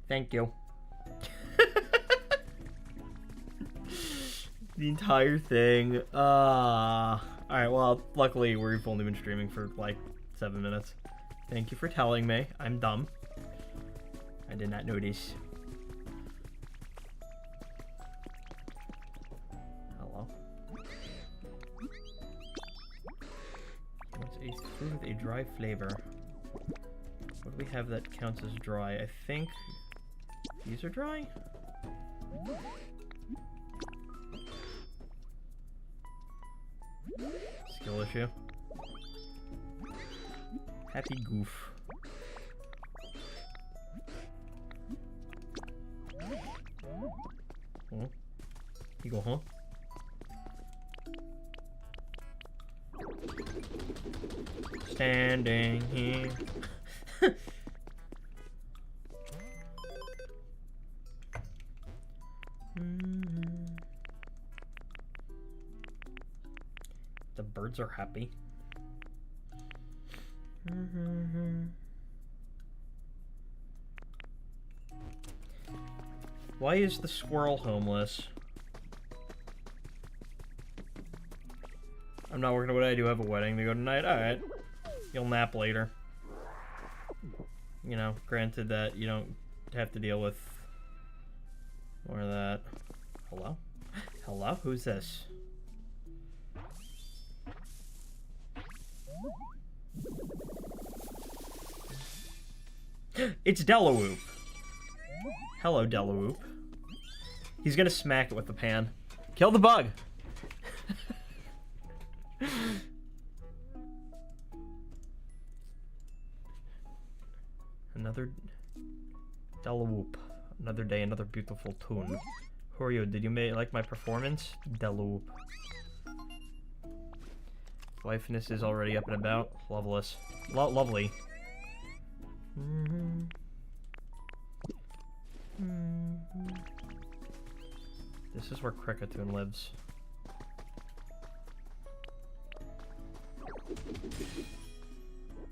Thank you. The entire thing. Alright, well, luckily we've only been streaming for like 7 minutes. Thank you for telling me. I'm dumb. I did not notice. Hello. What's a food with a dry flavor? What do we have that counts as dry? I think these are dry? Skill issue. Happy goof. Huh? You go, huh? Standing here. The birds are happy. Why is the squirrel homeless? I'm not working. What I do have a wedding to go tonight. Alright. You'll nap later. You know, granted that you don't have to deal with more of that. Hello? Hello? Who's this? It's Delowoop. Hello, Delowoop. He's gonna smack it with the pan. Kill the bug! Another Delowoop. Another day, another beautiful tune. Who are you? Did you like my performance? Delowoop. Wifeness is already up and about. Loveless. Lovely. This is where Cricketoon lives.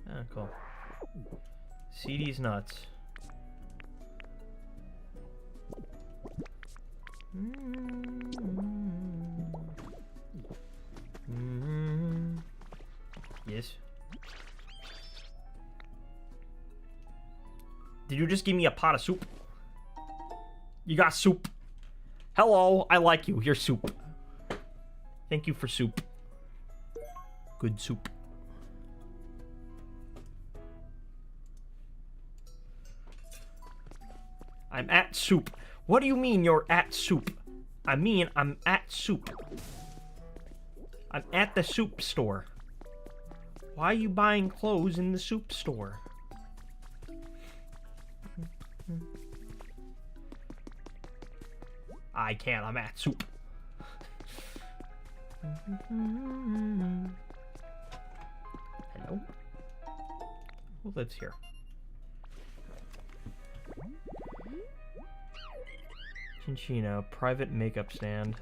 Ah, cool. CD's nuts. Yes. Did you just give me a pot of soup? You got soup. Hello, I like you. Here's soup. Thank you for soup. Good soup. I'm at soup. What do you mean you're at soup? I mean, I'm at soup. I'm at the soup store. Why are you buying clothes in the soup store? I can't, I'm at soup. Hello? Who lives here? Chinchino, private makeup stand.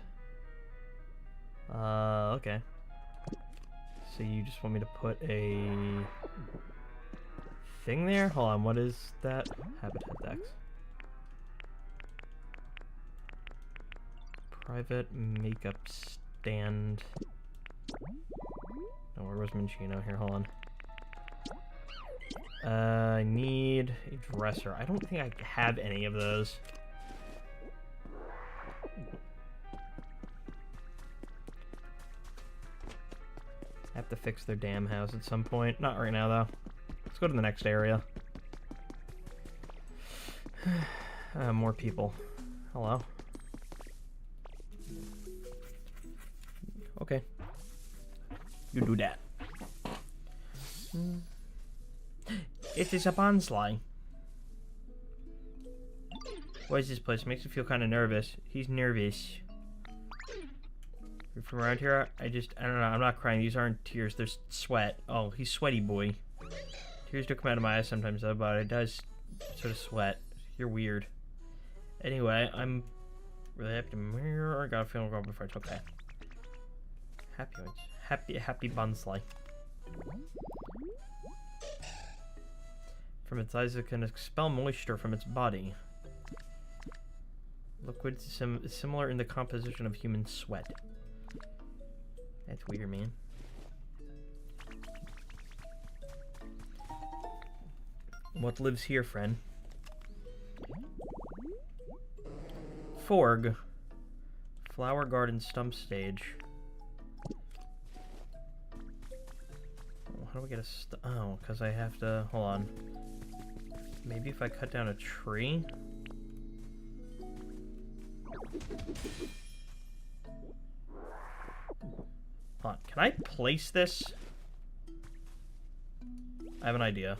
Okay. So you just want me to put a thing there? Hold on, what is that? Habitat Dex. Private makeup stand. Oh, where was Minchino? Here, hold on. I need a dresser. I don't think I have any of those. have to fix their damn house at some point. Not right now, though. Let's go to the next area. More people. Hello. Okay. You do that. It is a bonsly. What is this place? Makes me feel kind of nervous. He's nervous. You're from around here? I don't know. I'm not crying. These aren't tears. They're sweat. Oh, he's sweaty boy. Tears do come out of my eyes sometimes, though, but it does sort of sweat. You're weird. Anyway, I'm really happy to be here. I got a feeling going before it's okay. Happy bonsly. From its eyes, it can expel moisture from its body. Liquid similar in the composition of human sweat. That's weird, man. What lives here, friend? Forg. Flower garden stump stage. How do we get a oh, because I have to... Hold on. Maybe if I cut down a tree? Hold on. Can I place this? I have an idea.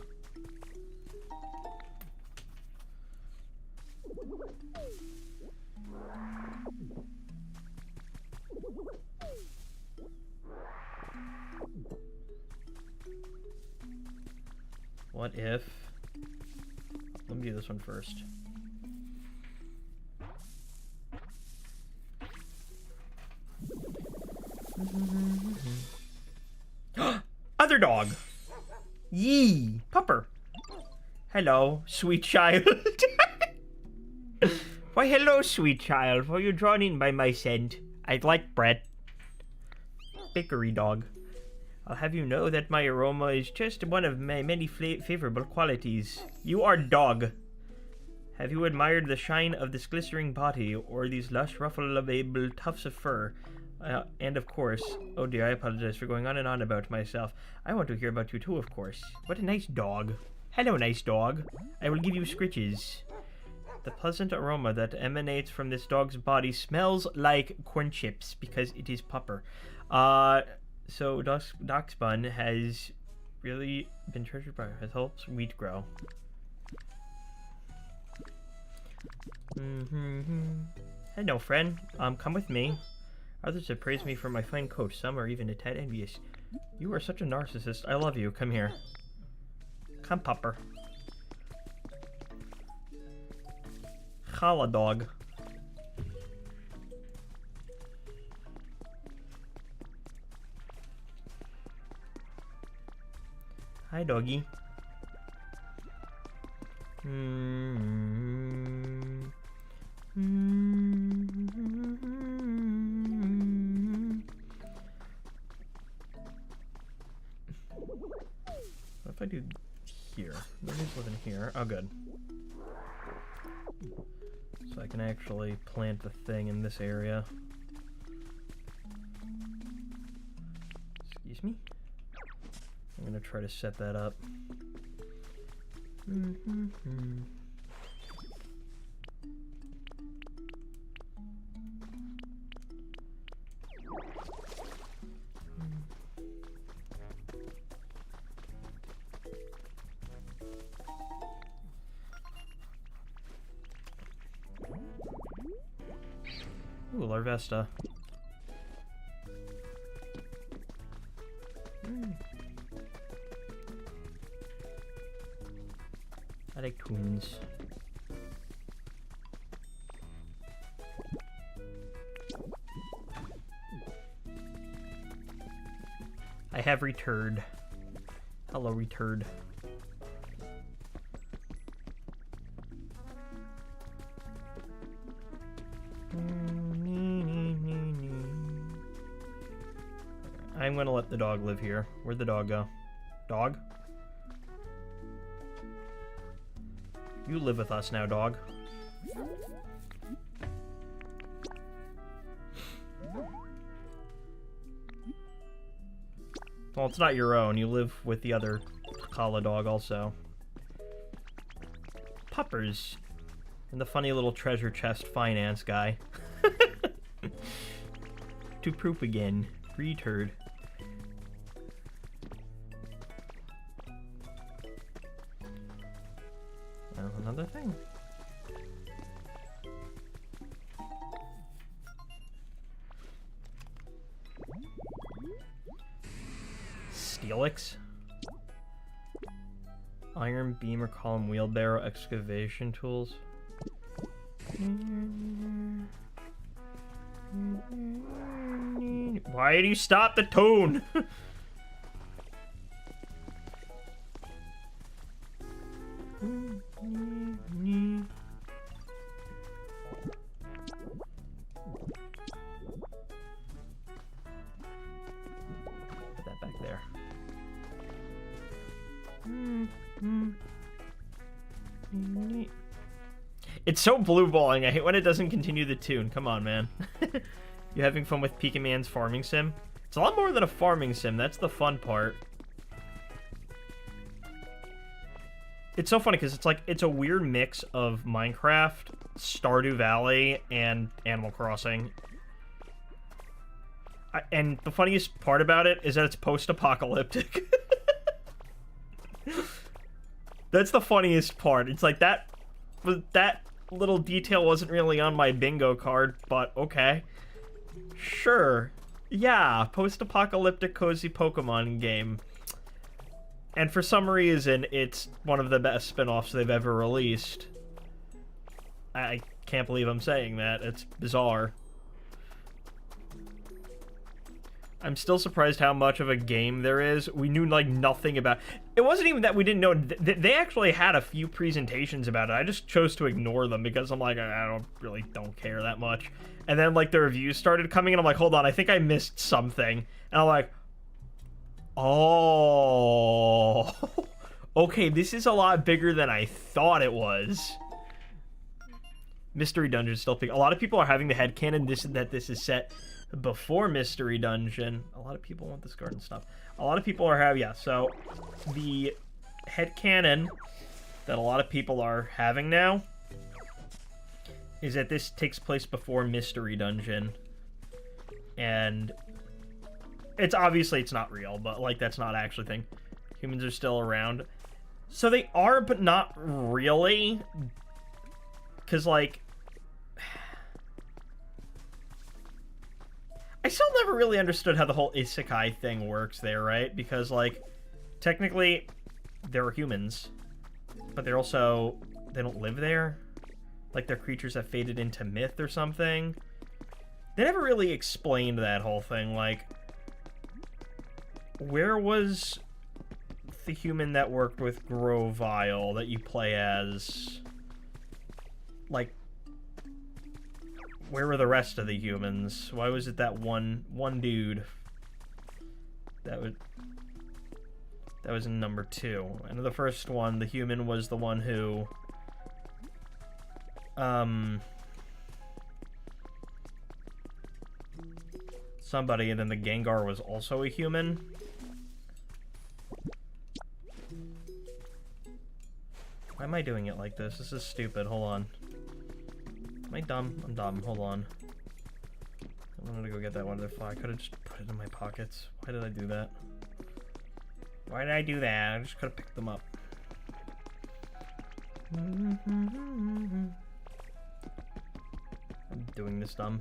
What if... Let me do this one first. Other dog! Yee! Pupper! Hello, sweet child. Why, hello, sweet child. Were you drawn in by my scent? I'd like bread. Bakery dog. I'll have you know that my aroma is just one of my many favorable qualities. You are dog. Have you admired the shine of this glistering body, or these lush, ruffleable tufts of fur? And of course, oh dear, I apologize for going on and on about myself. I want to hear about you too, of course. What a nice dog. Hello, nice dog. I will give you scritches. The pleasant aroma that emanates from this dog's body smells like corn chips, because it is pupper. So Doc's bun has really been treasured by her. It helps wheat grow. Hello, friend. Come with me. Others have praised me for my fine coat. Some are even a tad envious. You are such a narcissist. I love you. Come here. Come, pupper. Chala dog. Hi, doggy. What if I do here? Nobody's living here. Oh, good. So I can actually plant the thing in this area. Excuse me? I'm gonna try to set that up. Ooh, Larvesta. I like twins. I have returned. Hello, returned. I'm gonna let the dog live here. Where'd the dog go? Dog? You live with us now, dog. Well, it's not your own. You live with the other Kala dog also. Puppers. And the funny little treasure chest finance guy. To poop again. Returd. Oh, another thing. Steelix. Iron beam or column wheelbarrow excavation tools. Why do you stop the tune? Put that back there. It's so blue balling. I hate when it doesn't continue the tune. Come on, man. You having fun with Pikaman's farming sim? It's a lot more than a farming sim. That's the fun part. It's so funny because it's like it's a weird mix of Minecraft, Stardew Valley, and Animal Crossing. And the funniest part about it is that it's post-apocalyptic. That's the funniest part. It's like that little detail wasn't really on my bingo card, but okay. Sure. Yeah, post-apocalyptic cozy Pokemon game. And for some reason, it's one of the best spin-offs they've ever released. I can't believe I'm saying that. It's bizarre. I'm still surprised how much of a game there is. We knew, like, nothing about... It wasn't even that we didn't know... They actually had a few presentations about it. I just chose to ignore them because I'm like, I don't care that much. And then, like, the reviews started coming and I'm like, hold on, I think I missed something. And I'm like... Oh... Okay, this is a lot bigger than I thought it was. Mystery Dungeon still... A lot of people are having the headcanon that this is set... before Mystery Dungeon. A lot of people want this garden stuff. A lot of people are having, yeah, so the headcanon that a lot of people are having now is that this takes place before Mystery Dungeon. And it's obviously it's not real, but like that's not actually a thing. Humans are still around. So they are, but not really. Because like I still never really understood how the whole isekai thing works there, right? Because, like, technically, they're humans, but they're also, they don't live there. Like, they're creatures that faded into myth or something. They never really explained that whole thing. Like, where was the human that worked with Grovyle that you play as? Like, where were the rest of the humans? Why was it that one dude that was in number 2? And the first one, the human was the one who somebody, and then the Gengar was also a human. Why am I doing it like this? This is stupid. Hold on. Am I dumb? I'm dumb. Hold on. I'm gonna go get that one. I could have just put it in my pockets. Why did I do that? Why did I do that? I just could have picked them up. I'm doing this dumb.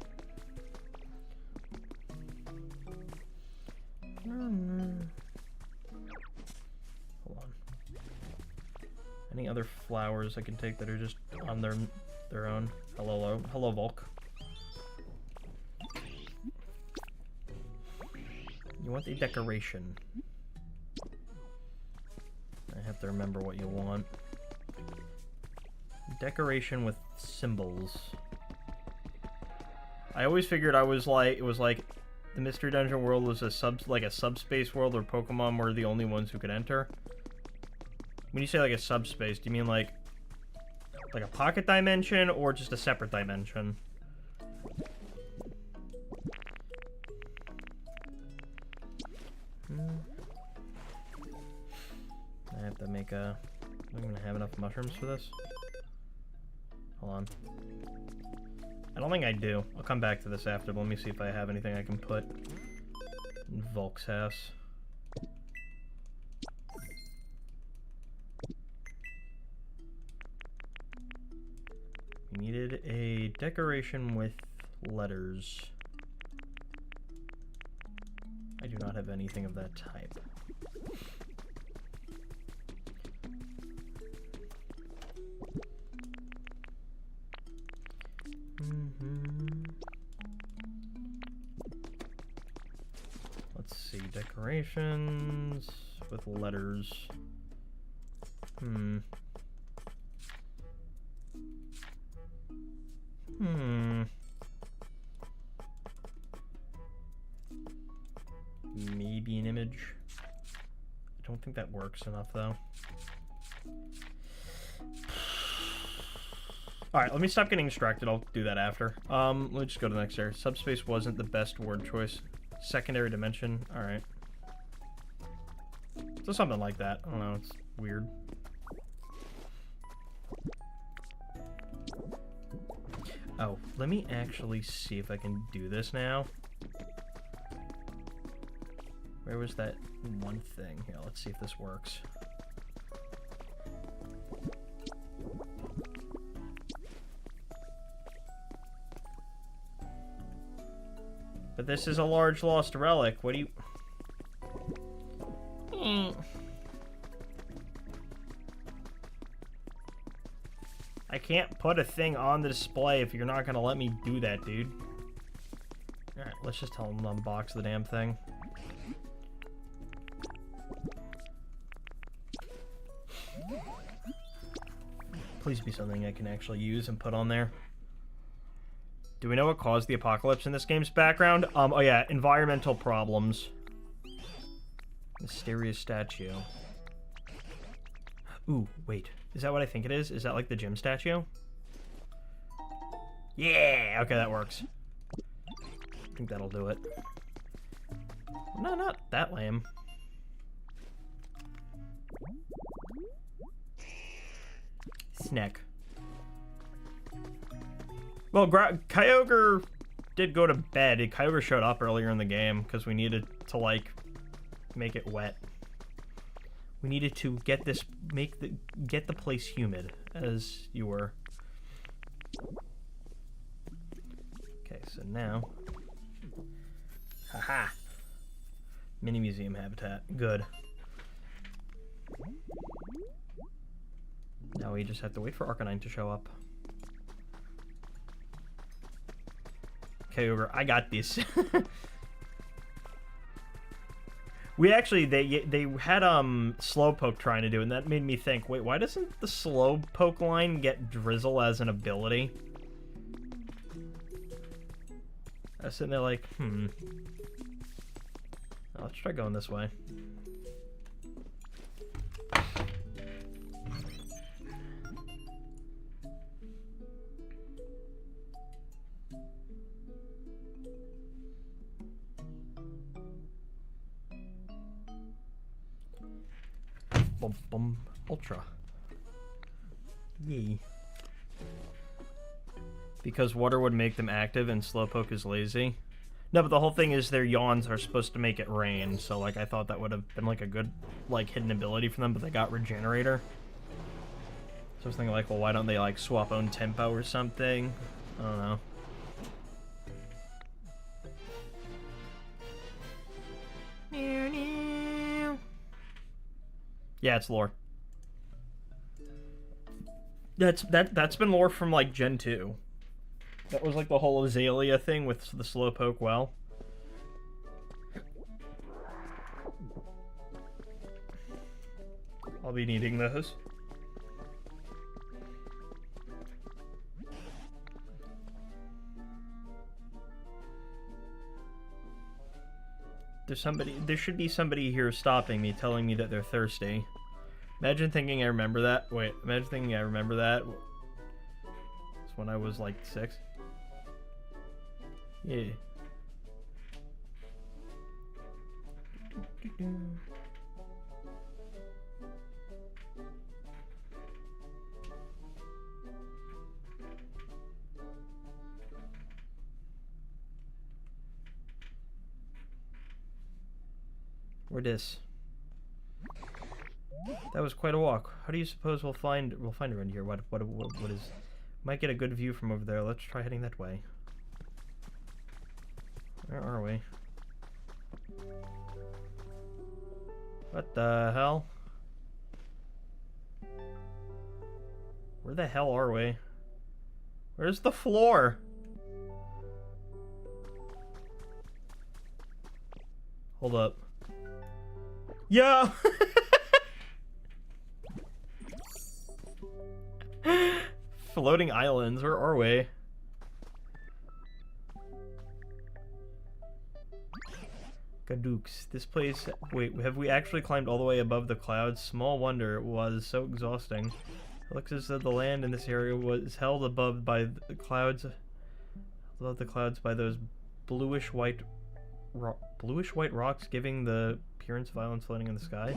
Hold on. Any other flowers I can take that are just on their own? Hello, Volk. You want a decoration. I have to remember what you want. Decoration with symbols. I always figured it was like the Mystery Dungeon world was a subspace world where Pokemon were the only ones who could enter. When you say like a subspace, do you mean like a pocket dimension or just a separate dimension? to make a... Am I gonna have enough mushrooms for this? Hold on. I don't think I do. I'll come back to this after, but let me see if I have anything I can put in Volk's house. We needed a decoration with letters. I do not have anything of that type. Let's see, decorations with letters. Maybe an image. I don't think that works enough though. Alright, let me stop getting distracted. I'll do that after. Let me just go to the next area. Subspace wasn't the best word choice. Secondary dimension. Alright. So something like that. I don't know. It's weird. Oh, let me actually see if I can do this now. Where was that one thing? Here, let's see if this works. But this is a large lost relic. What do you... I can't put a thing on the display if you're not gonna let me do that, dude. Alright, let's just tell them to unbox the damn thing. Please be something I can actually use and put on there. Do we know what caused the apocalypse in this game's background? Oh yeah, environmental problems. Mysterious statue. Ooh, wait. Is that what I think it is? Is that like the gym statue? Yeah! Okay, that works. I think that'll do it. No, not that lame. Snack. Well, Kyogre did go to bed. Kyogre showed up earlier in the game because we needed to, like, make it wet. We needed to get this, get the place humid, as you were. Okay, so now, haha, mini museum habitat, good. Now we just have to wait for Arcanine to show up. Okay, over. I got this. We actually, they had Slowpoke trying to do it, and that made me think, wait, why doesn't the Slowpoke line get Drizzle as an ability? I was sitting there like, Oh, let's try going this way. Ultra. Yee. Because water would make them active and Slowpoke is lazy. No, but the whole thing is their yawns are supposed to make it rain, so like I thought that would have been like a good like hidden ability for them, but they got Regenerator. So I was thinking like, well, why don't they like swap own tempo or something? I don't know. Yeah, it's lore. That's been lore from like Gen 2. That was like the whole Azalea thing with the Slowpoke well. I'll be needing those. There should be somebody here stopping me, telling me that they're thirsty. Imagine thinking I remember that. Wait, imagine thinking I remember that. It's when I was like 6. Yeah. Or this. That was quite a walk. How do you suppose we'll find around here? What is? Might get a good view from over there. Let's try heading that way. Where are we? What the hell? Where the hell are we? Where's the floor? Hold up. Yeah! Floating islands, where are we? Gadooks. This place... Wait, have we actually climbed all the way above the clouds? Small wonder it was so exhausting. It looks as though the land in this area was held above by the clouds... Above the clouds by those bluish-white rocks, giving the appearance of islands floating in the sky.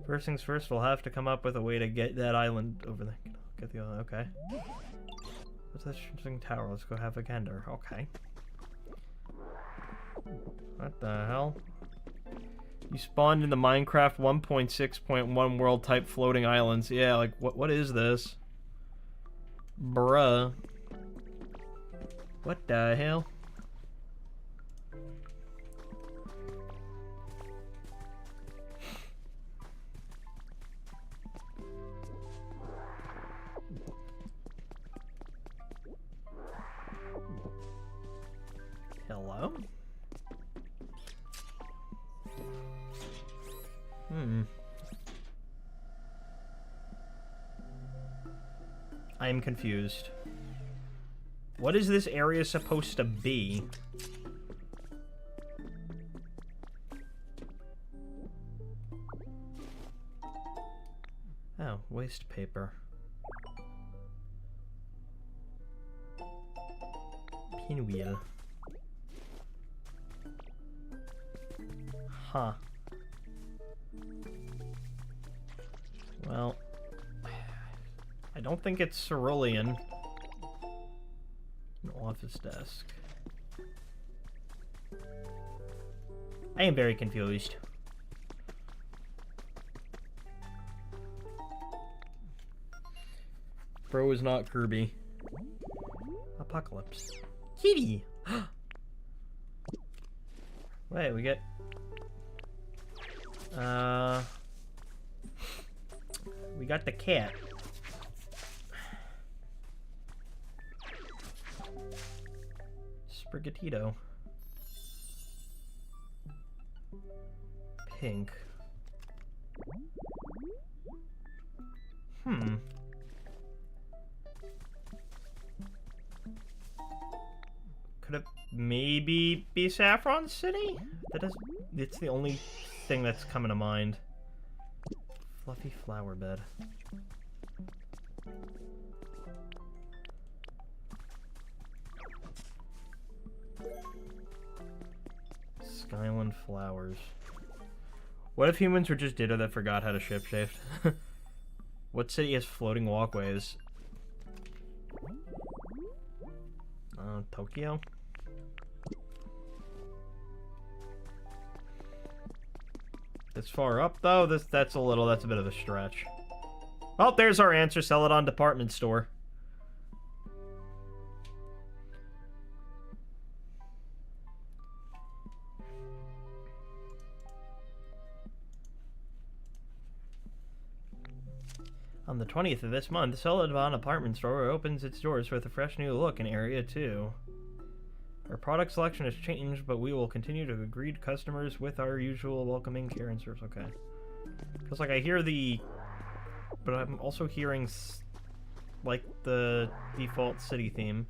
First things first, we'll have to come up with a way to get that island over there. Get the island, okay. What's that interesting tower? Let's go have a gander. Okay. What the hell? You spawned in the Minecraft 1.6.1 world type floating islands. Yeah, like, what is this? Bruh. What the hell? Hello? I am confused. What is this area supposed to be? Oh, waste paper. Pinwheel. Huh. Well, I don't think it's cerulean. An office desk. I am very confused. Bro is not Kirby. Apocalypse. Kitty! Wait, we get... we got the cat. Sprigatito. Pink. Could it maybe be Saffron City? It's the only thing that's coming to mind. Fluffy flower bed. Skyland flowers. What if humans were just Ditto that forgot how to shapeshift? What city has floating walkways? Tokyo? This far up though, that's a bit of a stretch. Oh, there's our answer. Sell it on department store. On the 20th of this month, Celadon Apartment Store opens its doors with a fresh new look in Area 2. Our product selection has changed, but we will continue to greet customers with our usual welcoming care and service. Okay. Because, like, I hear the... But I'm also hearing, like, the default city theme.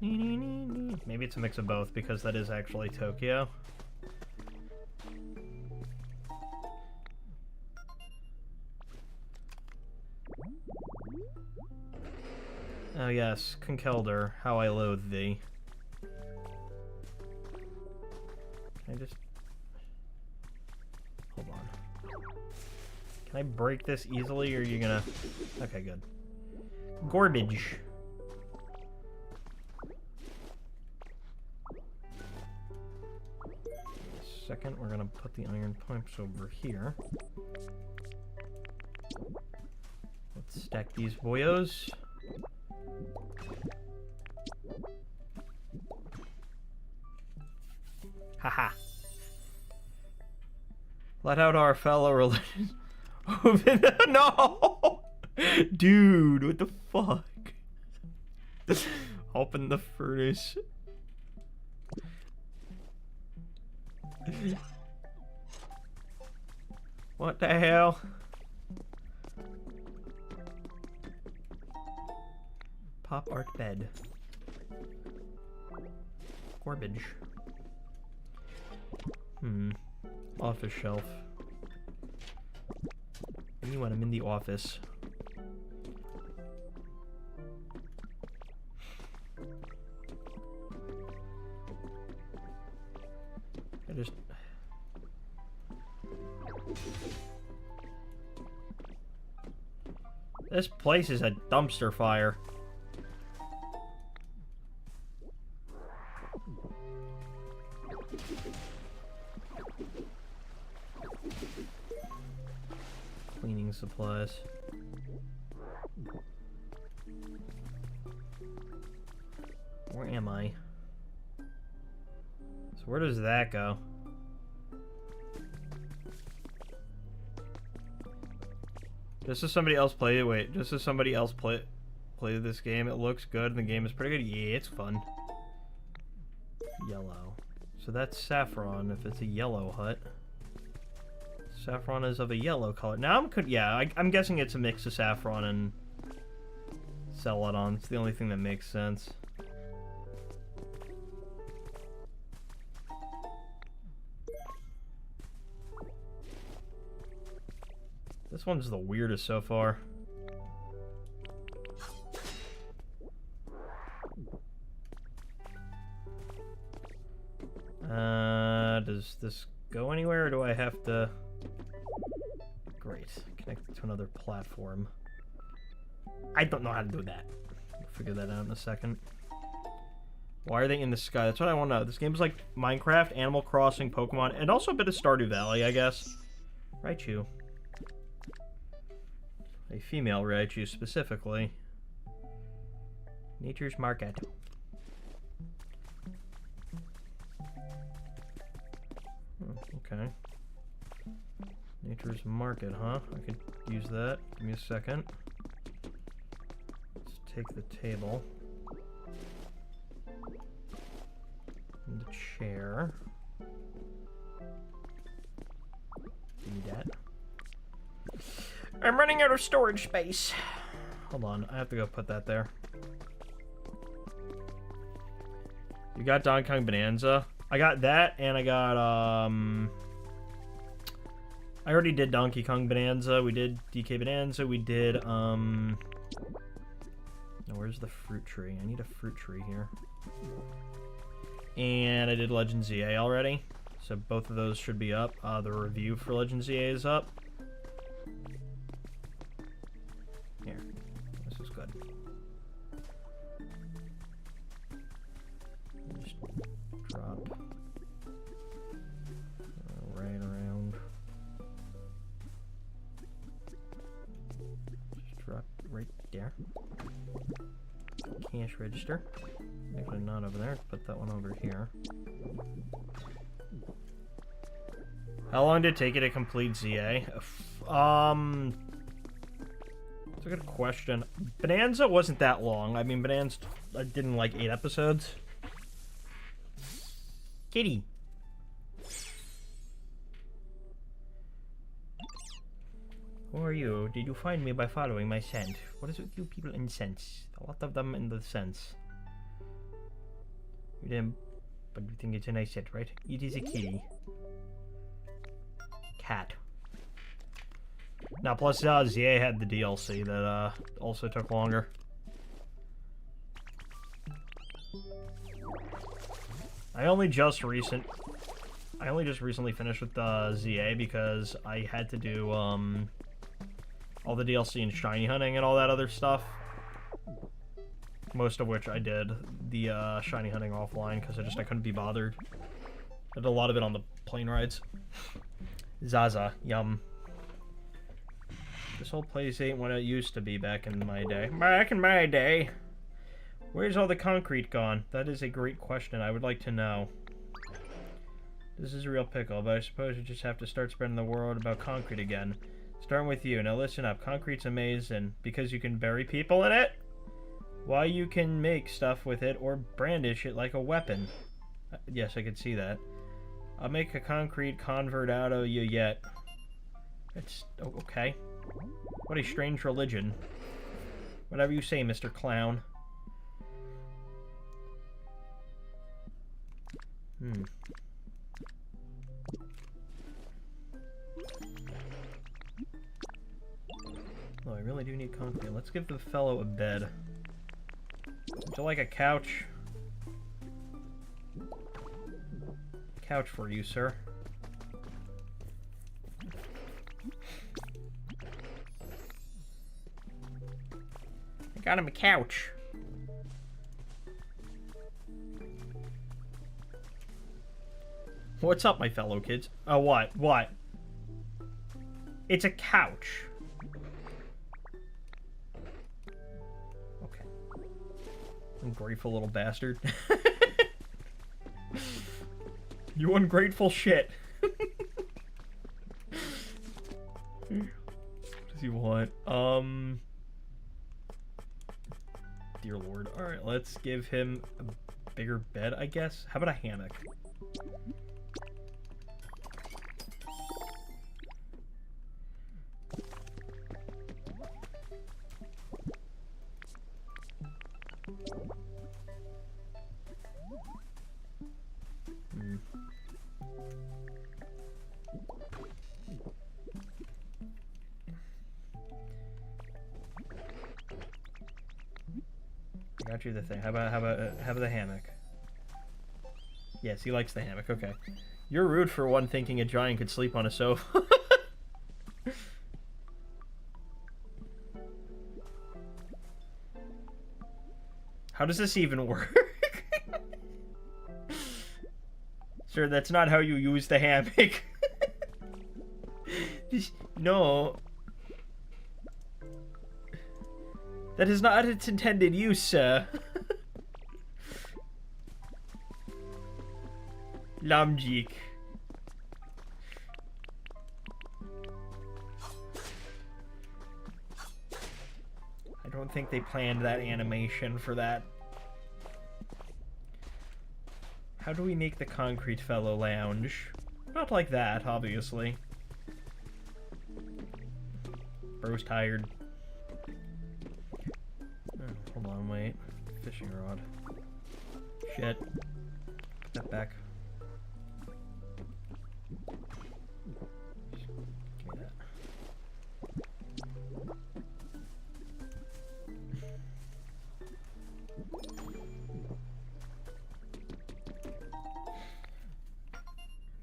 Maybe it's a mix of both, because that is actually Tokyo. Oh yes, Conkelder, how I loathe thee. Can I just... Hold on. Can I break this easily, or are you gonna... Okay, good. Garbage. second, we're gonna put the iron pipes over here. Let's stack these boyos. Haha. Let out our fellow religion. No! Dude, what the fuck? Open the furnace. What the hell? Pop art bed. Garbage. Office shelf. Anyone, I'm in the office. I just... This place is a dumpster fire. Cleaning supplies. Where am I? So where does that go? Just as somebody else play it. Wait, just as somebody else play this game. It looks good and the game is pretty good. Yeah, it's fun. Yellow. So that's saffron if it's a yellow hut. Saffron is of a yellow color. Now I'm guessing it's a mix of saffron and celadon. It's the only thing that makes sense. This one's the weirdest so far. Does this go anywhere or do I have to... Great. Connect it to another platform. I don't know how to do that. We'll figure that out in a second. Why are they in the sky? That's what I want to know. This game's like Minecraft, Animal Crossing, Pokemon, and also a bit of Stardew Valley, I guess. Raichu. A female Raichu specifically. Nature's Market. Okay. Nature's Market, huh? I could use that. Give me a second. Let's take the table. And the chair. Need that. I'm running out of storage space. Hold on, I have to go put that there. You got Donkey Kong Bonanza. I got that, and I got, I already did Donkey Kong Bonanza. We did DK Bonanza. We did, oh, where's the fruit tree? I need a fruit tree here. And I did Legend ZA already. So both of those should be up. The review for Legend ZA is up. Here. This is good. Just drop right around. Just drop right there. Cash register. Actually not over there. Put that one over here. How long did it take you to complete ZA? That's a good question. Bonanza wasn't that long. I mean, Bonanza I did in like 8 episodes. Kitty. Who are you? Did you find me by following my scent? What is with you people in scents? A lot of them in the scents. You didn't, but you think it's a nice set, right? It is a kitty. Cat. Now, plus, ZA had the DLC that, also took longer. I only just recently finished with ZA because I had to do, all the DLC and shiny hunting and all that other stuff. Most of which I did the, shiny hunting offline because I couldn't be bothered. I did a lot of it on the plane rides. Zaza, yum. This whole place ain't what it used to be back in my day. Back in my day. Where's all the concrete gone? That is a great question. I would like to know. This is a real pickle, but I suppose you just have to start spreading the word about concrete again. Starting with you. Now listen up. Concrete's amazing because you can bury people in it. Why you can make stuff with it or brandish it like a weapon. Yes, I could see that. I'll make a concrete convert out of you yet. It's... oh, okay. What a strange religion. Whatever you say, Mr. Clown. Oh, I really do need concrete. Let's give the fellow a bed. Would you like a couch? Couch for you, sir. I got him a couch. What's up, my fellow kids? Oh, what? What? It's a couch. Okay. Ungrateful little bastard. You ungrateful shit. What does he want? Dear Lord. Alright, let's give him a bigger bed, I guess. How about a hammock? Got you the thing. How about the hammock? Yes, he likes the hammock. Okay. You're rude for one thinking a giant could sleep on a sofa. How does this even work? Sir, that's not how you use the hammock. No. That is not its intended use, sir. Lamjik. I don't think they planned that animation for that. How do we make the concrete fellow lounge? Not like that, obviously. Bro's tired. Hold on, wait. Fishing rod. Shit. Put that back. Give me that.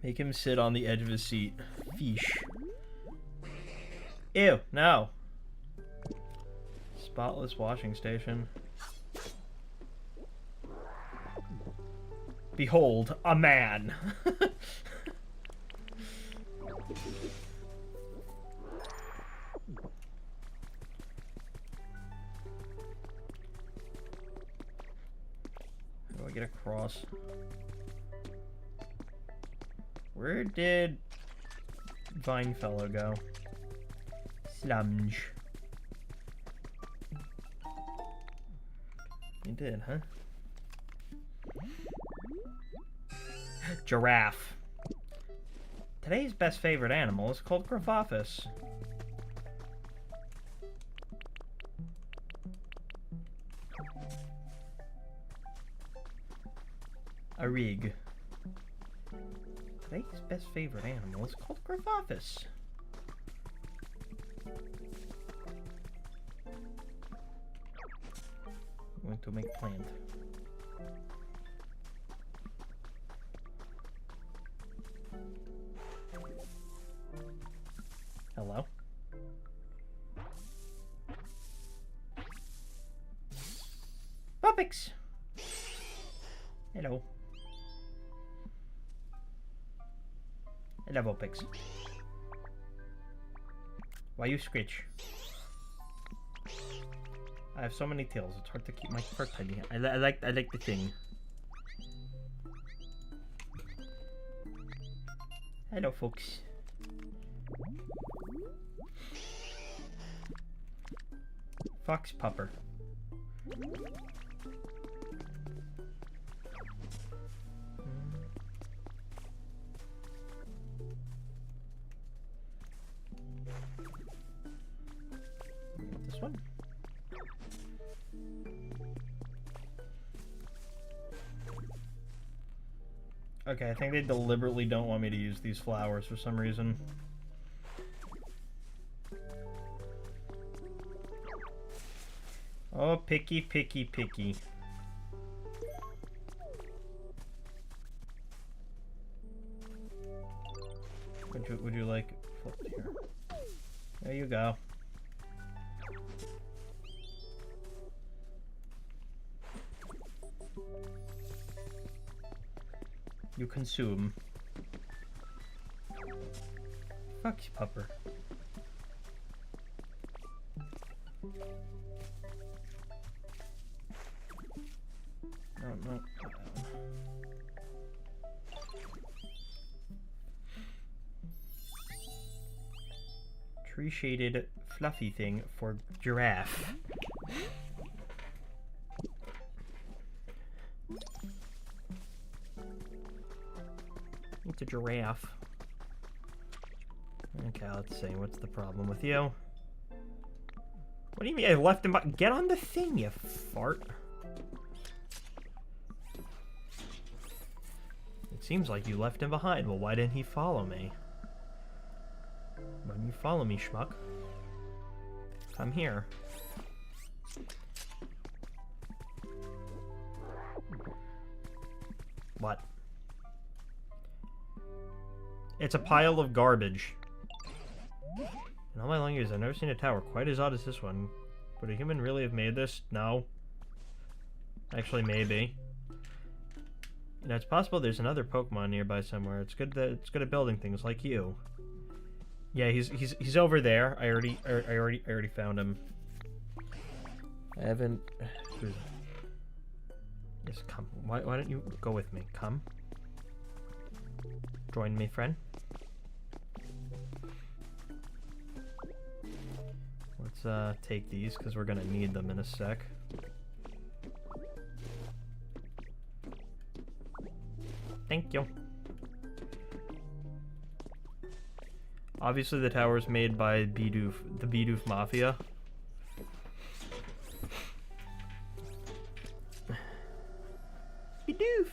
Make him sit on the edge of his seat. Fish. Ew, no. Spotless washing station. Behold, a man. How do I get across? Where did Vinefellow go? Slunge. You did, huh? Giraffe. Today's best favorite animal is called Gravaphus. A rig. Today's best favorite animal is called Gravaphus. I'm going to make plant. Hello? Puppix! Hello. I love Vulpix. Why you screech? I have so many tails, it's hard to keep my fur tidy. I like the thing. Hello, folks. Fox pupper. This one. Okay, I think they deliberately don't want me to use these flowers for some reason. Oh, picky, picky, picky. Would you like flipped here? There you go. You consume. Foxy pupper. No. Tree shaded fluffy thing for giraffe. It's a giraffe. Okay, let's see. What's the problem with you? What do you mean I left him? Get on the thing, you fart. It seems like you left him behind. Well, why didn't he follow me? Why didn't you follow me, schmuck? Come here. What? It's a pile of garbage. In all my long years, I've never seen a tower quite as odd as this one. Would a human really have made this? No. Actually, maybe. You know, it's possible there's another Pokemon nearby somewhere. It's good at building things like you. Yeah, he's over there. I already found him. I haven't. Yes, come. Why don't you go with me? Come. Join me, friend. Let's take these because we're gonna need them in a sec. Thank you. Obviously the tower's made by Bidoof, the Bidoof Mafia. Bidoof!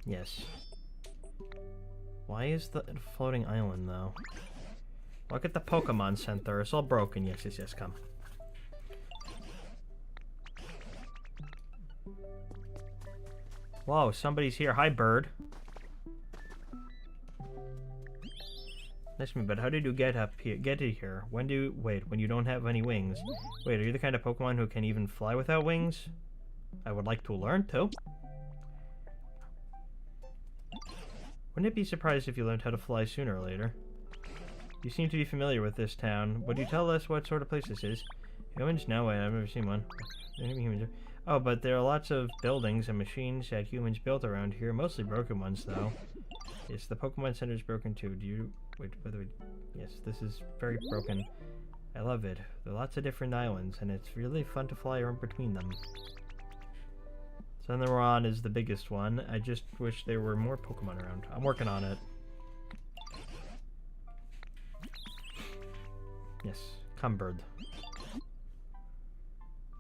Yes. Why is the floating island, though? Look at the Pokemon Center. It's all broken. Yes, come. Whoa, somebody's here. Hi, bird. Nice to meet you, but how did you get here? When you don't have any wings? Wait, are you the kind of Pokemon who can even fly without wings? I would like to learn to. Wouldn't it be surprised if you learned how to fly sooner or later? You seem to be familiar with this town. Would you tell us what sort of place this is? Humans? No way, I've never seen one. Oh, but there are lots of buildings and machines that humans built around here, mostly broken ones, though. Yes, the Pokemon Center is broken, too. Do you... Wait, by the way... Yes, this is very broken. I love it. There are lots of different islands, and it's really fun to fly around between them. Sunderon is the biggest one. I just wish there were more Pokemon around. I'm working on it. Yes, come bird.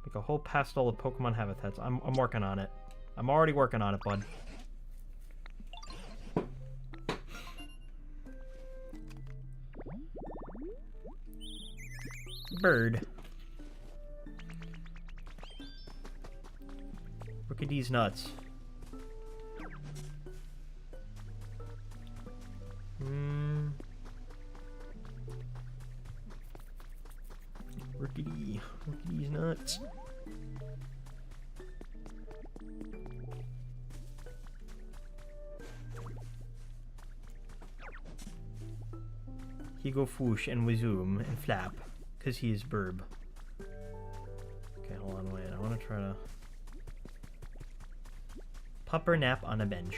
Make a whole pastel of Pokemon habitats. I'm working on it. I'm already working on it, bud. Bird. Look at these nuts. Rickety. Rickety's nuts. He go foosh and resume and flap, cause he is burb. Okay, hold on, wait. I want to try to pupper nap on a bench.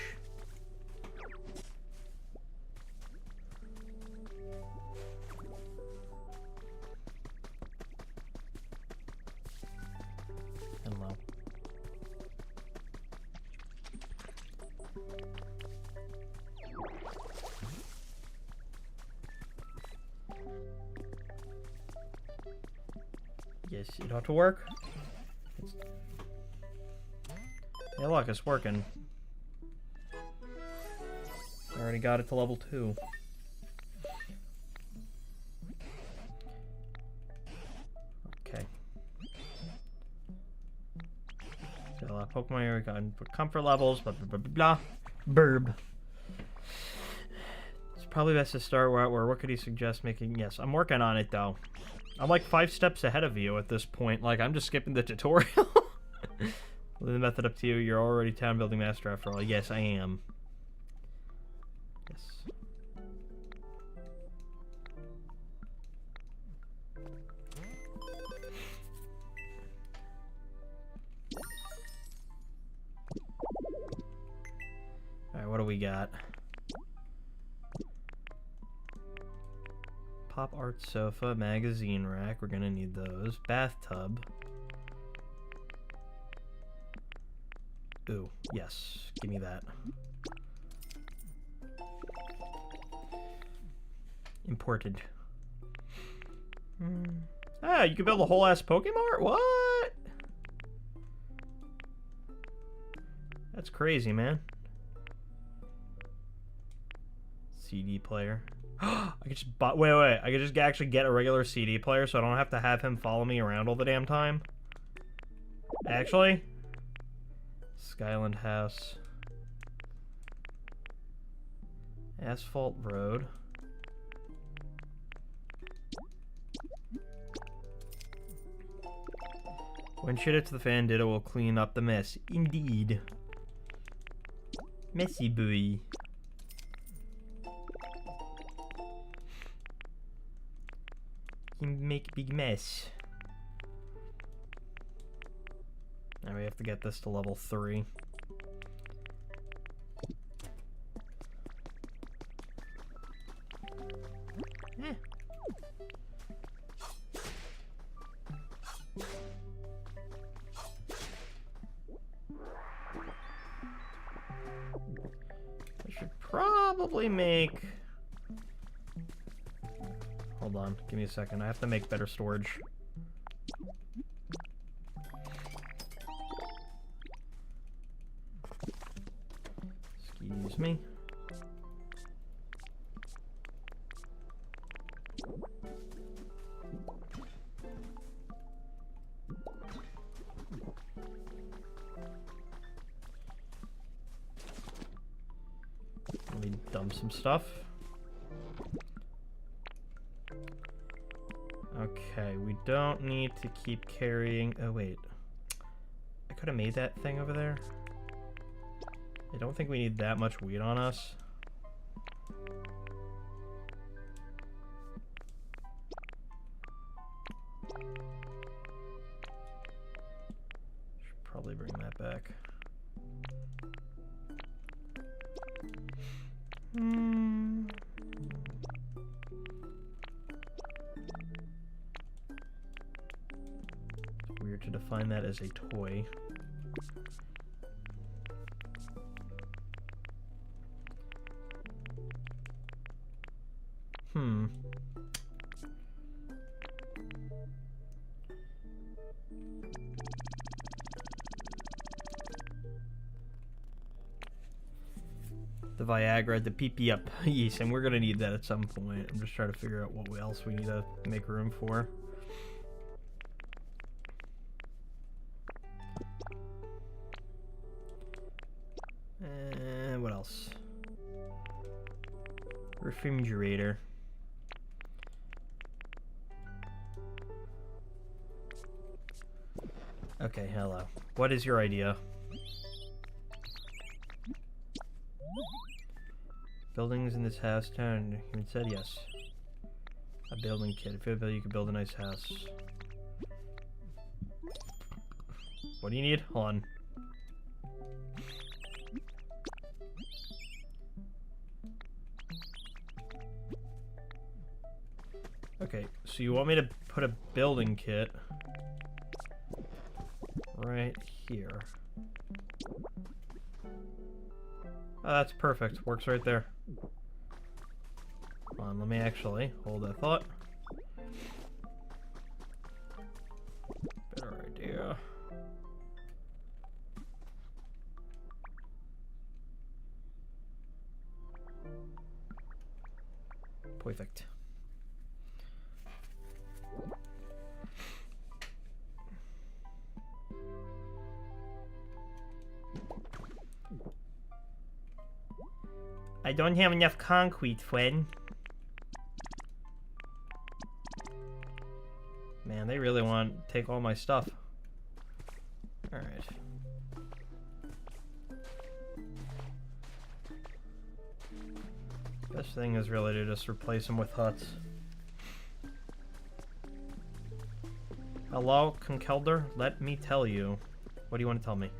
Hello. Yes, it ought to work. Hey, look, it's working. I already got it to level 2. Okay. Got a lot of Pokemon here. We got comfort levels, blah, blah, blah, blah, blah. Burb. It's probably best to start where what could he suggest making? Yes, I'm working on it, though. I'm like 5 steps ahead of you at this point. Like, I'm just skipping the tutorial. Leave the method up to you. You're already town building master after all. Yes, I am. Yes. Alright, what do we got? Pop art sofa, magazine rack. We're gonna need those. Bathtub. Ooh, yes. Give me that. Imported. Ah, you can build a whole ass Pokemon? What? That's crazy, man. CD player. I could just buy. Wait. I could just actually get a regular CD player, so I don't have to have him follow me around all the damn time. Actually. Skyland House. Asphalt Road. When shit hits the fan, Ditto will clean up the mess. Indeed. Messy boy. He make big mess. Now we have to get this to level 3. Eh. I should probably make... Hold on, give me a second. I have to make better storage. Excuse me. Let me dump some stuff. Okay, we don't need to keep carrying... Oh, wait. I could have made that thing over there. I don't think we need that much weed on us. Should probably bring that back. It's weird to define that as a toy. The Viagra, the PP up. Yes, and we're gonna need that at some point. I'm just trying to figure out what else we need to make room for. And what else? Refrigerator. Okay, hello. What is your idea? Buildings in this house, town. Human said yes. A building kit. If you have a bill, you can build a nice house. What do you need? Hold on. Okay, so you want me to put a building kit right here. Oh, that's perfect. Works right there. Hold on, let me actually hold that thought. Better idea. Perfect. I don't have enough concrete, friend. Man, they really want to take all my stuff. Alright. Best thing is really to just replace them with huts. Hello, Conkelder? Let me tell you. What do you want to tell me?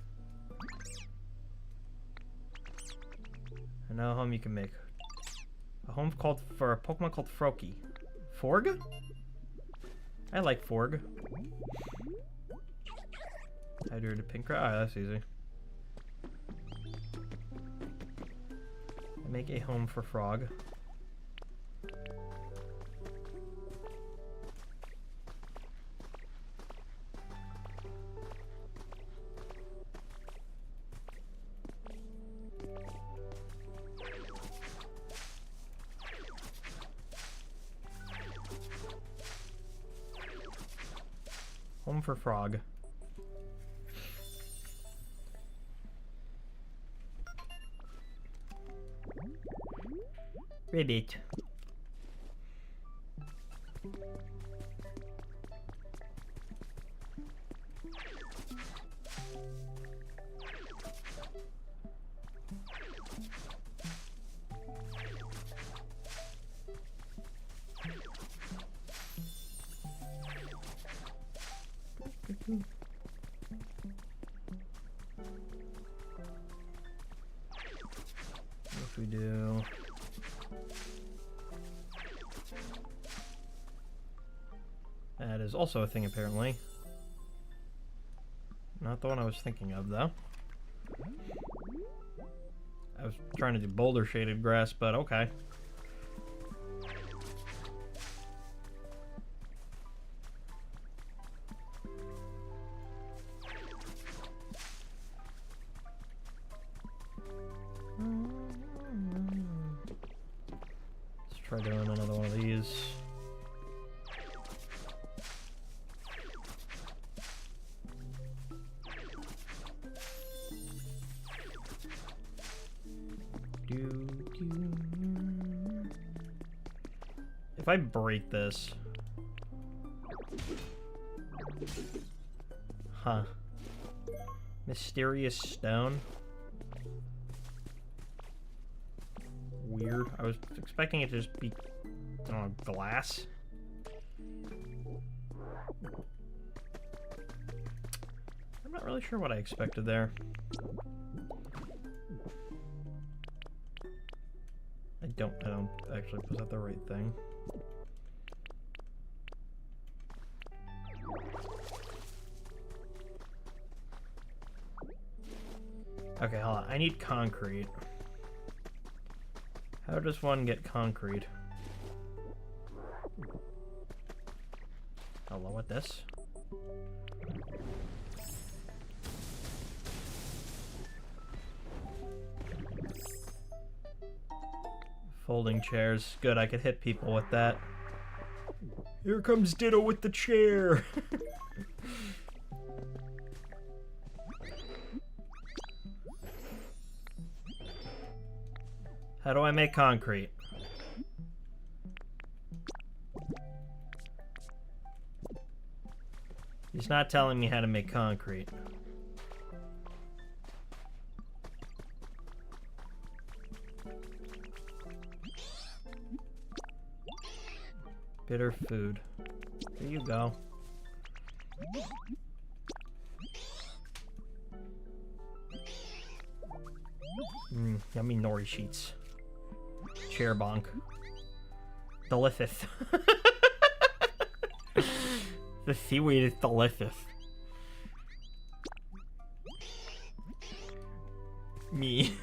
I know a home you can make. A home called for a Pokemon called Froakie. Forg? I like Forg. Hydrated pink. Ah, that's easy. I make a home for Frog. Home for Frog. Ribbit. If we do that is also a thing apparently. Not the one I was thinking of though. I was trying to do boulder shaded grass, but okay. Let's try doing another one of these. If I break this... Huh. Mysterious stone? Weird. I was expecting it to just be, I don't know, glass? I'm not really sure what I expected there. I don't actually, was that the right thing? Okay, hold on. I need concrete. How does one get concrete? Hello, what this? Folding chairs. Good, I could hit people with that. Here comes Ditto with the chair! How do I make concrete? He's not telling me how to make concrete. Bitter food. There you go. Yummy nori sheets. Chair bonk. Delicious. The seaweed is delicious. Me.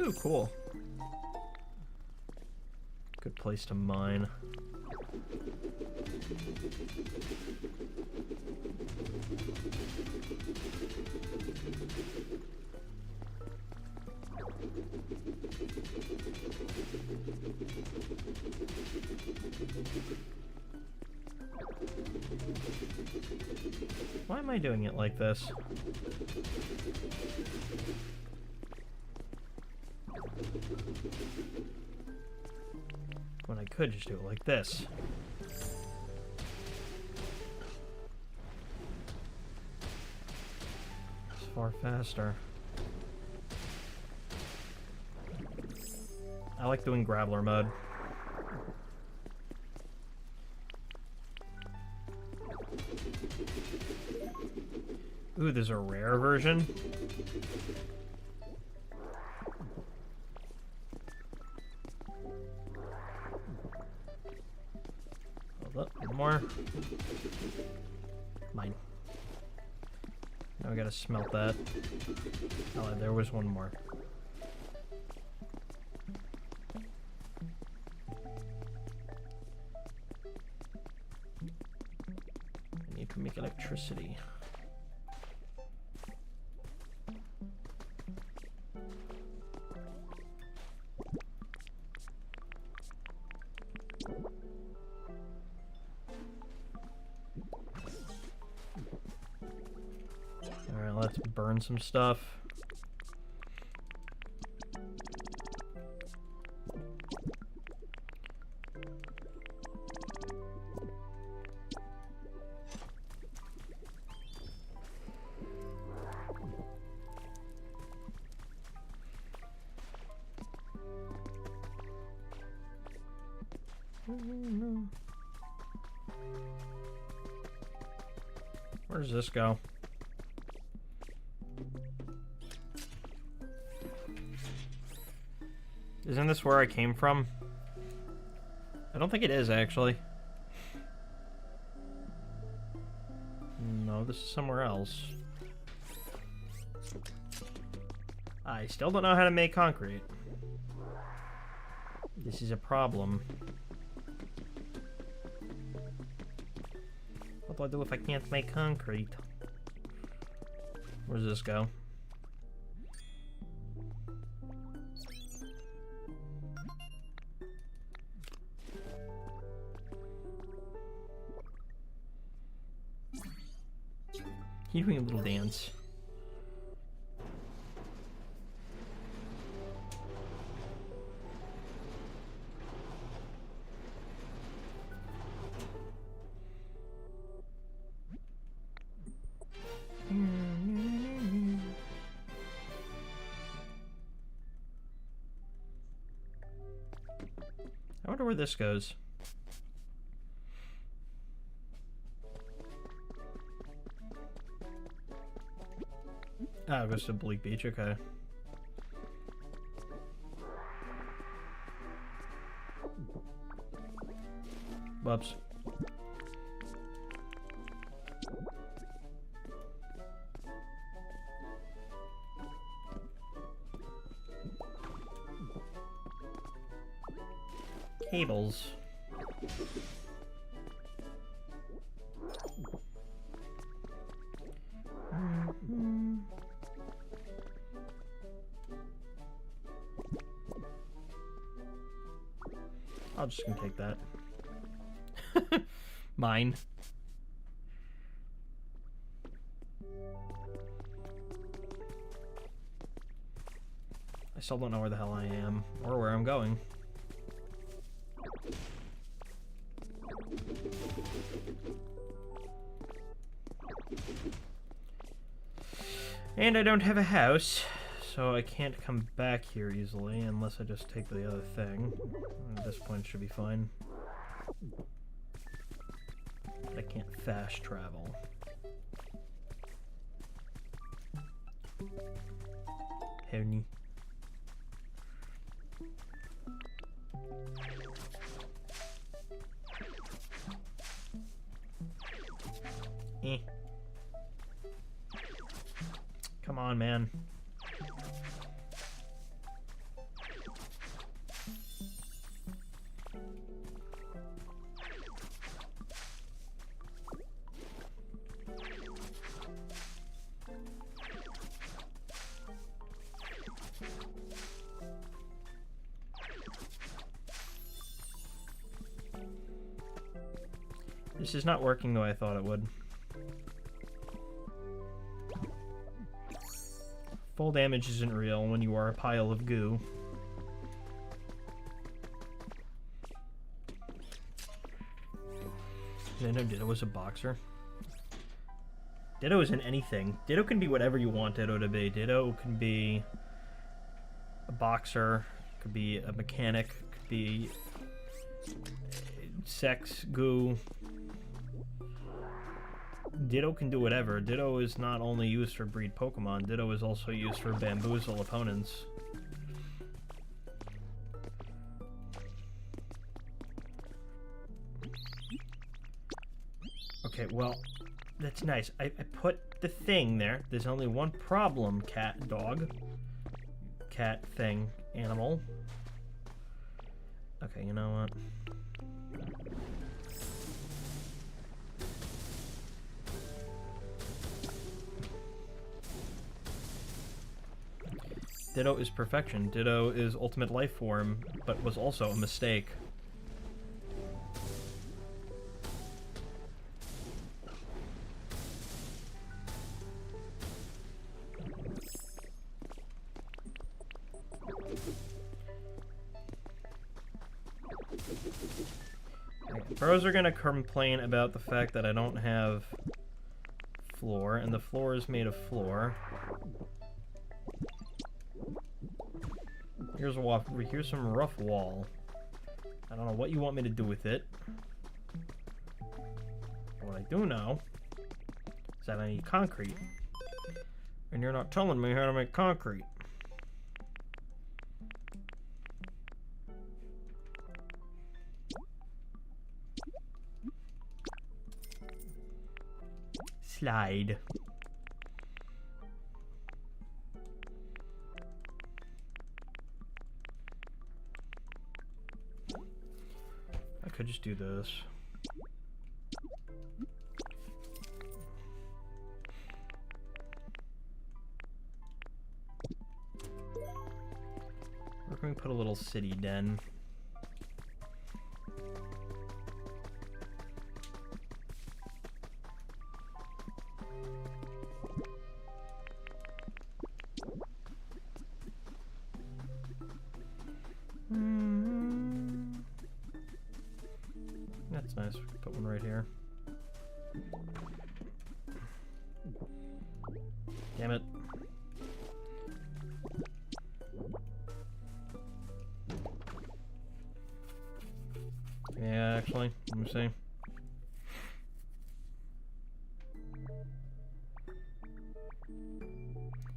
Ooh, cool. Good place to mine. Why am I doing it like this? When I could just do it like this. It's far faster. I like doing Grappler mode. Ooh, there's a rare version. Hold up, one more. Mine. Now we gotta smelt that. Oh, there was one more. I need to make electricity. Alright, let's burn some stuff. Where does this go? Isn't this where I came from? I don't think it is, actually. No, this is somewhere else. I still don't know how to make concrete. This is a problem. What do I do if I can't make concrete? Where does this go? You're doing a little dance. I wonder where this goes. Oh, it goes to Bleak Beach, okay. Whoops. Cables. I'll just gonna take that. Mine. I still don't know where the hell I am or where I'm going. And I don't have a house, so I can't come back here easily unless I just take the other thing. At this point, it should be fine. I can't fast travel. Honey. Come on, man. This is not working the way I thought it would. Full damage isn't real when you are a pile of goo. I didn't know Ditto was a boxer. Ditto isn't anything. Ditto can be whatever you want Ditto to be. Ditto can be a boxer, could be a mechanic, could be sex, goo. Ditto can do whatever. Ditto is not only used for breed Pokemon, Ditto is also used for bamboozle opponents. Okay, well, that's nice. I put the thing there. There's only one problem, cat, dog. Cat, thing, animal. Okay, you know what? Ditto is perfection. Ditto is ultimate life form, but was also a mistake. Pros are gonna complain about the fact that I don't have floor, and the floor is made of floor. Here's some rough wall. I don't know what you want me to do with it. What I do know is that I need concrete. And you're not telling me how to make concrete. Slide. I could just do this. We're going to put a little city den. That's nice. We can put one right here. Damn it. Yeah, actually, let me see.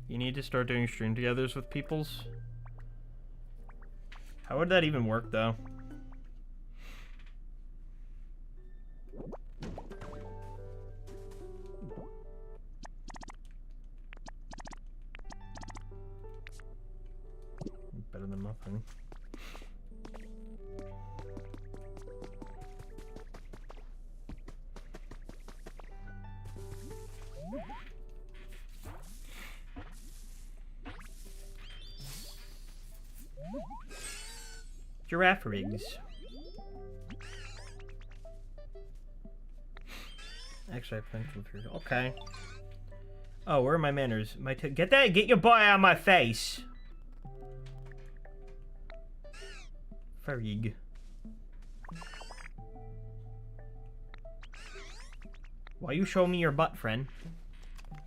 You need to start doing stream togethers with peoples. How would that even work, though? Better than nothing. Giraffe rigs. Actually, I think of here. Okay. Oh, where are my manners? Get your boy out of my face. Farig. Why you show me your butt, friend?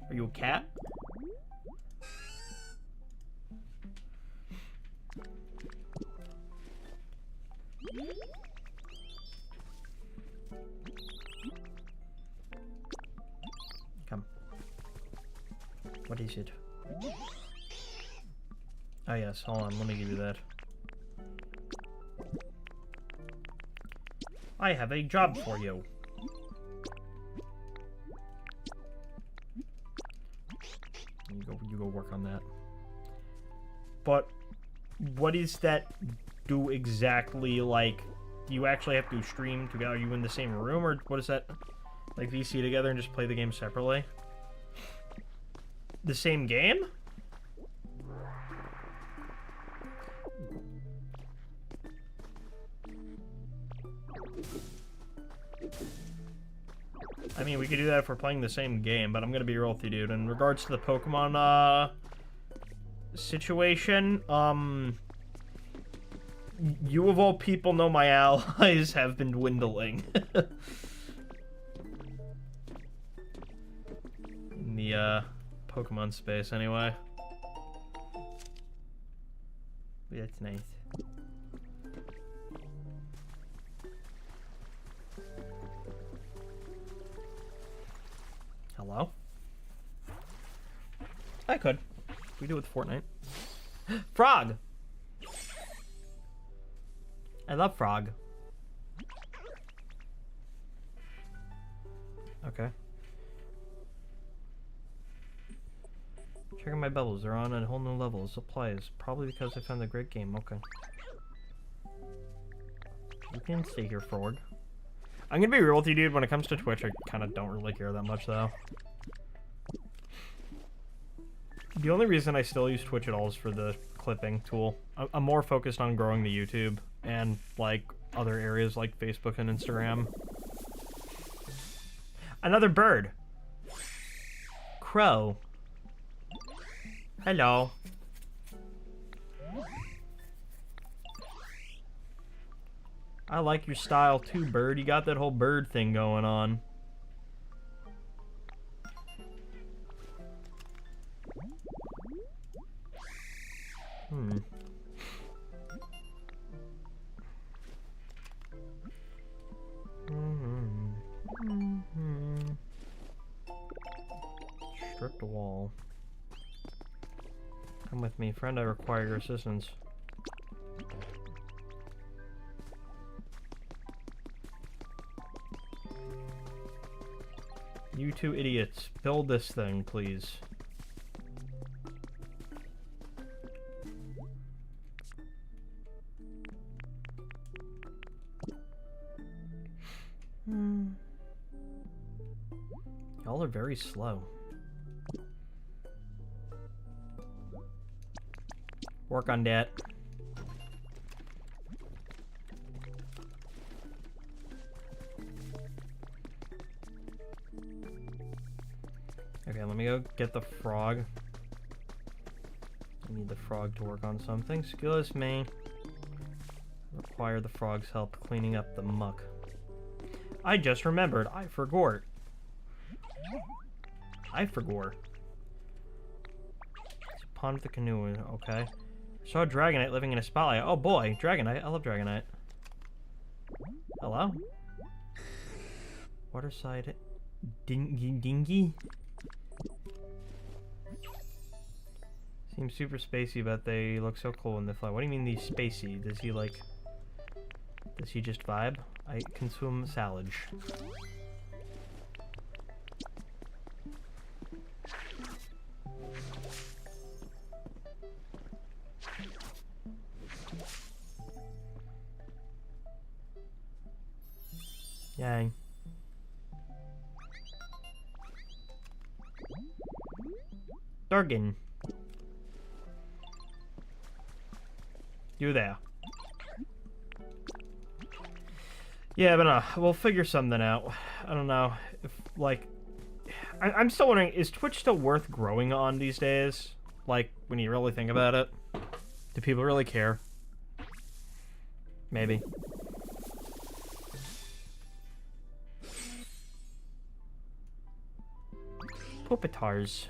Are you a cat? Come. What is it? Oh yes, hold on, let me give you that. I have a job for you. You go work on that. But what does that do exactly? Like, do you actually have to stream together? Are you in the same room, or what is that? Like VC together and just play the game separately? The same game? I mean, we could do that if we're playing the same game, but I'm gonna be real with you, dude. In regards to the Pokemon, situation, you of all people know my allies have been dwindling. In the, Pokemon space, anyway. That's nice. Hello? I could. We do it with Fortnite. Frog! I love Frog. Okay. Checking my bubbles. They're on a whole new level. Supplies. Probably because I found a great game. Okay. You can stay here, Frog. I'm gonna be real with you, dude. When it comes to Twitch, I kind of don't really care that much, though. The only reason I still use Twitch at all is for the clipping tool. I'm more focused on growing the YouTube and, like, other areas like Facebook and Instagram. Another bird. Crow. Hello. I like your style too, bird. You got that whole bird thing going on. Strip the wall. Come with me, friend. I require your assistance. You two idiots, build this thing, please. Y'all are very slow. Work on that. Okay, let me go get the frog. I need the frog to work on something. Excuse me. Require the frog's help cleaning up the muck. I just remembered. I forgot. It's a pond with the canoe. Okay. Saw a Dragonite living in a spotlight. Oh boy, Dragonite. I love Dragonite. Hello? Waterside dingy? Seems super spacey, but they look so cool when they fly. What do you mean he's spacey? Does he just vibe? I consume salad. Yay. Durgan. You there. Yeah, but we'll figure something out. I don't know if, like, I'm still wondering, is Twitch still worth growing on these days? Like, when you really think about it? Do people really care? Maybe. Puppetars.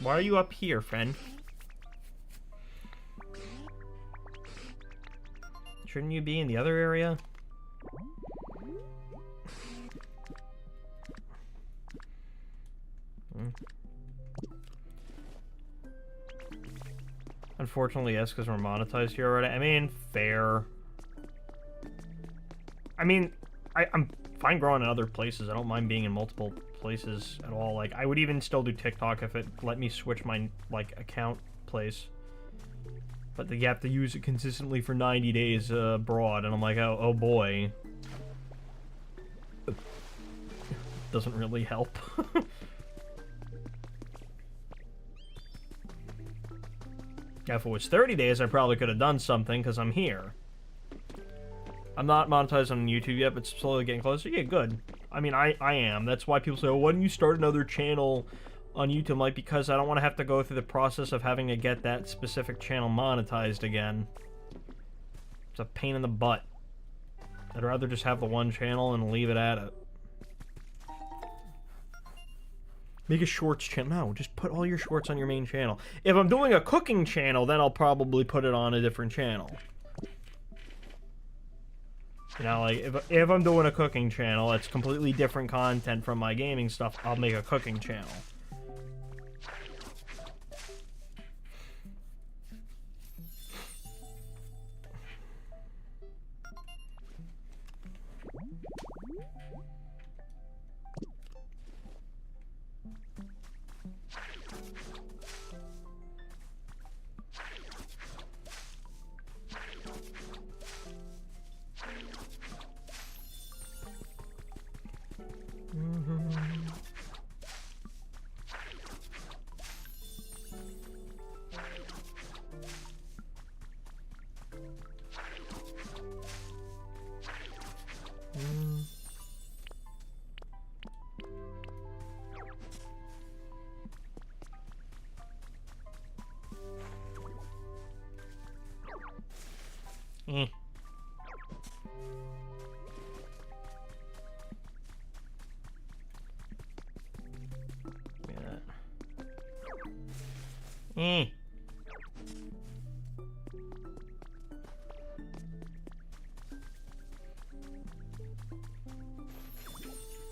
Why are you up here, friend? Shouldn't you be in the other area? Unfortunately, yes, because we're monetized here already. I mean, fair. I mean, I'm fine growing in other places. I don't mind being in multiple places at all. Like, I would even still do TikTok if it let me switch my, like, account place. But you have to use it consistently for 90 days abroad, and I'm like, oh boy. Doesn't really help. If it was 30 days, I probably could have done something, because I'm here. I'm not monetized on YouTube yet, but slowly getting closer. Yeah, good. I mean, I am. That's why people say, oh, why don't you start another channel on YouTube? I'm like, because I don't want to have to go through the process of having to get that specific channel monetized again. It's a pain in the butt. I'd rather just have the one channel and leave it at it. Make a shorts channel. No, just put all your shorts on your main channel. If I'm doing a cooking channel, then I'll probably put it on a different channel. You know, like, if I'm doing a cooking channel, it's completely different content from my gaming stuff, I'll make a cooking channel.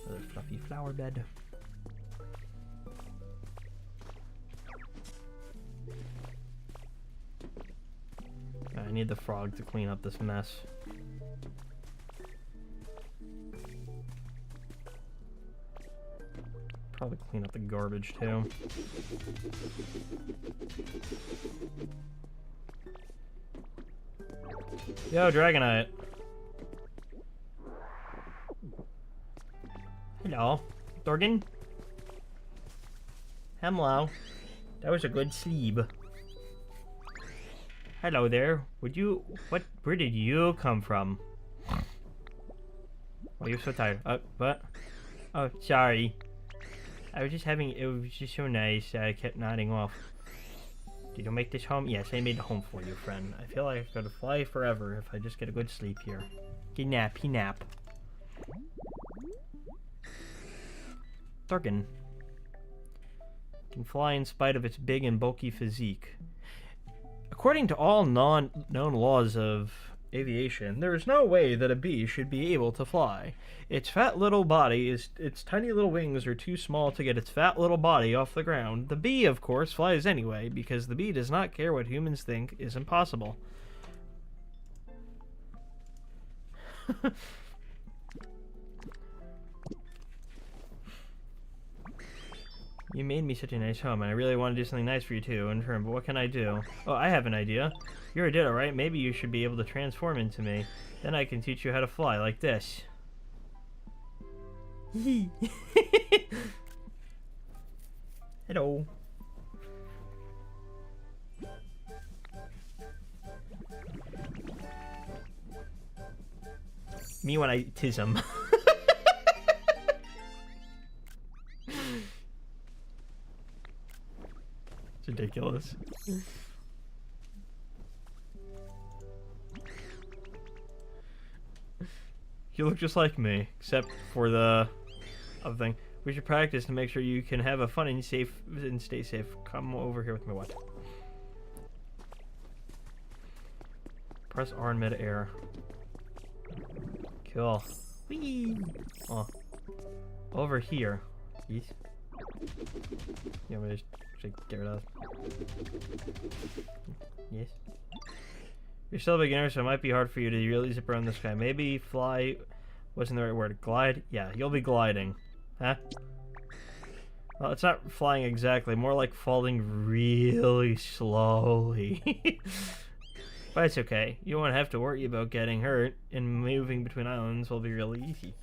Another fluffy flower bed. I need the frog to clean up this mess. Probably clean up the garbage too. Yo, Dragonite. Hello, Dorgan. Hello. That was a good sleep. Hello there. Where did you come from? Oh, you're so tired. What? Oh, sorry. I was just having, it was just so nice. I kept nodding off. Did you make this home? Yes, I made a home for you, friend. I feel like I could fly forever if I just get a good sleep here. Get nappy nap. Dorgan can fly in spite of its big and bulky physique. According to all known laws of aviation, there is no way that a bee should be able to fly. Its fat little body its tiny little wings are too small to get its fat little body off the ground. The bee, of course, flies anyway, because the bee does not care what humans think is impossible. You made me such a nice home, and I really want to do something nice for you too, in turn, but what can I do? Oh, I have an idea. You're a ditto, right? Maybe you should be able to transform into me. Then I can teach you how to fly, like this. Hello. Me when I tism. It's ridiculous. You look just like me, except for the other thing. We should practice to make sure you can have a fun and stay safe. Come over here with me. What? Press R in mid-air. Cool. Whee! Oh. Over here. Yes. You want me to get rid of? Yes. You're still a beginner, so it might be hard for you to really zip around the sky. Maybe fly wasn't the right word. Glide? Yeah, you'll be gliding. Huh? Well, it's not flying exactly. More like falling really slowly. But it's okay. You won't have to worry about getting hurt, and moving between islands will be really easy.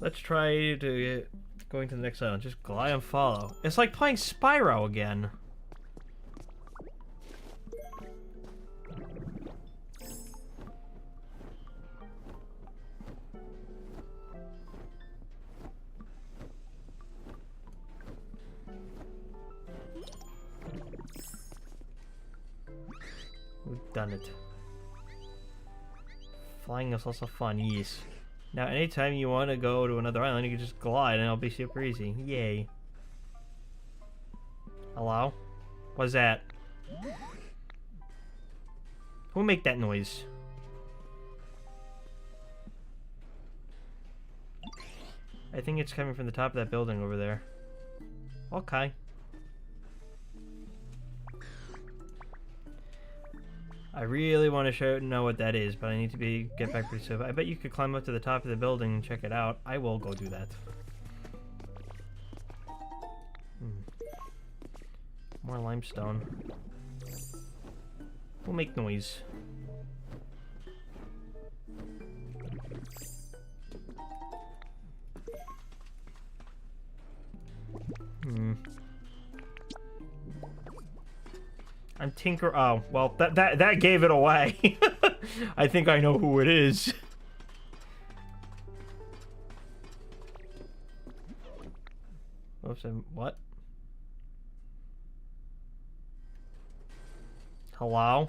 Let's try to get going to the next island. Just glide and follow. It's like playing Spyro again. We've done it. Flying is also fun, yes. Now, anytime you want to go to another island, you can just glide and it'll be super easy. Yay. Hello? What's that? Who make that noise? I think it's coming from the top of that building over there. Okay. I really want to know what that is, but I need to get back pretty soon. I bet you could climb up to the top of the building and check it out. I will go do that. More limestone. We'll make noise. I'm Tinker. Oh, well, that gave it away. I think I know who it is. Oops, what? Hello?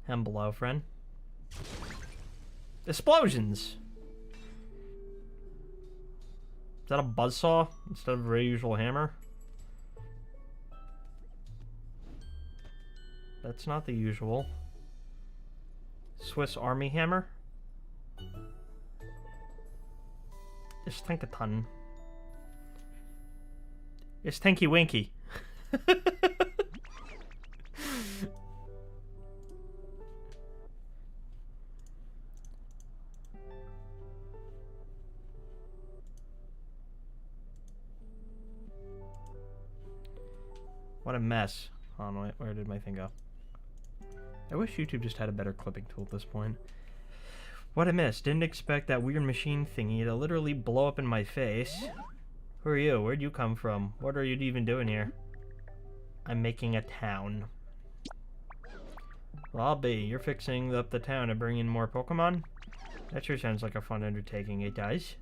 Hello, friend. Explosions! Is that a buzzsaw instead of a very usual hammer? That's not the usual. Swiss Army hammer? It's Tinkaton. It's Tinky Winky. What a mess. Oh no, where did my thing go? I wish YouTube just had a better clipping tool at this point. What a miss. Didn't expect that weird machine thingy to literally blow up in my face. Who are you? Where'd you come from? What are you even doing here? I'm making a town. Well, I'll be. You're fixing up the town to bring in more Pokemon? That sure sounds like a fun undertaking. It does.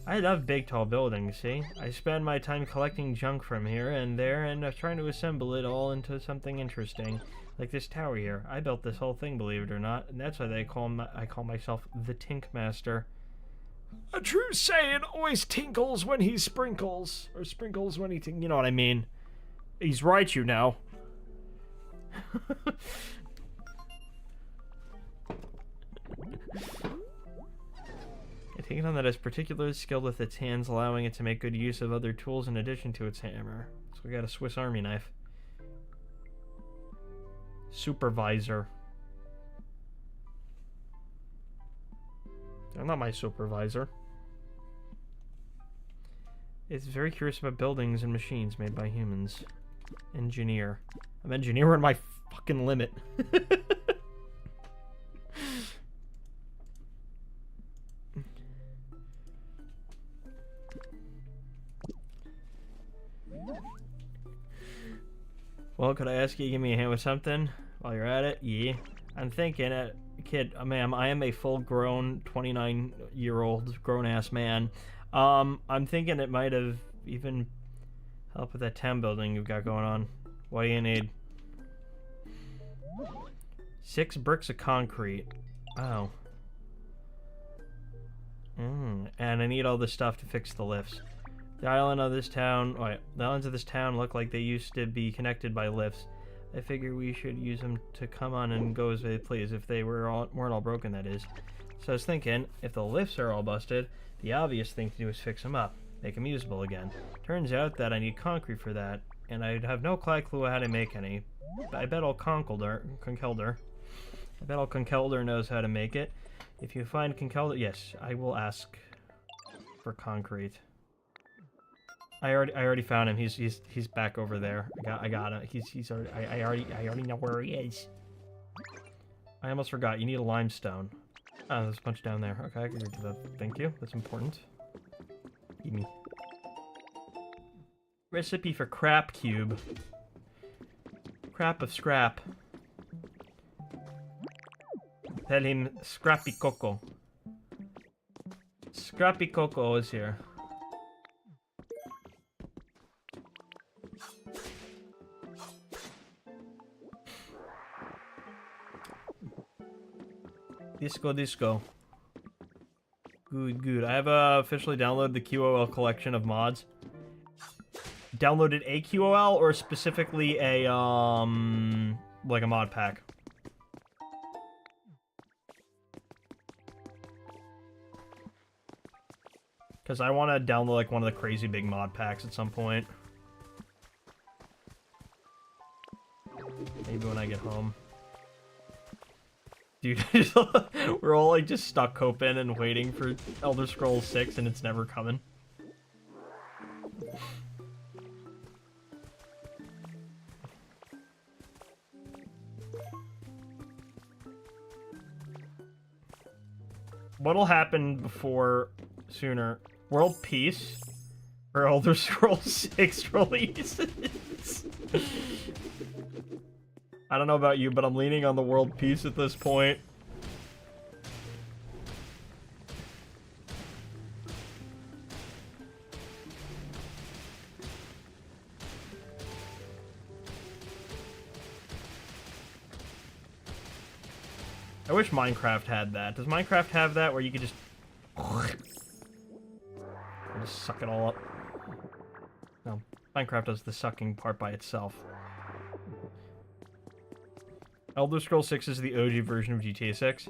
I love big, tall buildings, see? I spend my time collecting junk from here and there and trying to assemble it all into something interesting. Like this tower here. I built this whole thing, believe it or not, and that's why I call myself the Tink Master. A true Saiyan always tinkles when he sprinkles. Or sprinkles when he you know what I mean. He's right, you know. I take it on that it's particularly skilled with its hands, allowing it to make good use of other tools in addition to its hammer. So we got a Swiss Army knife. Supervisor. I'm not my supervisor. It's very curious about buildings and machines made by humans. Engineer. I'm engineering my fucking limit. Well, could I ask you to give me a hand with something while you're at it? Yeah. I'm thinking, kid, ma'am, I am a full-grown, 29-year-old grown-ass man. I'm thinking it might have even helped with that town building you've got going on. What do you need? 6 bricks of concrete. Oh. And I need all this stuff to fix the lifts. The islands of this town look like they used to be connected by lifts. I figure we should use them to come on and go as they please, if they weren't all broken, that is. So I was thinking, if the lifts are all busted, the obvious thing to do is fix them up, make them usable again. Turns out that I need concrete for that, and I have no clue how to make any. I bet old Conkelder knows how to make it. If you find Conkelder, yes, I will ask for concrete. I already found him. He's back over there. I got him. He's already. I already know where he is. I almost forgot. You need a limestone. Oh, there's a bunch down there. Okay, I can get to that. Thank you. That's important. Give me. Recipe for crap cube. Crap of scrap. Tell him Scrappy Coco. Scrappy Coco is here. Disco. Good. I have officially downloaded the QOL collection of mods. Downloaded a QOL or specifically a, like a mod pack? Because I want to download, like, one of the crazy big mod packs at some point. Maybe when I get home. Dude, we're all, like, just stuck hoping and waiting for Elder Scrolls 6, and it's never coming. What'll happen sooner? World Peace or Elder Scrolls 6 releases? I don't know about you, but I'm leaning on the World Peace at this point. I wish Minecraft had that. Does Minecraft have that where you could just suck it all up? No, Minecraft does the sucking part by itself. Elder Scrolls 6 is the OG version of GTA 6.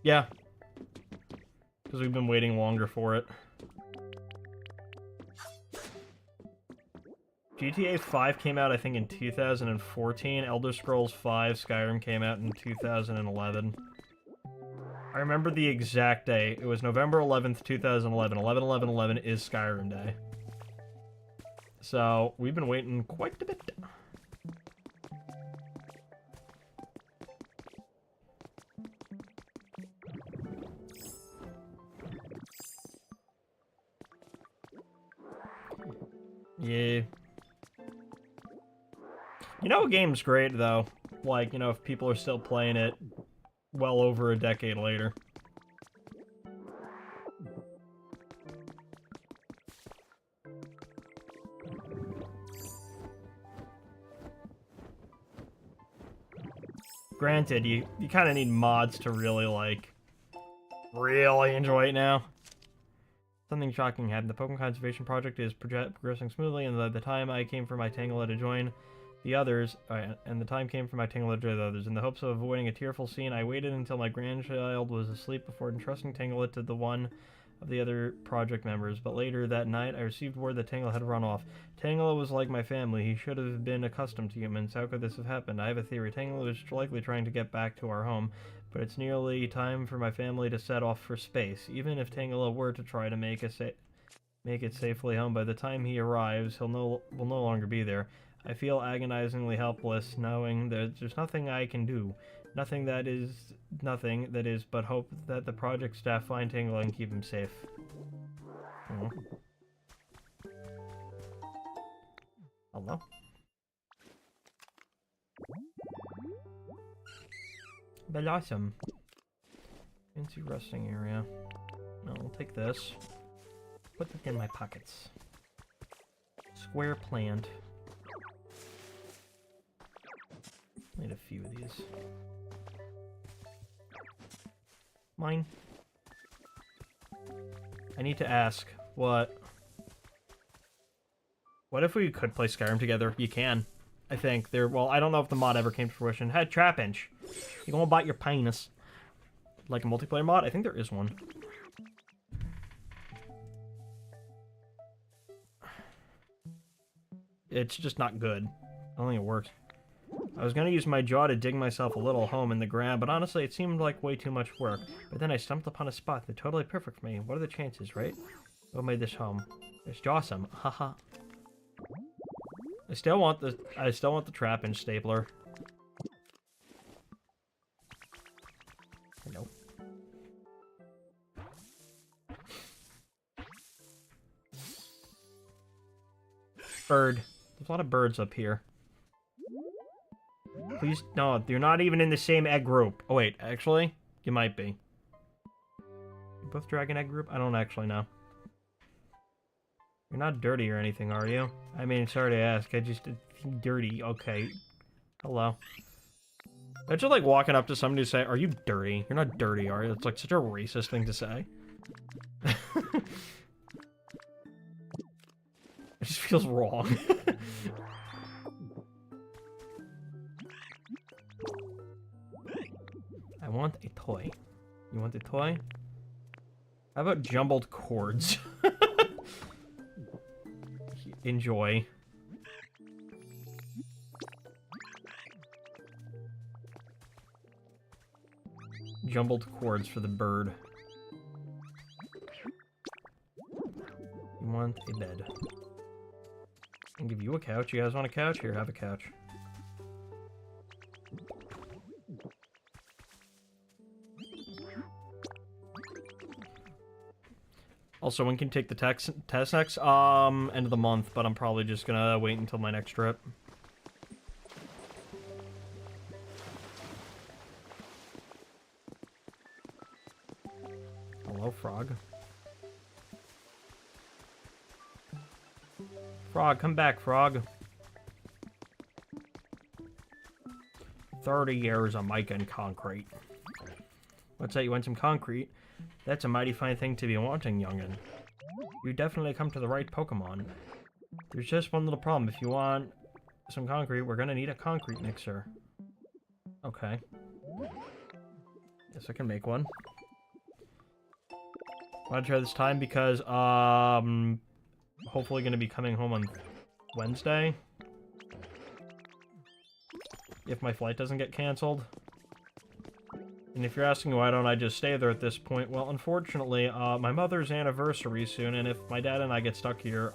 Yeah. Because we've been waiting longer for it. GTA 5 came out, I think, in 2014. Elder Scrolls 5 Skyrim came out in 2011. I remember the exact day. It was November 11th, 2011. 11/11/11 is Skyrim Day. So, we've been waiting quite a bit. Yeah. You know, a game's great, though. Like, you know, if people are still playing it well over a decade later. Granted, you kind of need mods to really, like, really enjoy it now. Something shocking happened. The Pokemon Conservation Project is progressing smoothly, and the time I came for my Tangela to join the others, in the hopes of avoiding a tearful scene, I waited until my grandchild was asleep before entrusting Tangela to the one of the other project members, but later that night I received word that Tangela had run off. Tangela was like my family. He should have been accustomed to humans. How could this have happened? I have a theory. Tangela was likely trying to get back to our home, but it's nearly time for my family to set off for space. Even if Tangela were to try to make it safely home, by the time he arrives, will no longer be there. I feel agonizingly helpless, knowing that there's nothing I can do. Nothing that is, but hope that the project staff find Tangela and keep him safe. Oh. Hello? Blossom. Fancy resting area. No, I'll take this. Put it in my pockets. Square plant. Need a few of these. Mine. I need to ask, what if we could play Skyrim together? You can. I think. Well, I don't know if the mod ever came to fruition. Had Trap Inch. You gonna bite your penis. Like a multiplayer mod? I think there is one. It's just not good. I don't think it works. I was gonna use my jaw to dig myself a little home in the ground, but honestly it seemed like way too much work. But then I stumbled upon a spot that's totally perfect for me. What are the chances, right? Who made this home? It's Jawsome. Haha. I still want the Trap Inch stapler. Nope. Bird. There's a lot of birds up here. Please, no, you're not even in the same egg group. Oh wait, actually, you might be. You're both dragon egg group? I don't actually know. You're not dirty or anything, are you? I mean, sorry to ask, I just... dirty, okay. Hello. Imagine, like, walking up to somebody to say, are you dirty? You're not dirty, are you? It's, like, such a racist thing to say. It just feels wrong. I want a toy. You want a toy? How about jumbled chords? Enjoy. Jumbled chords for the bird. You want a bed. I can give you a couch. You guys want a couch? Here, have a couch. Also, when can you take the test next? End of the month, but I'm probably just gonna wait until my next trip. Hello, frog. Frog, come back, frog. 30 years of making concrete. What's that? You want some concrete? That's a mighty fine thing to be wanting, youngin'. You definitely come to the right Pokemon. There's just one little problem. If you want some concrete, we're gonna need a concrete mixer. Okay. Guess I can make one. Want to try this time because, hopefully gonna be coming home on Wednesday. If my flight doesn't get canceled. And if you're asking why don't I just stay there at this point, well, unfortunately, my mother's anniversary soon, and if my dad and I get stuck here,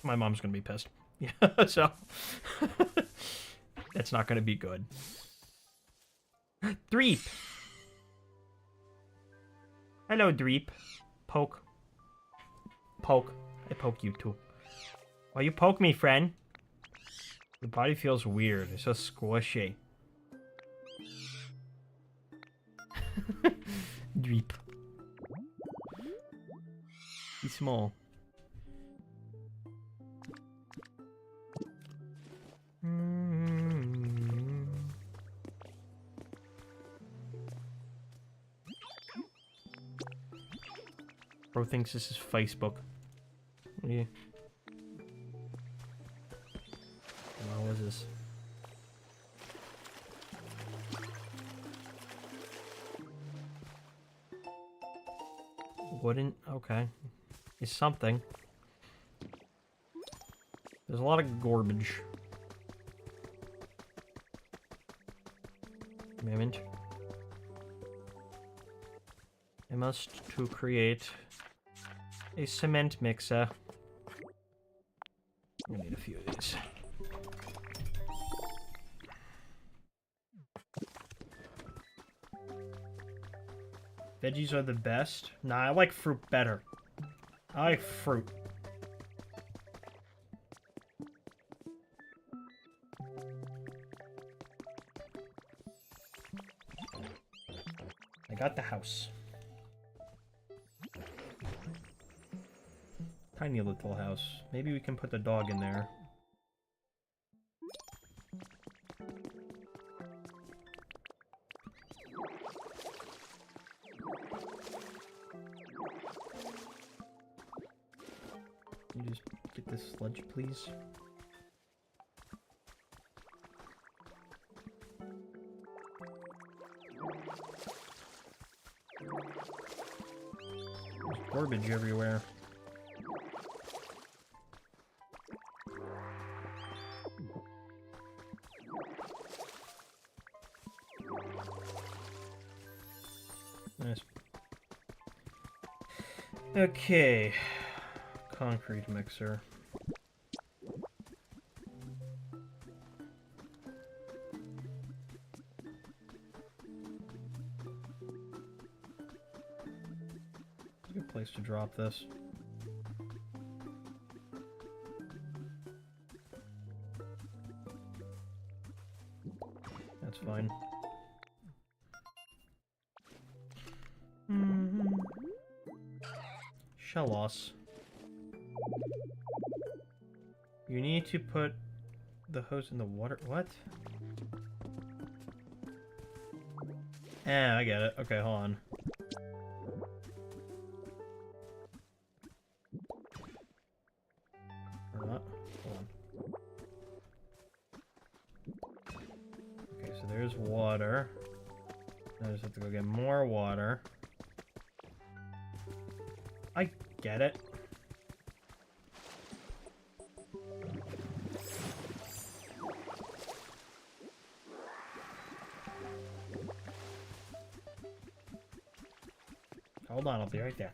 my mom's gonna be pissed. Yeah, so... that's not gonna be good. Dreep! Hello, Dreep. Poke. Poke. I poke you too. Why you poke me, friend? Your body feels weird. It's so squishy. Dreep. He's small. Bro thinks this is Facebook. Yeah. What is this? Wooden? Okay. It's something. There's a lot of garbage. Moment. I must to create a cement mixer. I need a few of these. Veggies are the best. Nah, I like fruit better. I like fruit. I got the house. Tiny little house. Maybe we can put the dog in there. You just get this sludge, please? There's garbage everywhere. Nice. Okay. Concrete mixer. It's a good place to drop this. That's fine. Shellos. You need to put the hose in the water. What? I get it. Okay, hold on. Or not. Hold on. Okay, so there's water. I just have to go get more water. I get it. Hold on, I'll be right there.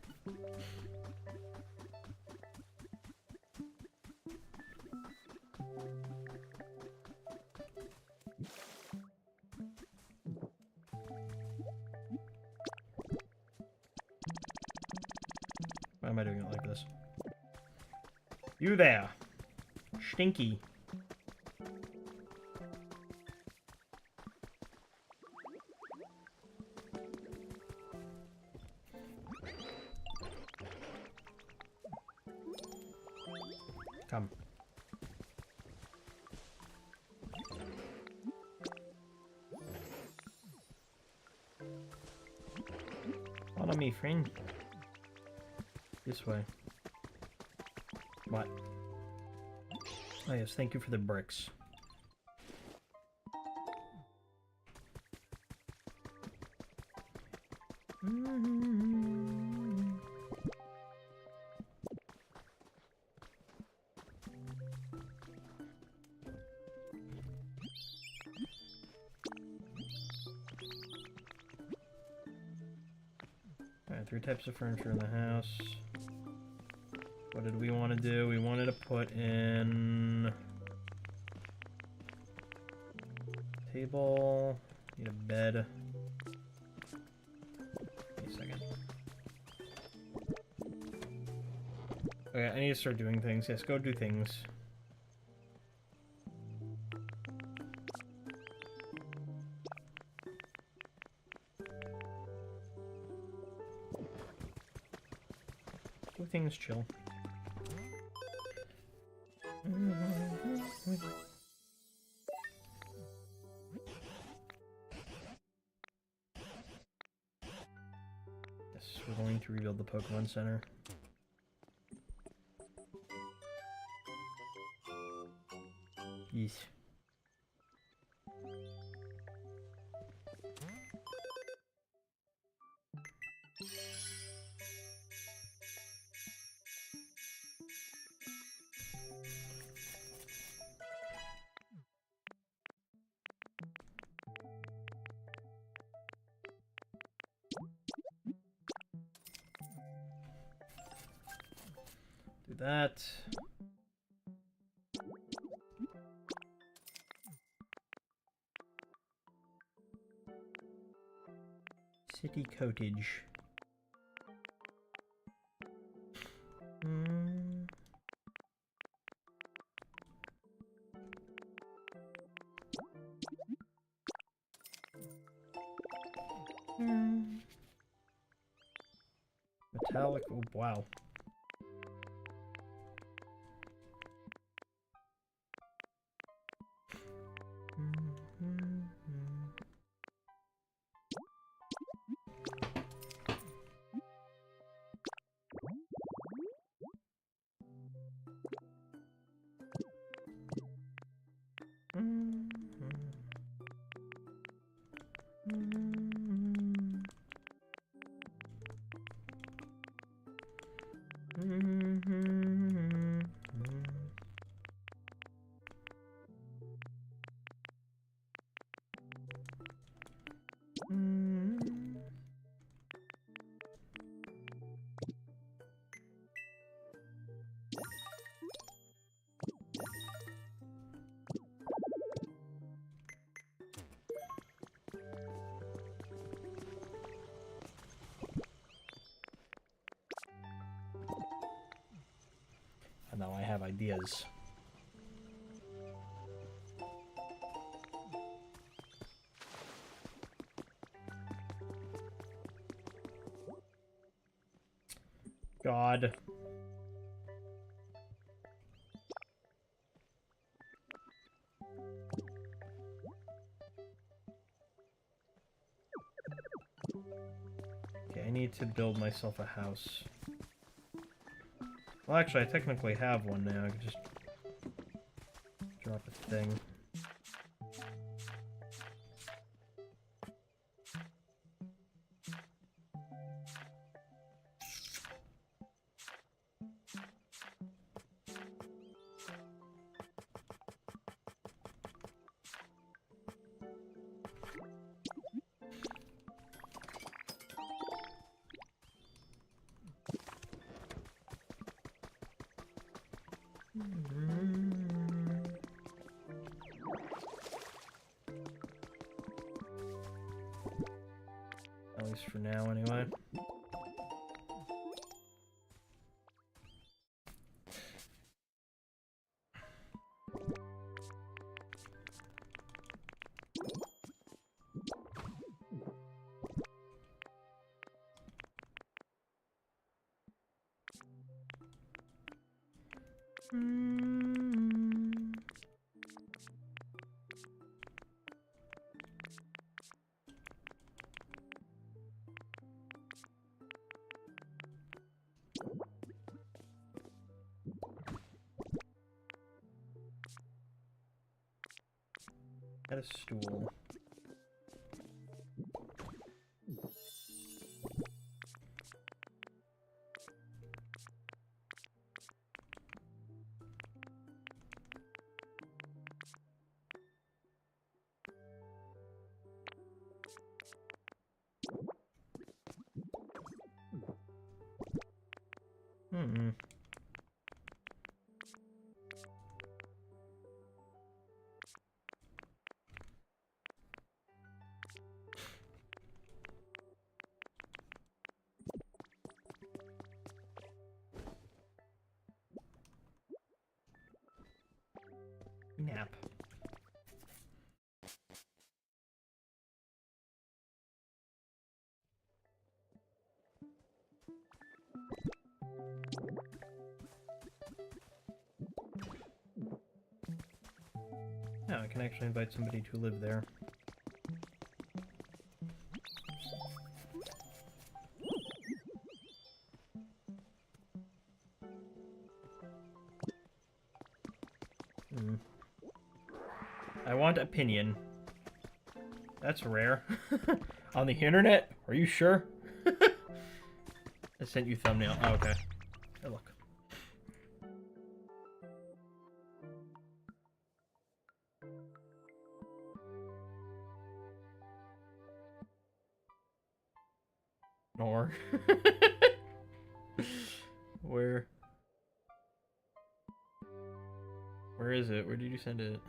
Why am I doing it like this? You there! Stinky. Come. Follow me, friend. This way. What? Oh yes, thank you for the bricks. Alright, 3 types of furniture in the house. What did we want to do? We wanted to put in table, need a bed. Wait a second. Okay, I need to start doing things. Yes, go do things. Do things, chill. Yes, we're going to rebuild the Pokemon Center. Yes. Do that. City cottage. Metallic. Oh, wow. Now I have ideas. God. Okay, I need to build myself a house. Well, actually, I technically have one now. I can just drop a thing. At least for now, anyway. Got a stool. Nap. Now I can actually invite somebody to live there. I want opinion. That's rare. On the internet? Are you sure? I sent you thumbnail. Oh, okay. Hey, look. Nor. Where is it? Where did you send it?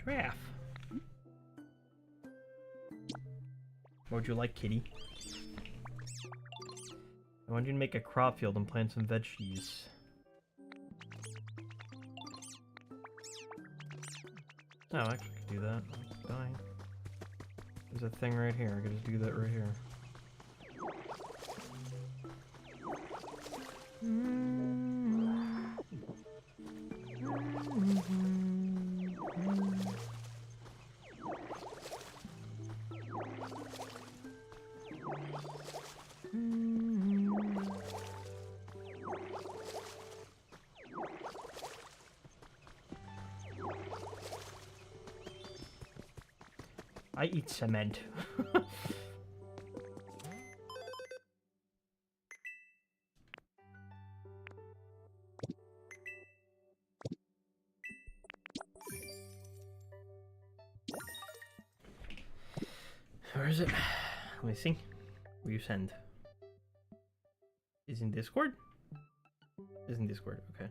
Giraffe. What would you like, kitty? I want you to make a crop field and plant some veggies. Oh, I actually could do that. I'm dying. There's a thing right here. I could just do that right here. I eat cement. Where is it? Let me see. Will you send? Is in Discord? Is in Discord, okay.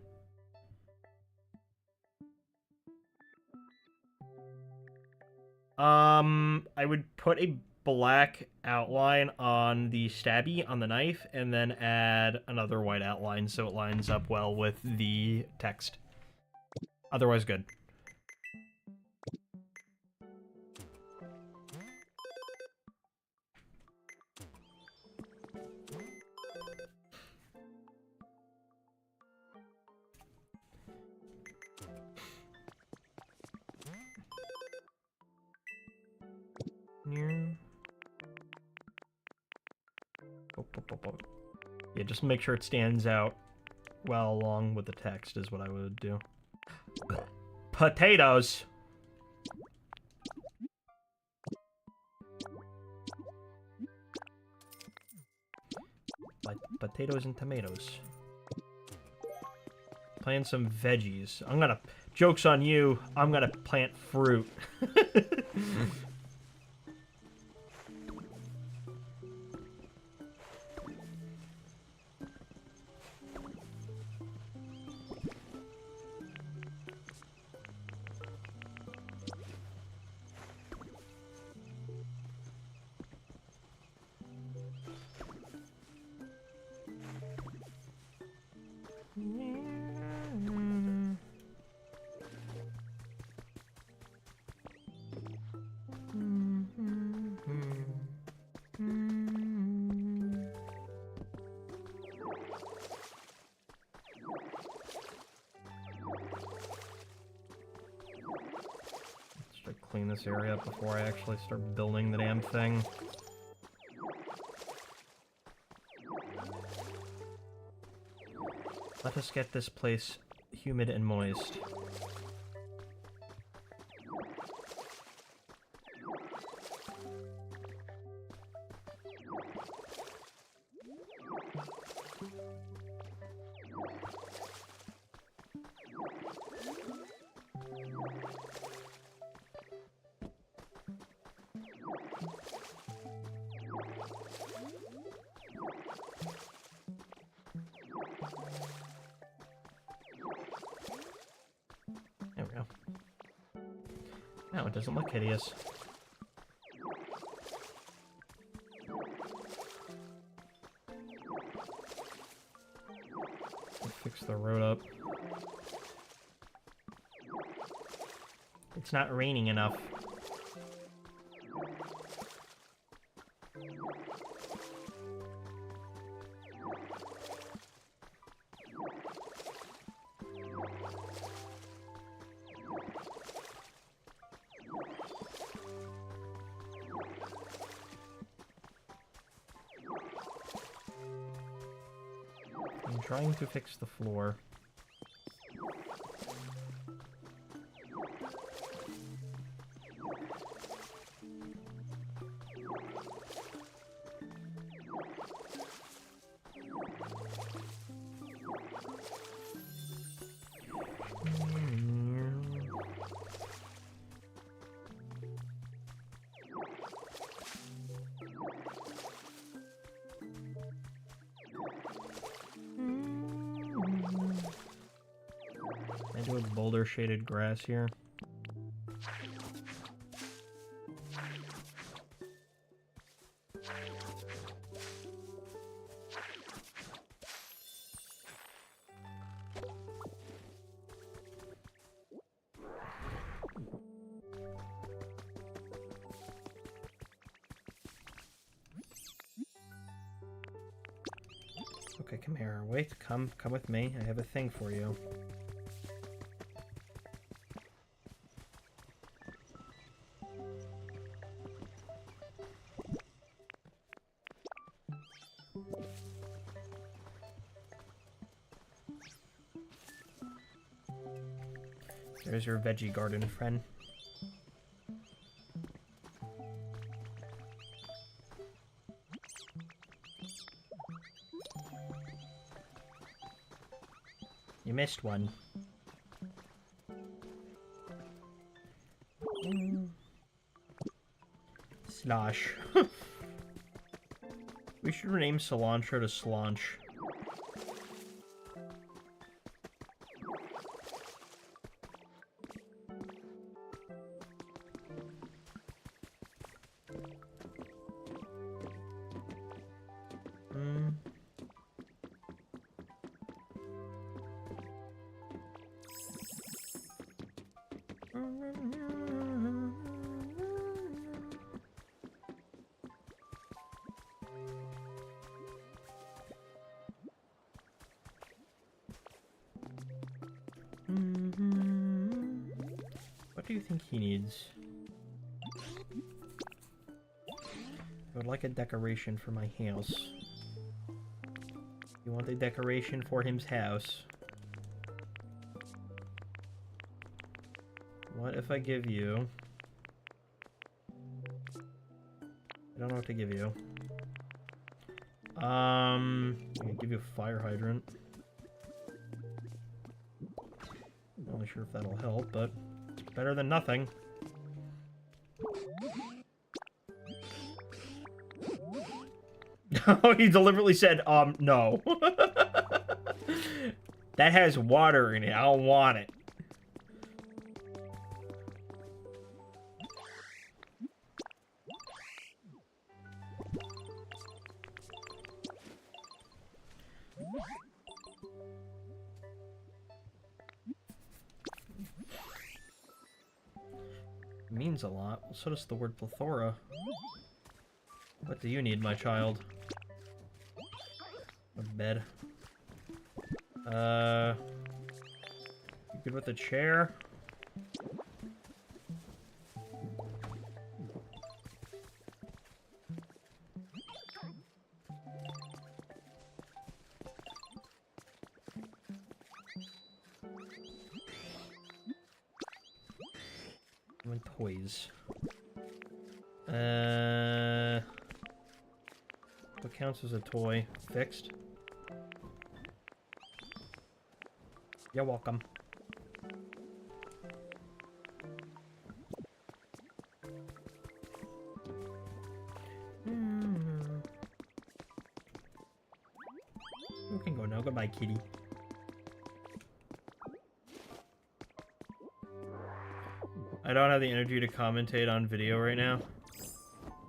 I would put a black outline on the stabby on the knife, and then add another white outline so it lines up well with the text. Otherwise, good. Yeah, just make sure it stands out well along with the text is what I would do. Potatoes! Like potatoes and tomatoes. Plant some veggies. I'm gonna... Joke's on you, I'm gonna plant fruit. Clean this area up before I actually start building the damn thing. Let us get this place humid and moist. There we go. Now it doesn't look hideous. Let's fix the road up. It's not raining enough. I'm trying to fix the floor. I do a boulder shaded grass here. Okay, come here. Wait, come with me. I have a thing for you. There's your veggie garden, friend. You missed one. Slosh. We should rename cilantro to Slaunch. do you think he needs? I would like a decoration for my house. You want a decoration for his house? What if I give you... I don't know what to give you. I can give you a fire hydrant. Not really sure if that'll help, but it's better than nothing. Oh, he deliberately said, no. That has water in it. I don't want it. Means a lot. Well, so does the word plethora. What do you need, my child? A bed. You good with the chair? Toys. What counts as a toy? Fixed? You're welcome. You can go now. Goodbye, kitty. I don't have the energy to commentate on video right now.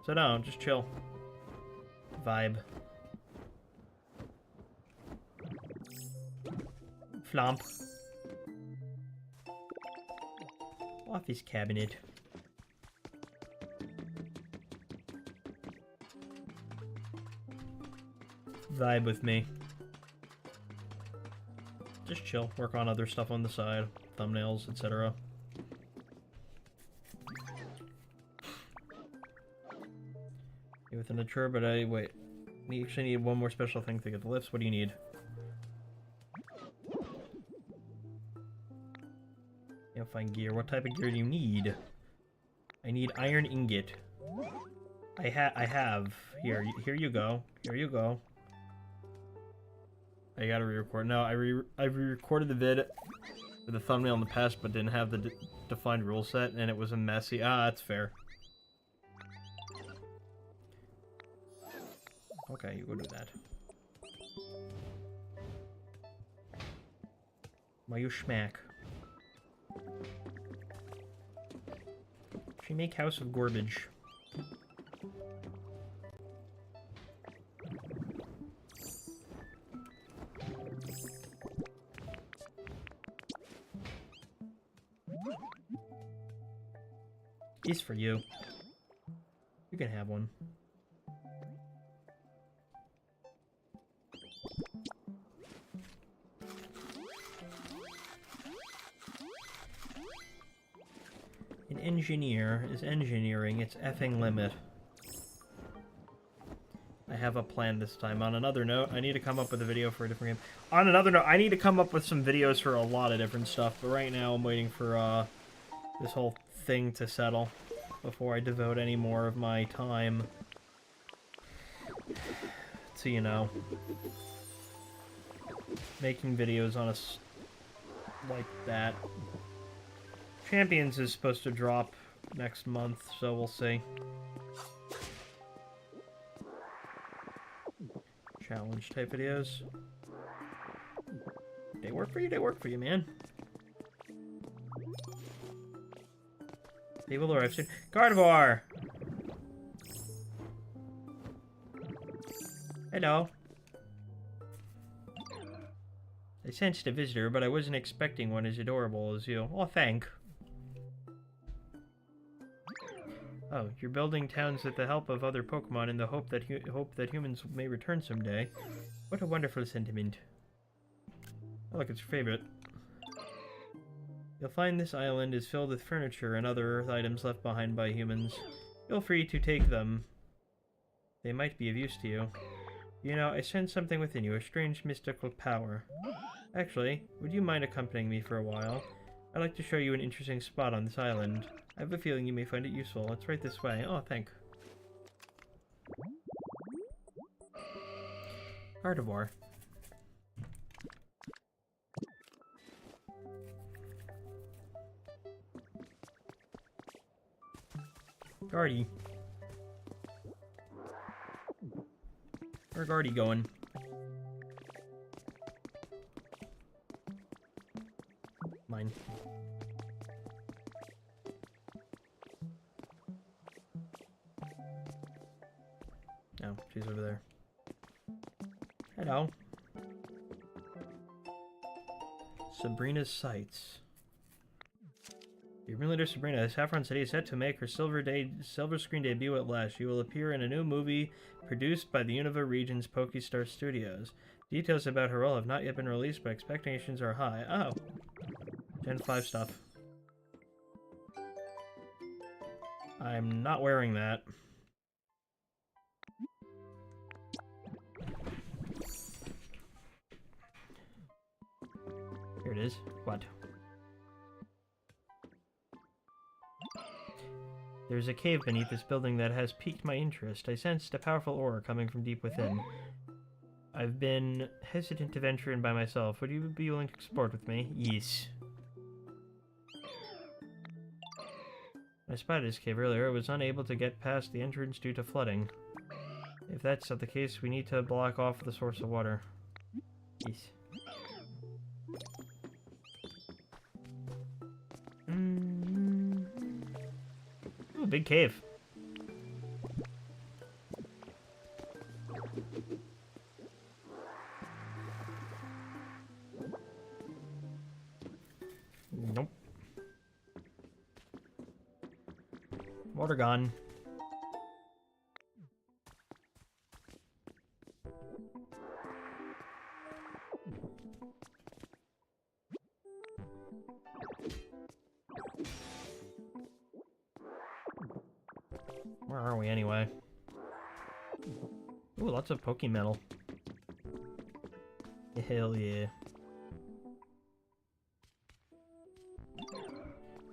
So no, just chill. Vibe. Flomp. Office cabinet. Vibe with me. Just chill. Work on other stuff on the side. Thumbnails, etc. Within a chore, but wait. We actually need one more special thing to get the lifts. What do you need? Yeah, fine gear. What type of gear do you need? I need iron ingot. I have. Here you go. Here you go. I gotta re-record. No, I re-recorded the vid with the thumbnail in the past, but didn't have the defined rule set, and it was a messy. Ah, that's fair. Okay, you go do that. Why you schmack? She make house of garbage. It's for you. You can have one. An engineer is engineering its effing limit. I have a plan this time. On another note, I need to come up with a video for a different game. On another note, I need to come up with some videos for a lot of different stuff, but right now I'm waiting for this whole thing to settle before I devote any more of my time to, you know, making videos on like that. Champions is supposed to drop next month, so we'll see. Challenge type videos. They work for you, they work for you, man. They will arrive soon. Carnivore! Hello. I sensed a visitor, but I wasn't expecting one as adorable as you. Oh, thank. Oh, you're building towns with the help of other Pokemon in the hope that humans may return someday. What a wonderful sentiment. Oh, look, it's your favorite. You'll find this island is filled with furniture and other Earth items left behind by humans. Feel free to take them. They might be of use to you. You know, I sense something within you, a strange mystical power. Actually, would you mind accompanying me for a while? I'd like to show you an interesting spot on this island. I have a feeling you may find it useful. It's right this way. Oh, thanks. Heartivore. Guardy. Where's Guardy going? Mine. No, she's over there. Hello. Sabrina's Sights. Your room leader Sabrina, Saffron City is set to make her silver screen debut at last. She will appear in a new movie produced by the Unova Region's Pokestar Studios. Details about her role have not yet been released, but expectations are high. Oh. Gen 5 stuff. I'm not wearing that. Here it is. What? There's a cave beneath this building that has piqued my interest. I sensed a powerful aura coming from deep within. I've been hesitant to venture in by myself. Would you be willing to explore with me? Yes. When I spotted this cave earlier, I was unable to get past the entrance due to flooding. If that's not the case, we need to block off the source of water. Yes. Ooh, big cave. Nope. Water gone. Where are we anyway? Ooh, lots of Pokemetal. Hell yeah.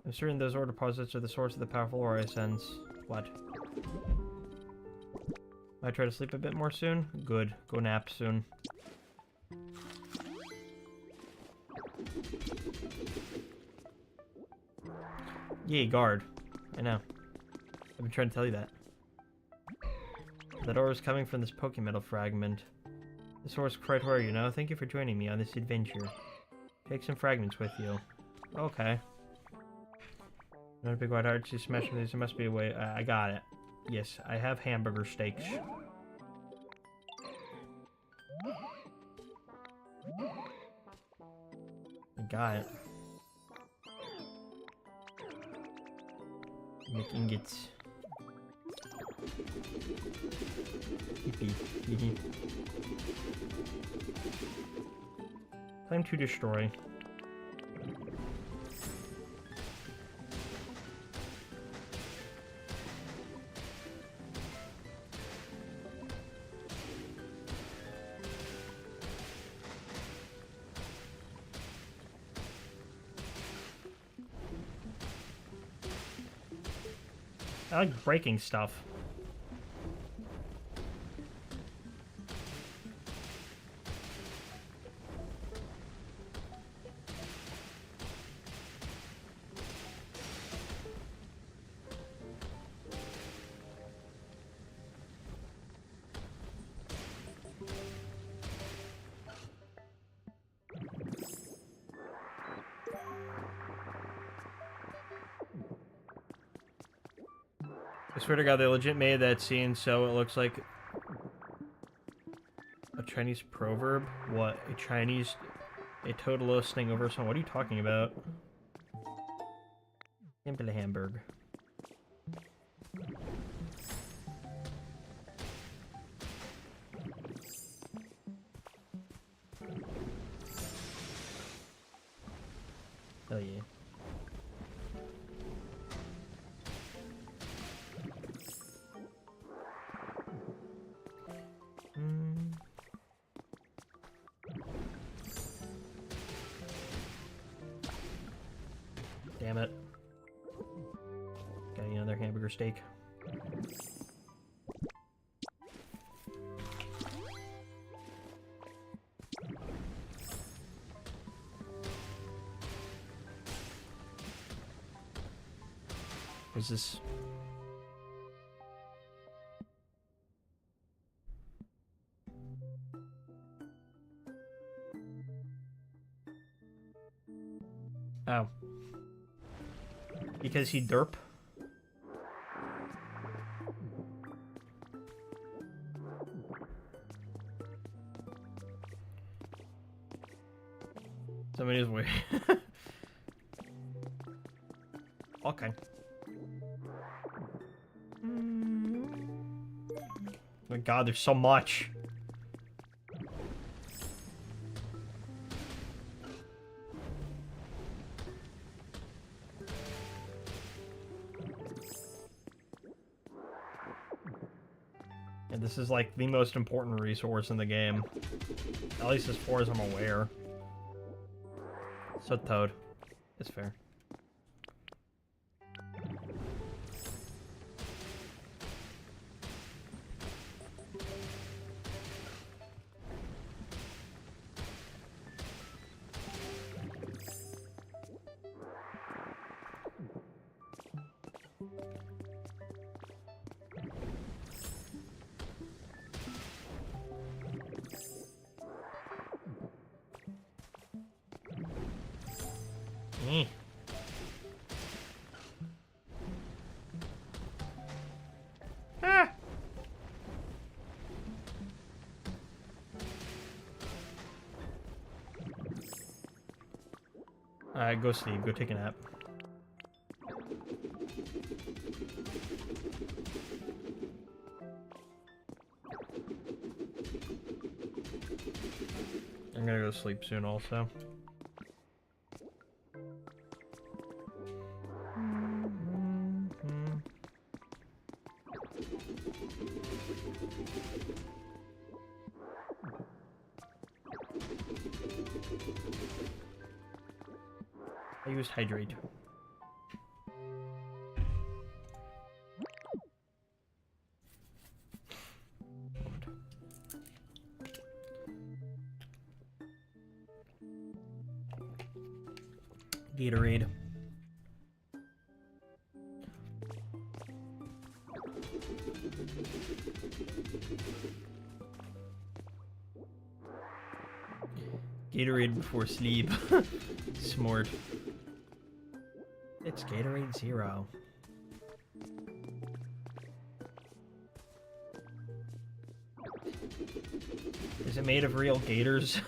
I'm certain those ore deposits are the source of the powerful aura I sense. What? Might try to sleep a bit more soon? Good. Go nap soon. Yay, guard. I know. I've been trying to tell you that. That aura is coming from this Pokemetal fragment. This aura is quite rare, you know? Thank you for joining me on this adventure. Take some fragments with you. Okay. Not a big white heart, she's smashing these. There must be a way. I got it. Yes, I have hamburger steaks. I got it. Make ingots. Hippie. Time to destroy. I like breaking stuff. I swear to God, they legit made that scene so it looks like a Chinese proverb. What? A total thing over someone. What are you talking about? Simple Hamburg. Oh yeah. Damn it. Got another hamburger steak. What's this? Oh. Because he derp? Somebody's weird. Okay. Oh my god, there's so much. And this is like the most important resource in the game. At least as far as I'm aware. So Toad. It's fair. Ah! Alright, go sleep. Go take a nap. I'm gonna go sleep soon also. I used hydrate. Gatorade. Gatorade before sleep. Smart. It's Gatorade Zero. Is it made of real gators?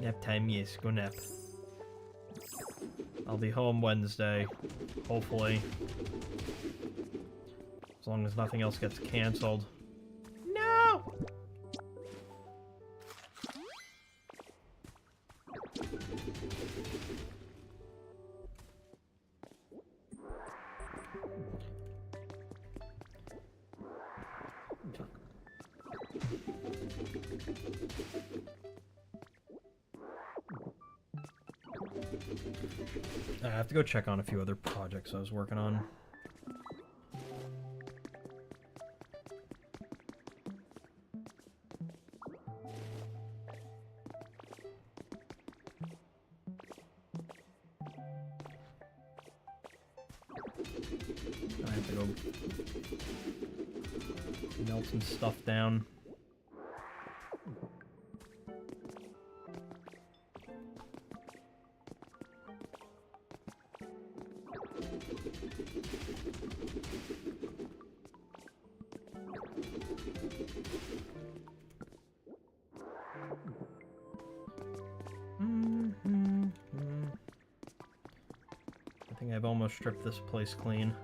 Nap time, yes, go nap. I'll be home Wednesday, hopefully. As long as nothing else gets canceled. No! I have to go check on a few other projects I was working on. I have to go melt some stuff down. I think I've almost stripped this place clean.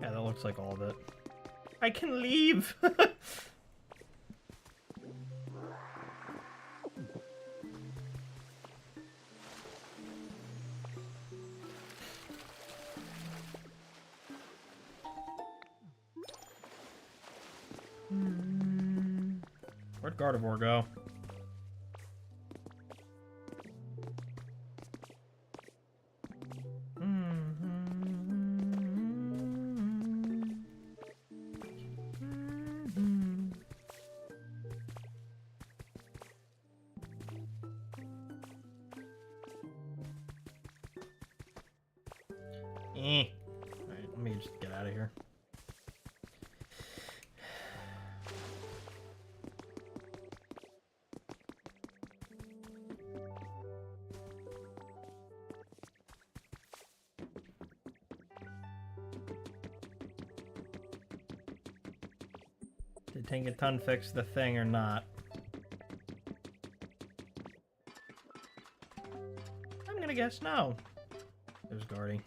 Yeah, that looks like all of it. I can leave! Where'd Gardevoir go? Alright, let me just get out of here. Did Tinkaton fix the thing or not? I'm gonna guess no. There's Guardy.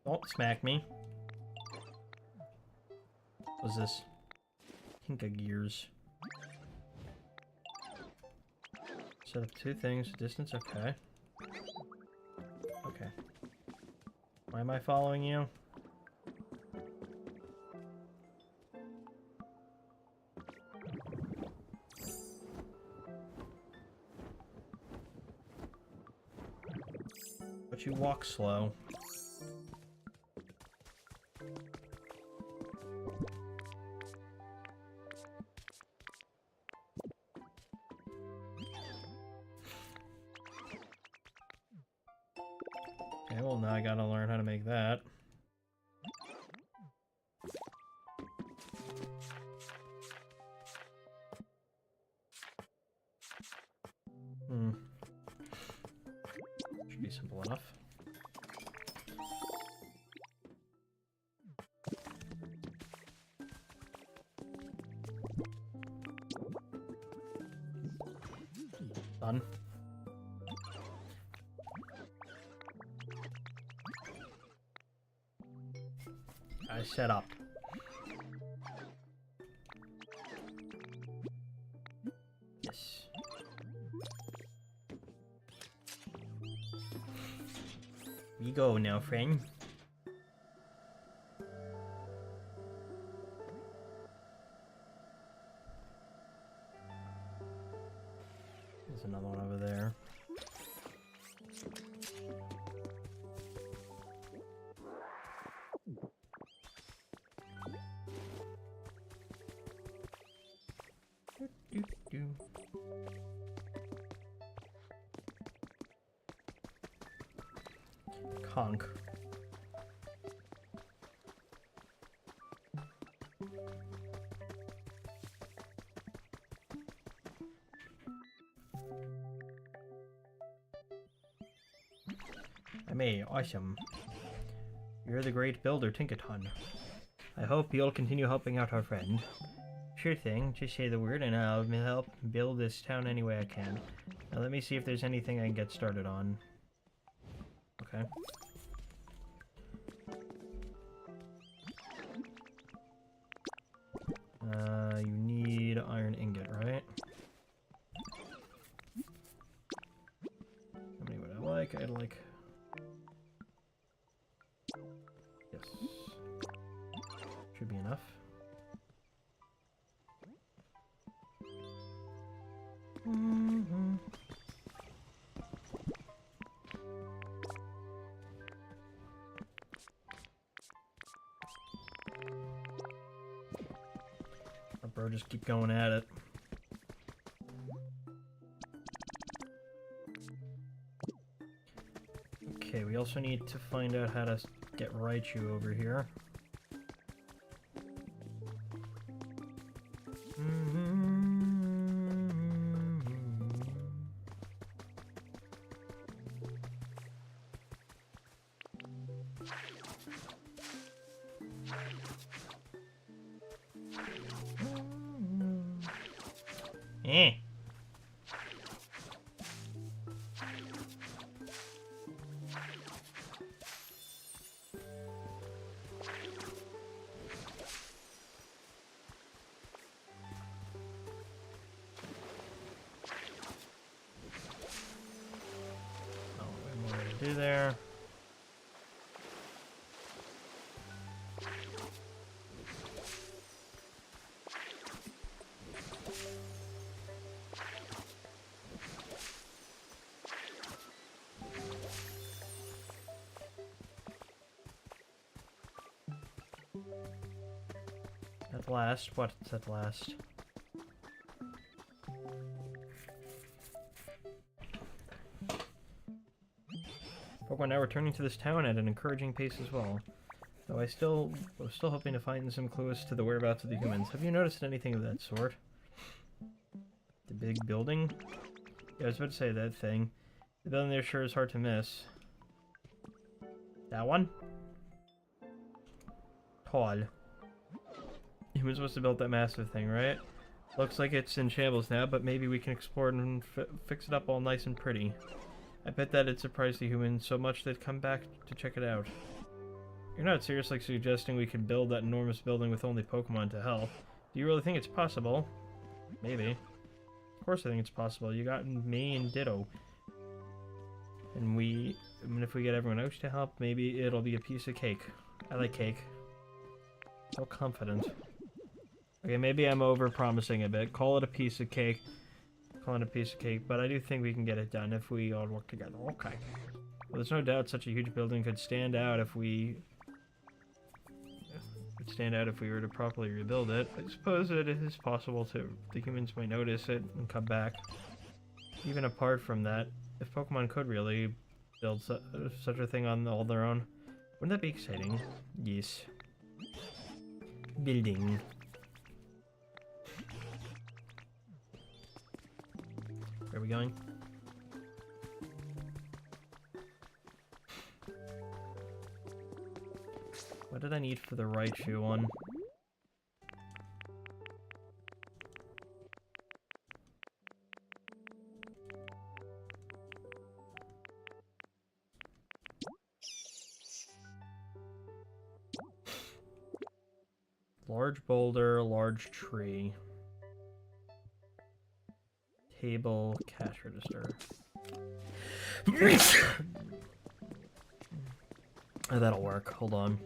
Don't smack me. What's this? Tinka Gears. Set up 2 things. Distance, okay. Okay. Why am I following you? But you walk slow. Okay, well now I gotta learn how to make that. Should be simple enough. Done. I set up. Yes. We go now, friend. There's another one over there. Conk. Awesome. You're the great builder, Tinkaton. I hope you'll continue helping out our friend. Sure thing, just say the word and I'll help build this town any way I can. Now let me see if there's anything I can get started on. Okay. You need iron ingot, right? How many would I like? I'd like... Yes. Should be enough. Bro, just keep going at it. Okay, we also need to find out how to get Raichu over here. to do there. At last, what's at last? Pokemon now returning to this town at an encouraging pace as well. Though I was still hoping to find some clues to the whereabouts of the humans. Have you noticed anything of that sort? The big building? Yeah, I was about to say that thing. The building there sure is hard to miss. That one? Tall. Humans must have built that massive thing, right? Looks like it's in shambles now, but maybe we can explore it and fix it up all nice and pretty. I bet that it surprised the humans so much they'd come back to check it out. You're not seriously suggesting we could build that enormous building with only Pokemon to help? Do you really think it's possible? Maybe. Of course I think it's possible. You got me and Ditto. And if we get everyone else to help, maybe it'll be a piece of cake. I like cake. So confident. Okay, maybe I'm over-promising a bit. Call it a piece of cake. Call it a piece of cake, but I do think we can get it done if we all work together. Okay. Well, there's no doubt such a huge building could stand out if we were to properly rebuild it. I suppose it is possible the humans might notice it and come back. Even apart from that, if Pokemon could really build such a thing on all their own, wouldn't that be exciting? Yes. Building. Where are we going? What did I need for the Raichu one? Large boulder, large tree. Table, cash register. Oh, that'll work. Hold on.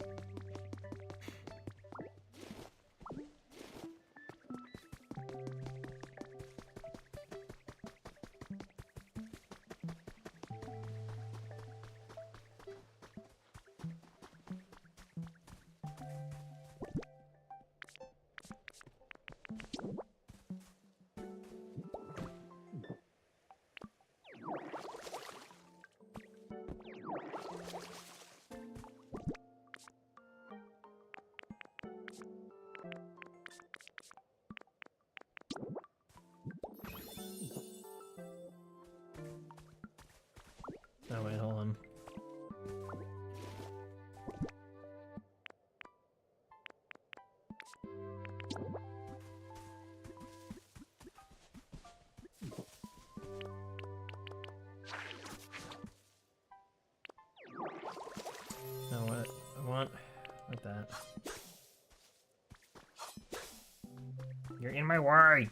Oh wait, hold on. No, what I want, like that. You're in my way.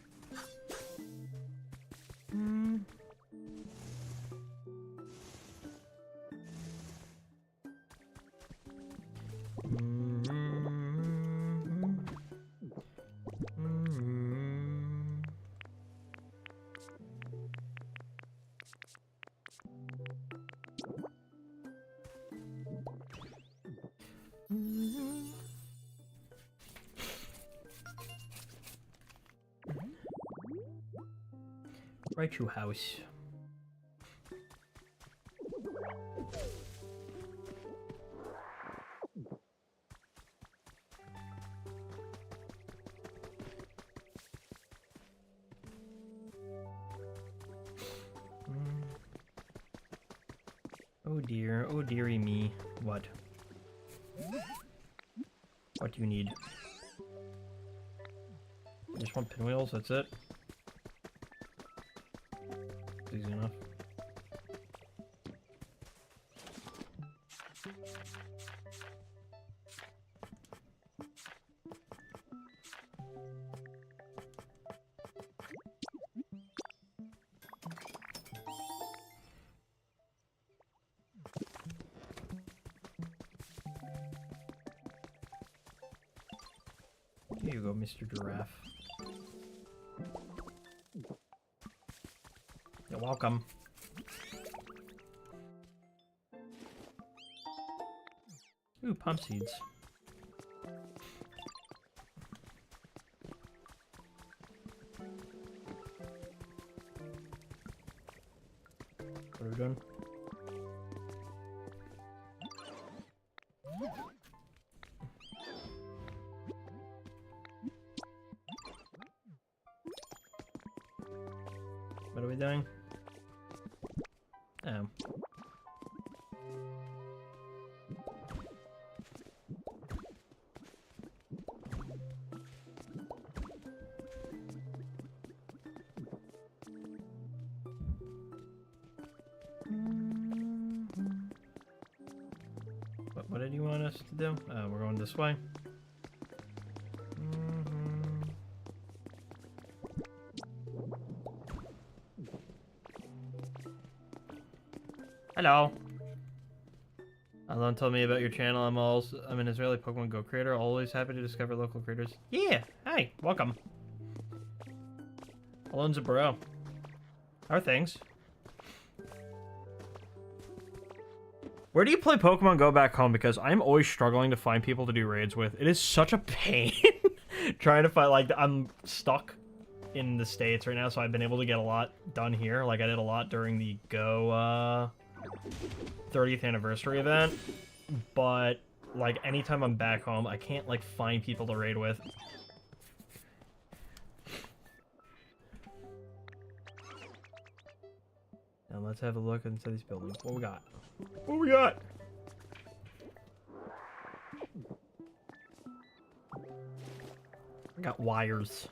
Raichu house. Oh dearie me. What? What do you need? I just want pinwheels, that's it? Easy enough. Here you go, Mr. Giraffe. You're welcome. Ooh, pump seeds. What are we doing? What are we doing? Oh. What did you want us to do? We're going this way. Hello. Alon told me about your channel. I'm an Israeli Pokemon Go creator. Always happy to discover local creators. Yeah. Hi. Welcome. Alon's a bro. How are things? Where do you play Pokemon Go back home? Because I'm always struggling to find people to do raids with. It is such a pain trying to find, like, I'm stuck in the States right now, so I've been able to get a lot done here. Like, I did a lot during the Go, 30th anniversary event. But, like, anytime I'm back home, I can't, like, find people to raid with. Now let's have a look inside these buildings. What we got? What we got? I got wires.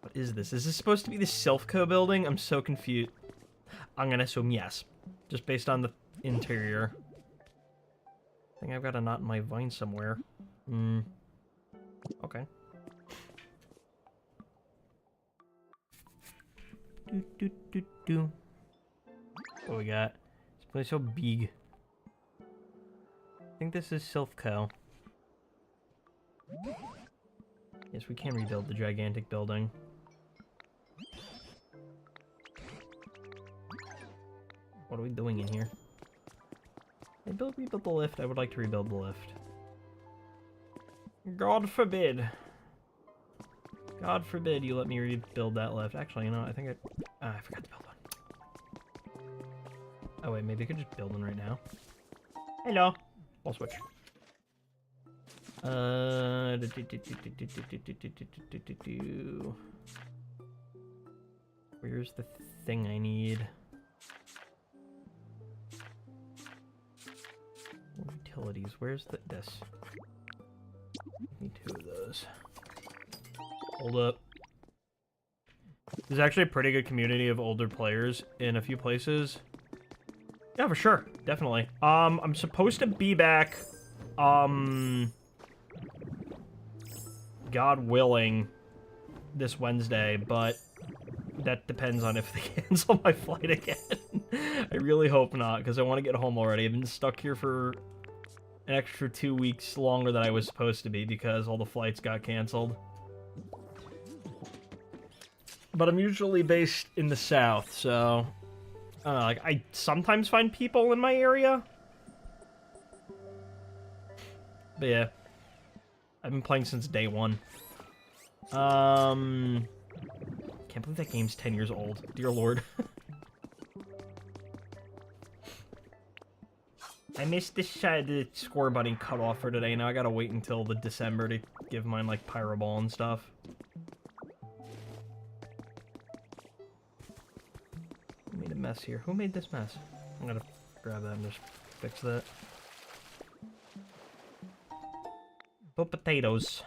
What is this? Is this supposed to be the Silphco building? I'm so confused. I'm gonna assume yes. Just based on the interior. I think I've got a knot in my vine somewhere. Okay. What we got? This place so big. I think this is Silphco. Yes, we can rebuild the gigantic building. What are we doing in here? Rebuild the lift. I would like to rebuild the lift. God forbid. God forbid you let me rebuild that lift. Actually, you know, I think I forgot to build one. Oh wait, maybe I could just build one right now. Hello. I'll switch. Where's the thing I need? Utilities. Where's this? I need 2 of those. Hold up. There's actually a pretty good community of older players in a few places. Yeah, for sure. Definitely. I'm supposed to be back, God willing, this Wednesday, but that depends on if they cancel my flight again. I really hope not, because I want to get home already. I've been stuck here for an extra 2 weeks longer than I was supposed to be because all the flights got canceled. But I'm usually based in the south, so I don't know, like, I sometimes find people in my area. But yeah, I've been playing since day 1. Can't believe that game's 10 years old. Dear Lord. I missed the score button cutoff for today. Now I gotta wait until the December to give mine, like, Pyro Ball and stuff. Who made a mess here? Who made this mess? I'm gonna grab that and just fix that. But potatoes.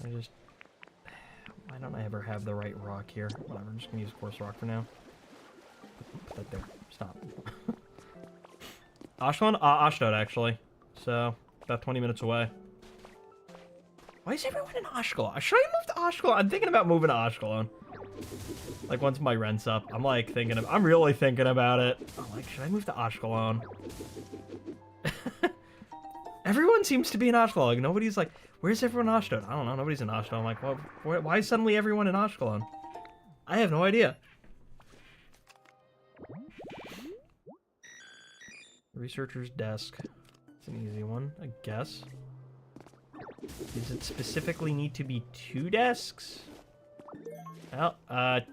Why don't I ever have the right rock here? Whatever, I'm just gonna use coarse rock for now. Put that there. Stop. Ashkelon? Ashdod, actually. So, about 20 minutes away. Why is everyone in Ashkelon? Should I move to Ashkelon? I'm thinking about moving to Ashkelon. Like, once my rent's up, I'm like thinking of, I'm really thinking about it. I'm like, should I move to Ashkelon? Everyone seems to be in Ashkelon. Like, nobody's like, where's everyone in Ashdod? I don't know. Nobody's in Ashdod. I'm like, well, why is suddenly everyone in Ashkelon? I have no idea. Researcher's desk. It's an easy one, I guess. Does it specifically need to be 2 desks? Well,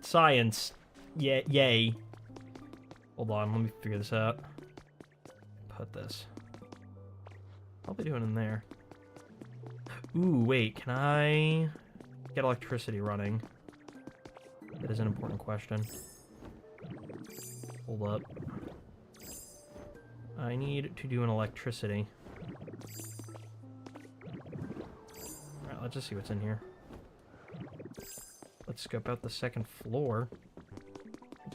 science. Yeah, yay. Hold on, let me figure this out. Put this. Probably doing in there. Ooh, wait, can I get electricity running? That is an important question. Hold up. I need to do an electricity. Alright, let's just see what's in here. Let's scope out the 2nd floor.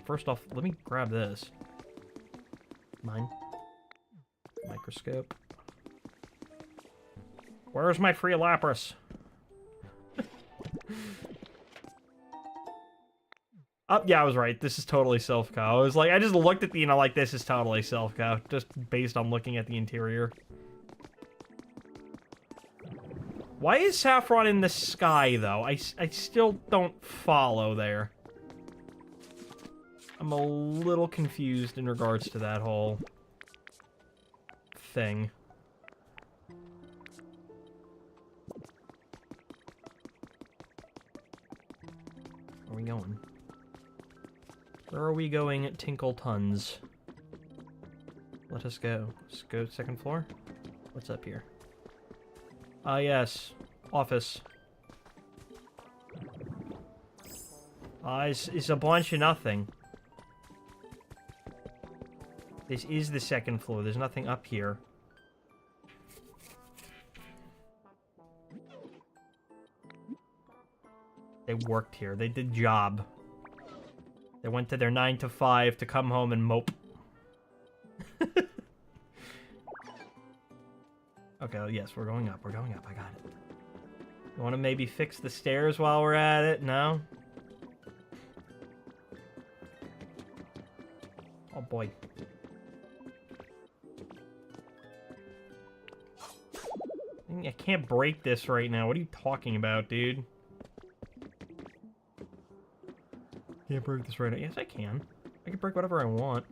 First off, let me grab this. Mine. Microscope. Where's my free Lapras? Oh, yeah, I was right. This is totally Silph Co. I was like, I just looked at the, like, this is totally Silph Co. Just based on looking at the interior. Why is Saffron in the sky, though? I still don't follow there. I'm a little confused in regards to that whole thing. Where are we going? Where are we going, Tinkle Tons? Let us go. Let's go 2nd floor. What's up here? Ah, yes. Office. It's a bunch of nothing. This is the 2nd floor. There's nothing up here. They worked here. They did job. They went to their 9 to 5 to come home and mope. Okay, yes, we're going up. We're going up. I got it. You want to maybe fix the stairs while we're at it? No? Oh, boy. I can't break this right now. What are you talking about, dude? Can't break this right now. Yes, I can. I can break whatever I want.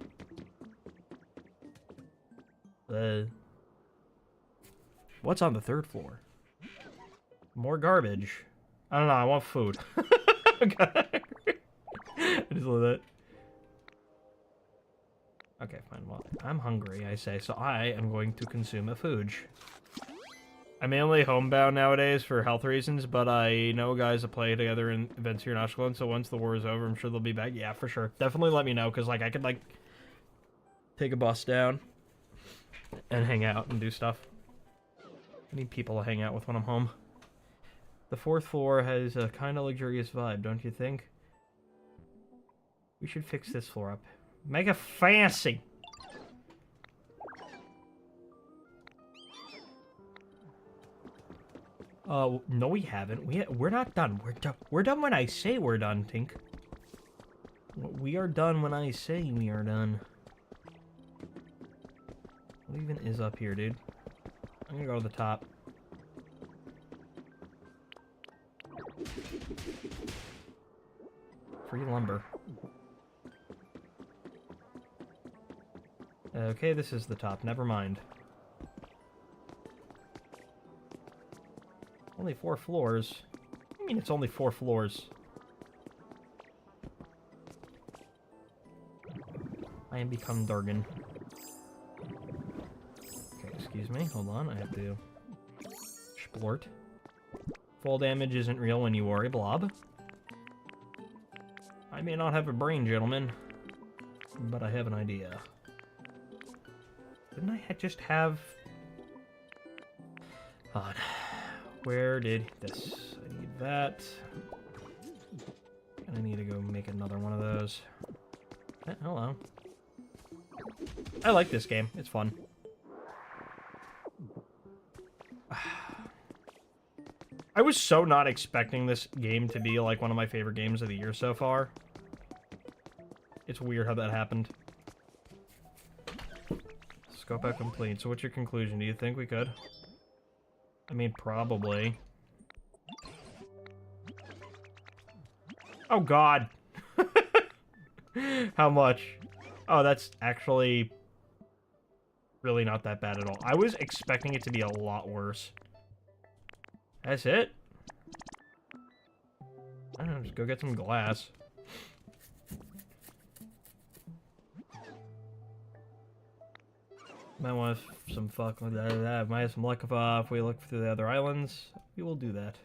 What's on the 3rd floor? More garbage. I don't know. I want food. Okay. I just love that. Okay, fine. Well, I'm hungry, I say, so I am going to consume a food. I'm mainly homebound nowadays for health reasons, but I know guys that play together in events here in Ashkelon, so once the war is over, I'm sure they'll be back. Yeah, for sure. Definitely let me know, because, like, I could, like, take a bus down and hang out and do stuff. I need people to hang out with when I'm home. The 4th floor has a kind of luxurious vibe, don't you think? We should fix this floor up. Make it fancy! No we haven't. We're not done. We're done when I say we're done, Tink. We are done when I say we are done. What even is up here, dude? I'm gonna go to the top. Free lumber. Okay, this is the top. Never mind. Only 4 floors. I mean, it's only 4 floors. I am become Durgan. Okay, excuse me. Hold on. I have to... Splort. Fall damage isn't real when you worry, blob. I may not have a brain, gentlemen, but I have an idea. Didn't I just have... Hold on. Where did this? I need that. And I need to go make another one of those. Hello. I like this game. It's fun. I was so not expecting this game to be like one of my favorite games of the year so far. It's weird how that happened. Scope out complete. So what's your conclusion? Do you think we could? I mean, probably. Oh, God. How much? Oh, that's actually really not that bad at all. I was expecting it to be a lot worse. That's it? I don't know, just go get some glass. Might want some fuck with that. Might have some luck if we look through the other islands. We will do that.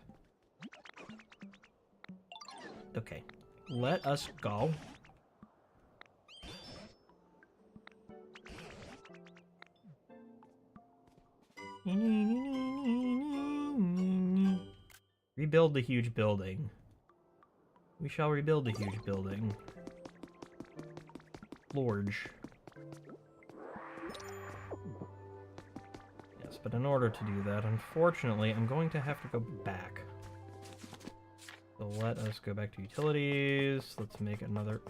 Okay. Let us go. Rebuild the huge building. We shall rebuild the huge building. Lorge. Yes, but in order to do that, unfortunately, I'm going to have to go back. So let us go back to utilities. Let's make another...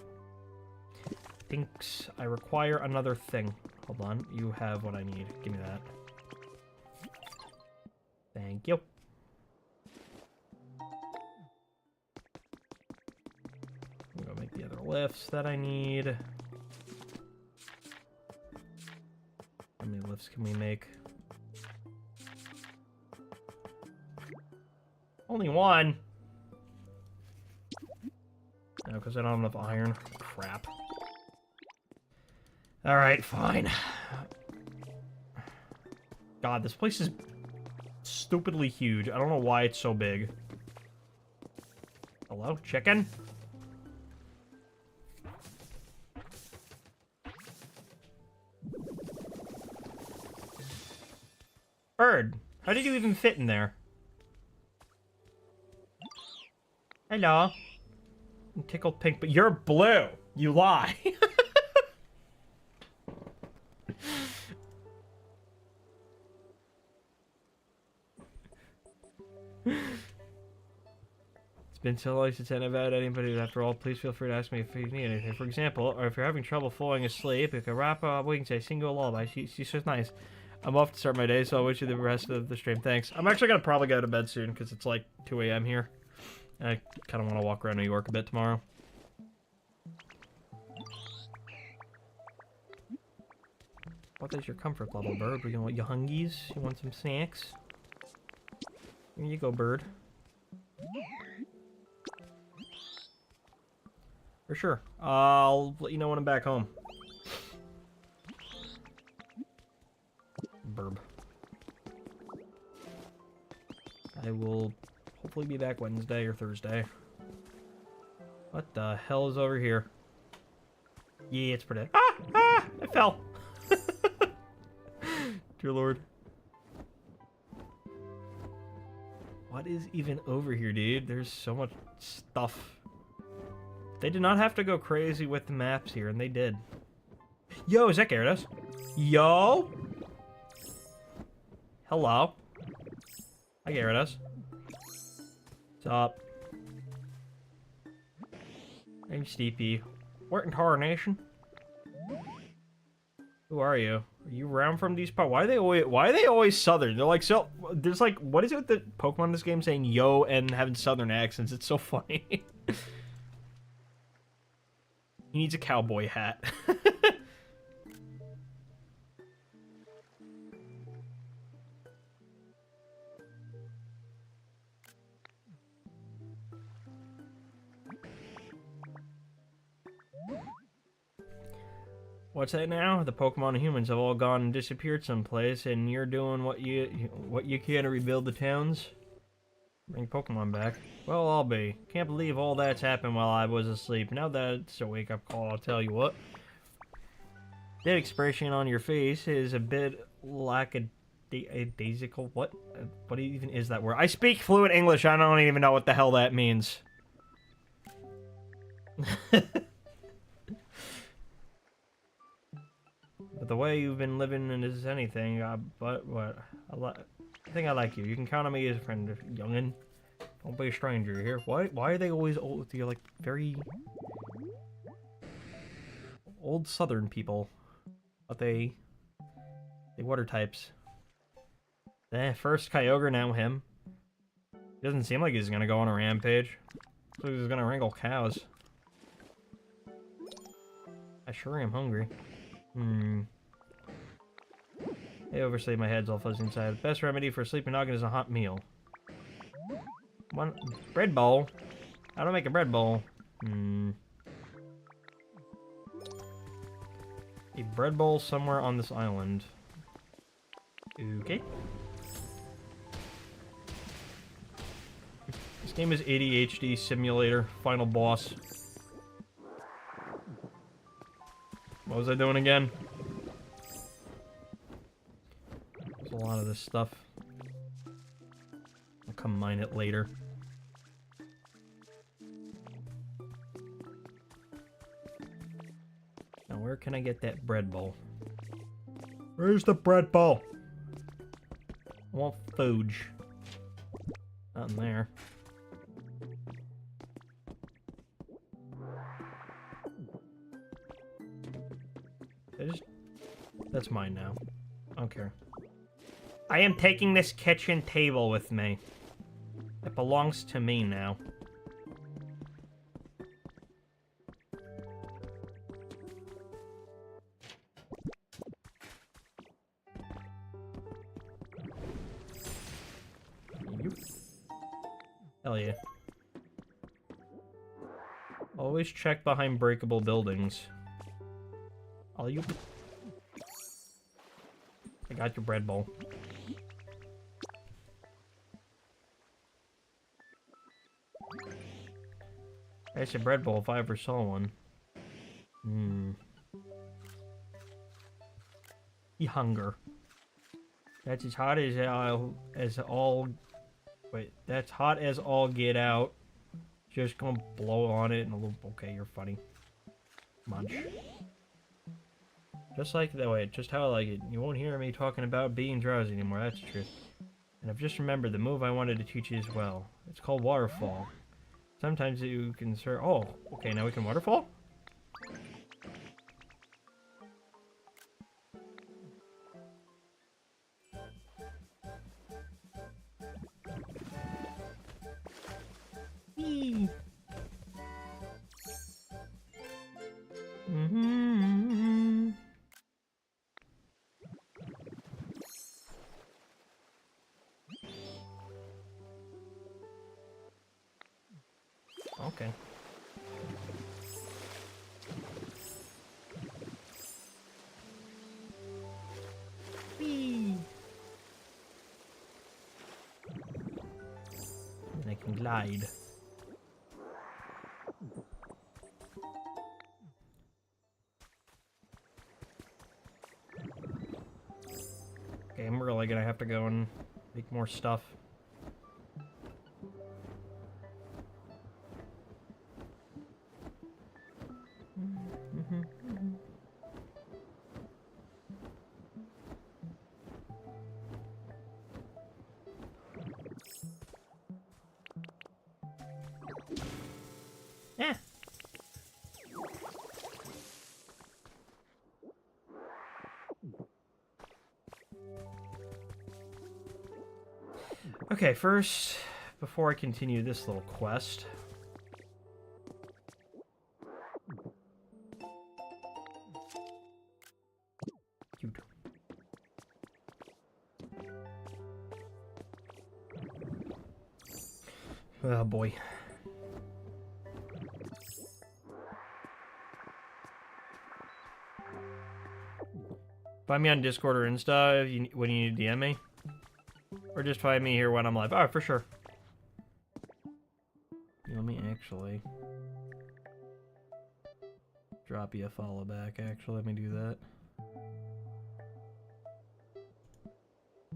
Thinks I require another thing. Hold on. You have what I need. Give me that. Thank you. I'm gonna make the other lifts that I need. How many lifts can we make? Only one. No, because I don't have enough iron. Crap. Alright, fine. God, this place is stupidly huge. I don't know why it's so big. Hello, chicken? Bird, how did you even fit in there? Hello. I'm tickled pink, but you're blue. You lie. It's been so long since I've had anybody. After all, please feel free to ask me if you need anything. For example, or if you're having trouble falling asleep, you can wrap up wings. I sing you a lullaby. She's so nice. I'm off to start my day, so I'll wish you the rest of the stream. Thanks. I'm actually gonna probably go to bed soon because it's like 2 a.m. here. And I kind of want to walk around New York a bit tomorrow. What is your comfort level, bird? You want your hungies? You want some snacks? Here you go, bird. For sure. I'll let you know when I'm back home. Burb. I will hopefully be back Wednesday or Thursday. What the hell is over here? Yeah, it's pretty. Ah! Ah! I fell! Dear Lord. What is even over here, dude? There's so much stuff. They did not have to go crazy with the maps here, and they did. Yo, is that Gyarados? Yo! Hello. Hi, Gyarados. What's up? I'm Steepy. What in Tarnation? Who are you? Are you around from these parts? Why are they always southern? They're like, so there's like, what is it with the Pokemon in this game saying yo and having southern accents? It's so funny. He needs a cowboy hat. What's that now? The Pokemon and humans have all gone and disappeared someplace, and you're doing what you can to rebuild the towns? Bring Pokemon back. Well, I'll be. Can't believe all that's happened while I was asleep. Now that it's a wake-up call, I'll tell you what. That expression on your face is a bit lackadaisical. What even is that word? I speak fluent English. I don't even know what the hell that means. But the way you've been living is anything, but what? I think I like you. You can count on me as a friend, youngin'. Don't be a stranger here. Why are they always old? You're like very old Southern people, but they water types. First Kyogre, now him. He doesn't seem like he's gonna go on a rampage. So he's gonna wrangle cows. I sure am hungry. I oversleep, my head's all fuzzy inside. Best remedy for a sleeping noggin is a hot meal. One bread bowl? How do I make a bread bowl? A bread bowl somewhere on this island. Okay. This game is ADHD Simulator, final boss. What was I doing again? There's a lot of this stuff. I'll come mine it later. Now where can I get that bread bowl? Where's the bread bowl? I want fooge. Not in there. That's mine now. I don't care. I am taking this kitchen table with me. It belongs to me now. Hell yeah. Always check behind breakable buildings. All you... I got your bread bowl. That's a bread bowl if I ever saw one. Hunger. That's as hot as all. Wait, that's hot as all get out. Just gonna blow on it and a little. Okay, you're funny. Munch. Just like that way, just how I like it. You won't hear me talking about being drowsy anymore, that's the truth. And I've just remembered the move I wanted to teach you as well. It's called Waterfall. Sometimes you can serve. Oh, okay, now we can waterfall? Whee! Okay. Whee! And I can glide. Okay, I'm really gonna have to go and make more stuff. Yeah. Okay, first, before I continue this little quest, cute. Oh boy. Find me on Discord or Insta when you need to DM me. Or just find me here when I'm live. Oh, for sure. Let me actually drop you a follow back, actually. Let me do that.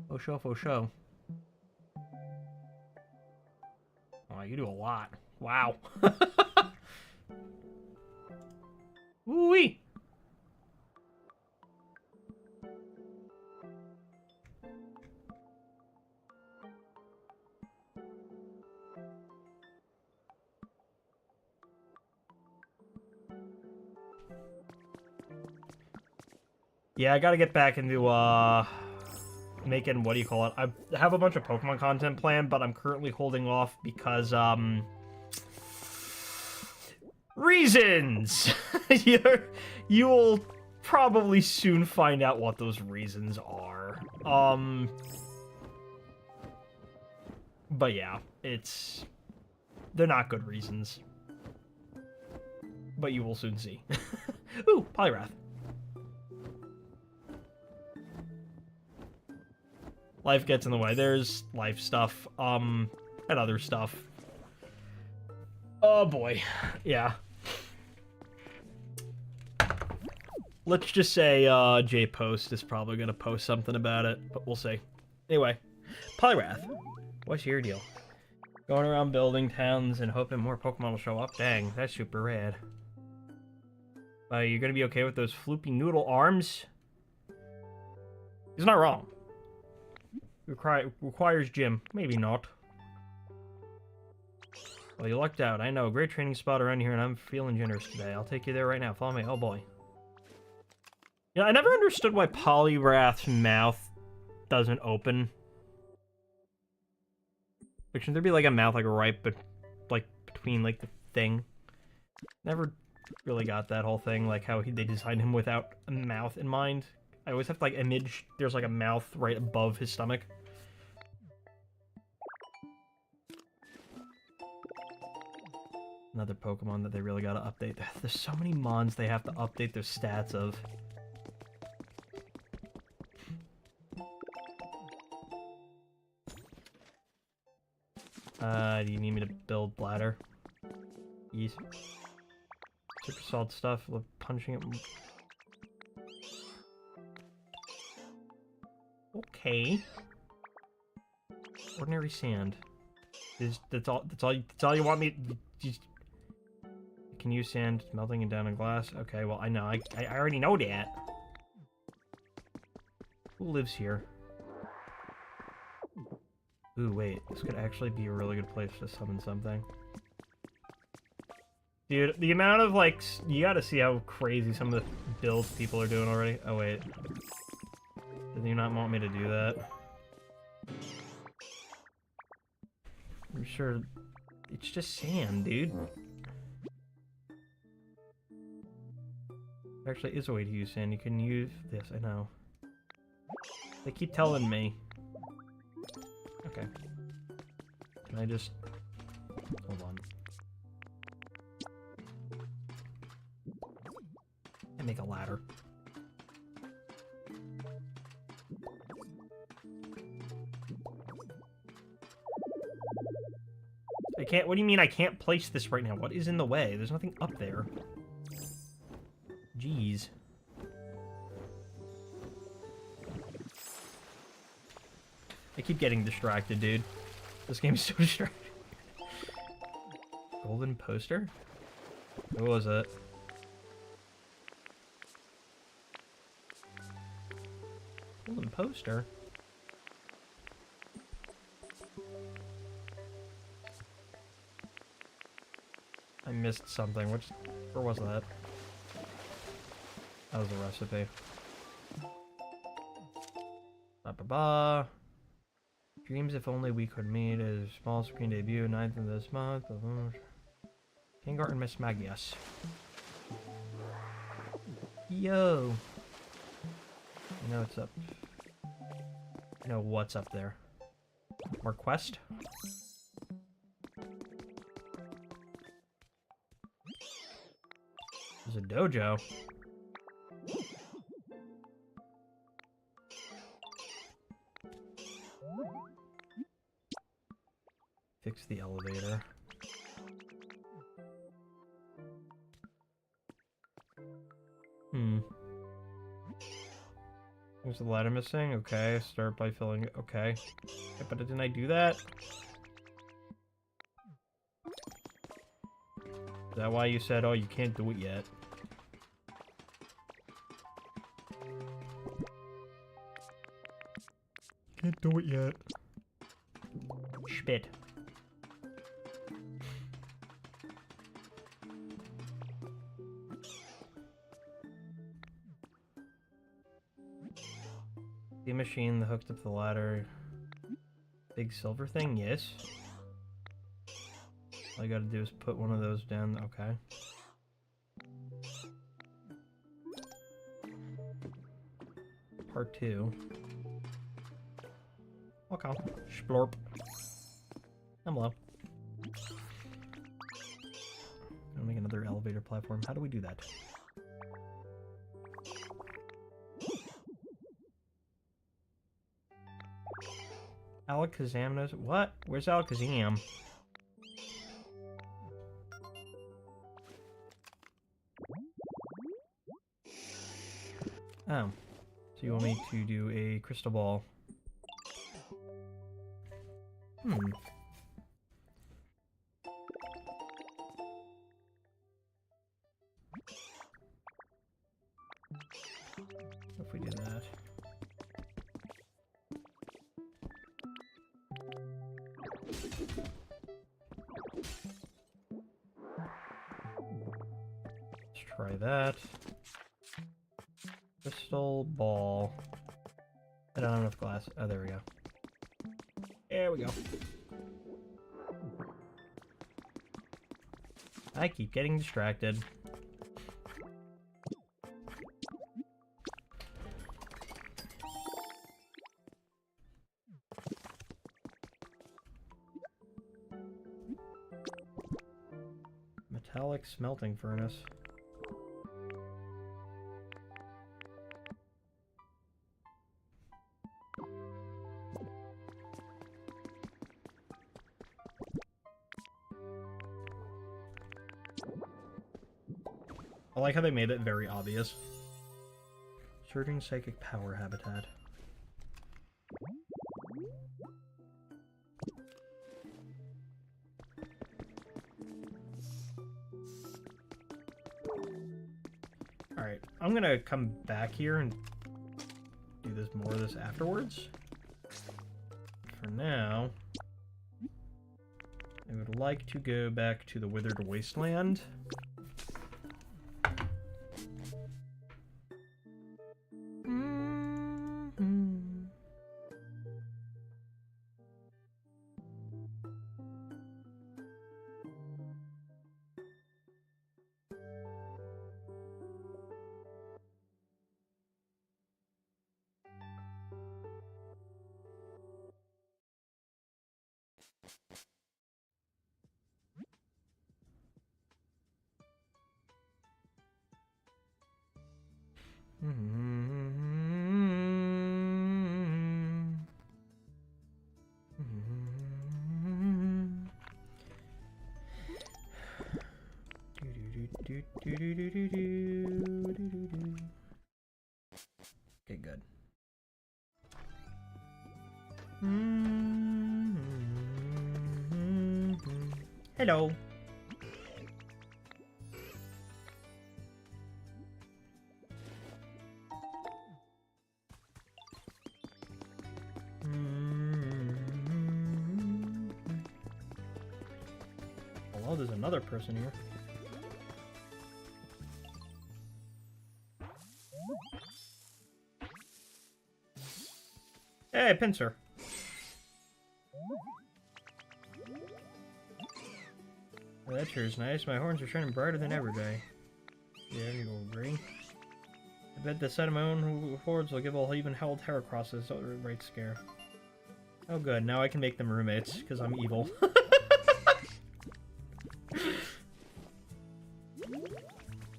Oh, show. Oh, you do a lot. Wow. Woo-wee! Yeah, I gotta get back into, making, what do you call it? I have a bunch of Pokemon content planned, but I'm currently holding off because, reasons! You'll probably soon find out what those reasons are. But yeah, they're not good reasons. But you will soon see. Ooh, Polyrath. Life gets in the way. There's life stuff, and other stuff. Oh boy. Yeah. Let's just say, J-Post is probably gonna post something about it, but we'll see. Anyway, Polyrath, what's your deal? Going around building towns and hoping more Pokemon will show up? Dang, that's super rad. You're gonna be okay with those floopy noodle arms? He's not wrong. Requires gym. Maybe not. Well, you lucked out. I know a great training spot around here, and I'm feeling generous today. I'll take you there right now. Follow me. Oh, boy. Yeah, I never understood why Polyrath's mouth doesn't open. Like, shouldn't there be, like, a mouth, like, right, but, like, between, like, the thing? Never really got that whole thing, like, how they designed him without a mouth in mind. I always have to, like, image there's, like, a mouth right above his stomach. Another Pokemon that they really gotta update. There's so many mons they have to update their stats of. Do you need me to build bladder? Yes. Super solid stuff. Love punching it. Okay. Ordinary sand. That's all you want me. Can use sand melting and down in glass. Okay, well I know. I already know that. Who lives here? Ooh, wait. This could actually be a really good place to summon something. Dude, the amount of, like, you gotta see how crazy some of the builds people are doing already. Oh, wait. Did you not want me to do that? I'm sure it's just sand, dude. There actually is a way to use sand. You can use this, I know. They keep telling me. Okay. Can I just... Hold on. And make a ladder. I can't... What do you mean I can't place this right now? What is in the way? There's nothing up there. Jeez. I keep getting distracted, dude. This game is so distracting. Golden poster? What was it? Golden poster? I missed something. Where was that? That was a recipe. Ba-ba-ba. Dreams if only we could meet is small screen debut 9th of this month. Kingarten Miss Magius. Yo. I know what's up. I know what's up there. More quest? There's a dojo. Fix the elevator. Is the ladder missing? Okay, start by filling it. Okay. But didn't I do that? Is that why you said, oh, you can't do it yet? Can't do it yet. Spit. The machine that hooked up the ladder. Big silver thing, yes. All you gotta do is put one of those down, okay. Part 2. Okay. Splorp. I'm low. Gonna make another elevator platform. How do we do that? Alakazam knows what? Where's Alakazam? Oh. So you want me to do a crystal ball? Hmm. If we do that. Let's try that. Crystal ball. I don't have enough glass. Oh, there we go. There we go. I keep getting distracted. Metallic smelting furnace. I like how they made it very obvious. Surging psychic power habitat. Alright, I'm gonna come back here and do this more of this afterwards. For now, I would like to go back to the Withered Wasteland. Okay, good. Hello. Hello, there's another person here. Hey, pincer. Well, that sure is nice. My horns are shining brighter than ever day. Yeah, you agree. I bet the set of my own hordes will give all even held Heracrosses a right scare. Oh good, now I can make them roommates, because I'm evil.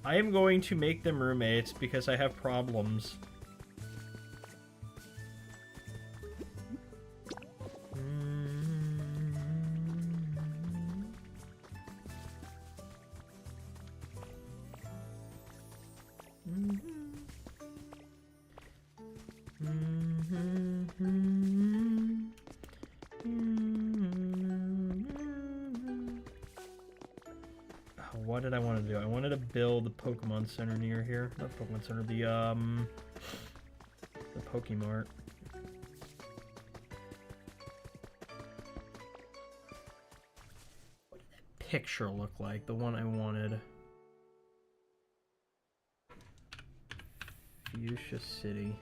I am going to make them roommates because I have problems. What did I want to do? I wanted to build the Pokemon Center near here. Not Pokemon Center, the Pokemart. What did that picture look like? The one I wanted. Fuchsia City.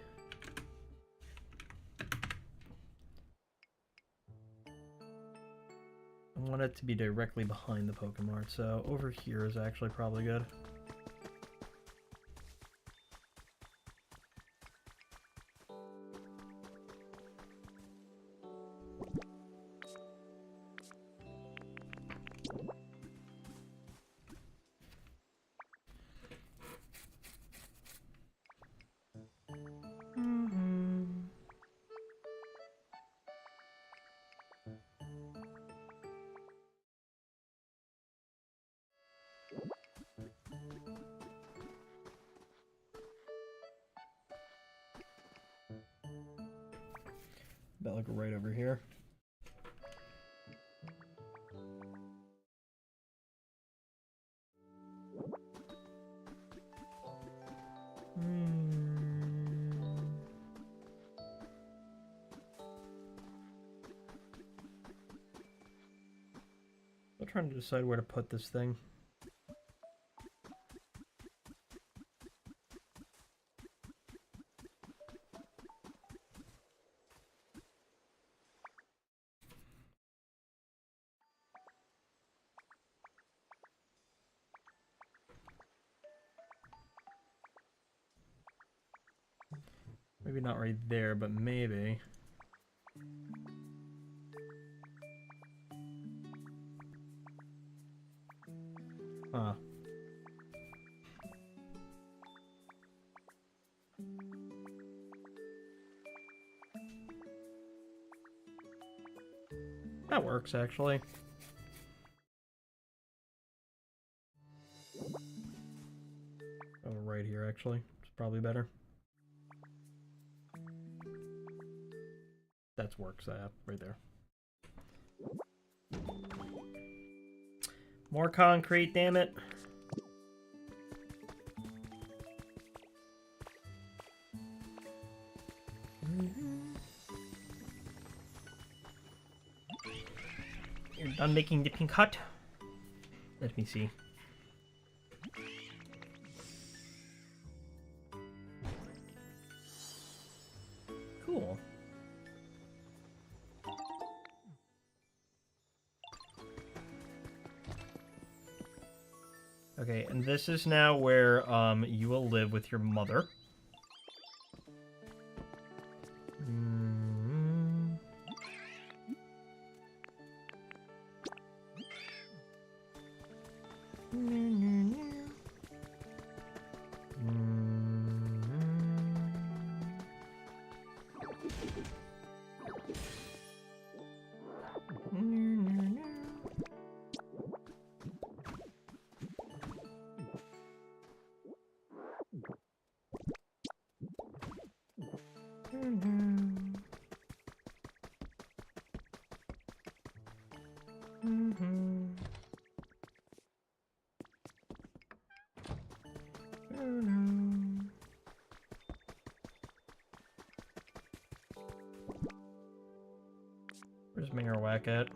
I want it to be directly behind the Pokemon, so over here is actually probably good. Better go right over here. I'm trying to decide where to put this thing. Maybe not right there, but maybe. Huh. That works, actually. Oh, right here, actually. It's probably better. That works, right there. More concrete, damn it. You're done making the pink hut? Let me see. Cool. Okay, and this is now where you will live with your mother. Where's Marowak at?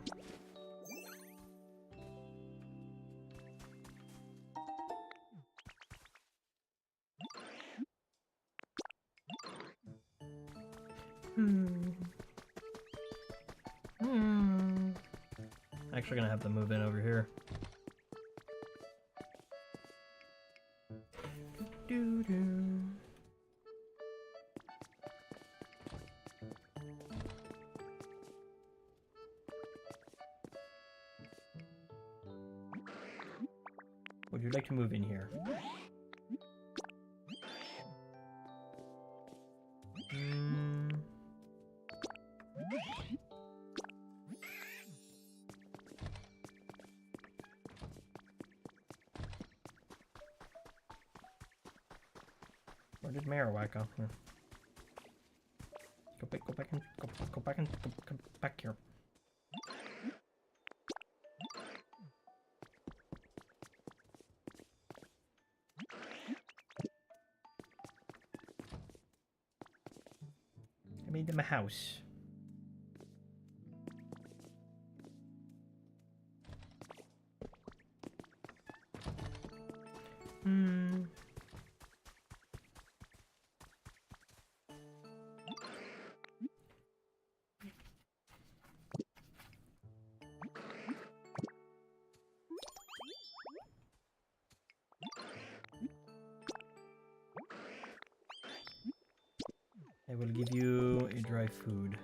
Actually gonna have to move in over here. Would you like to move in here? Where did Marowak go? Here. Go back and go back here. I made them a house. I will give you a dry food.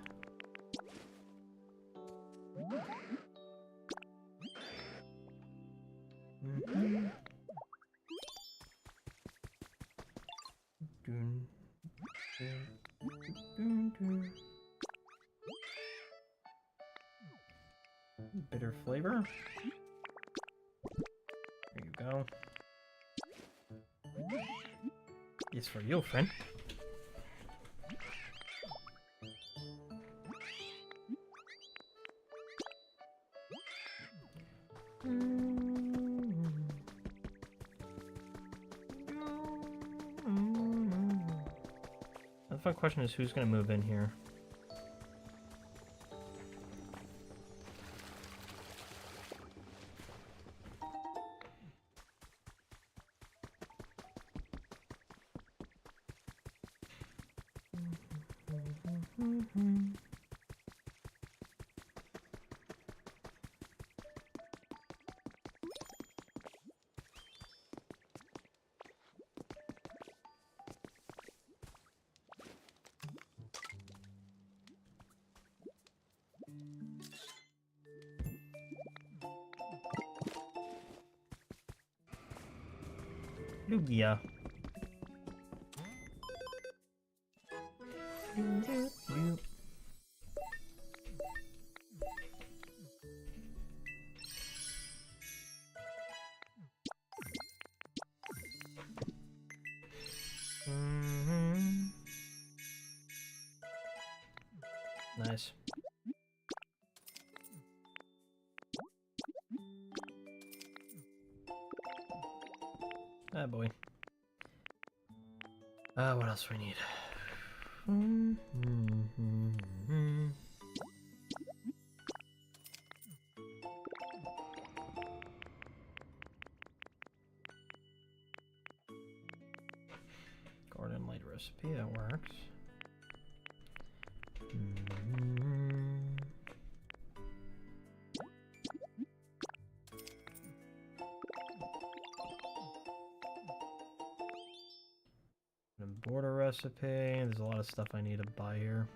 Bitter flavor. There you go. It's for you, friend. The fun question is who's going to move in here? Lugia. Nice. Ah, boy. What else do we need? Garden light recipe, that works. Border recipe. There's a lot of stuff I need to buy here.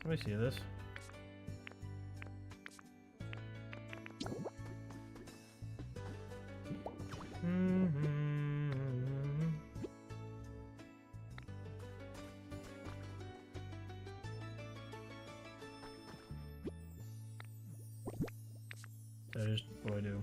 Let me see this. So just what do I do?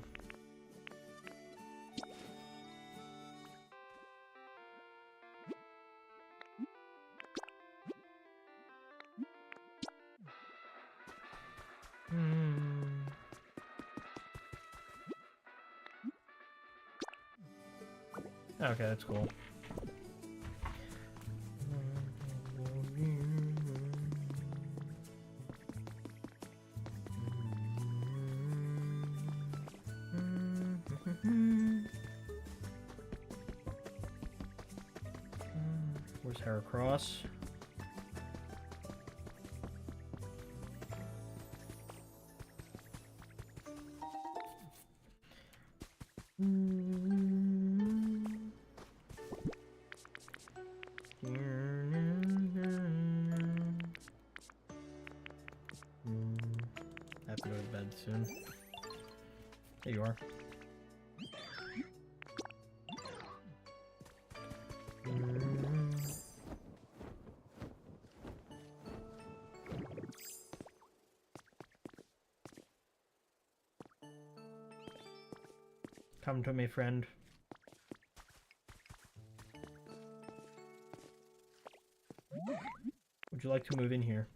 Okay, that's cool. Where's Heracross? I have to go to bed soon. There you are. Come to me, friend. Would you like to move in here?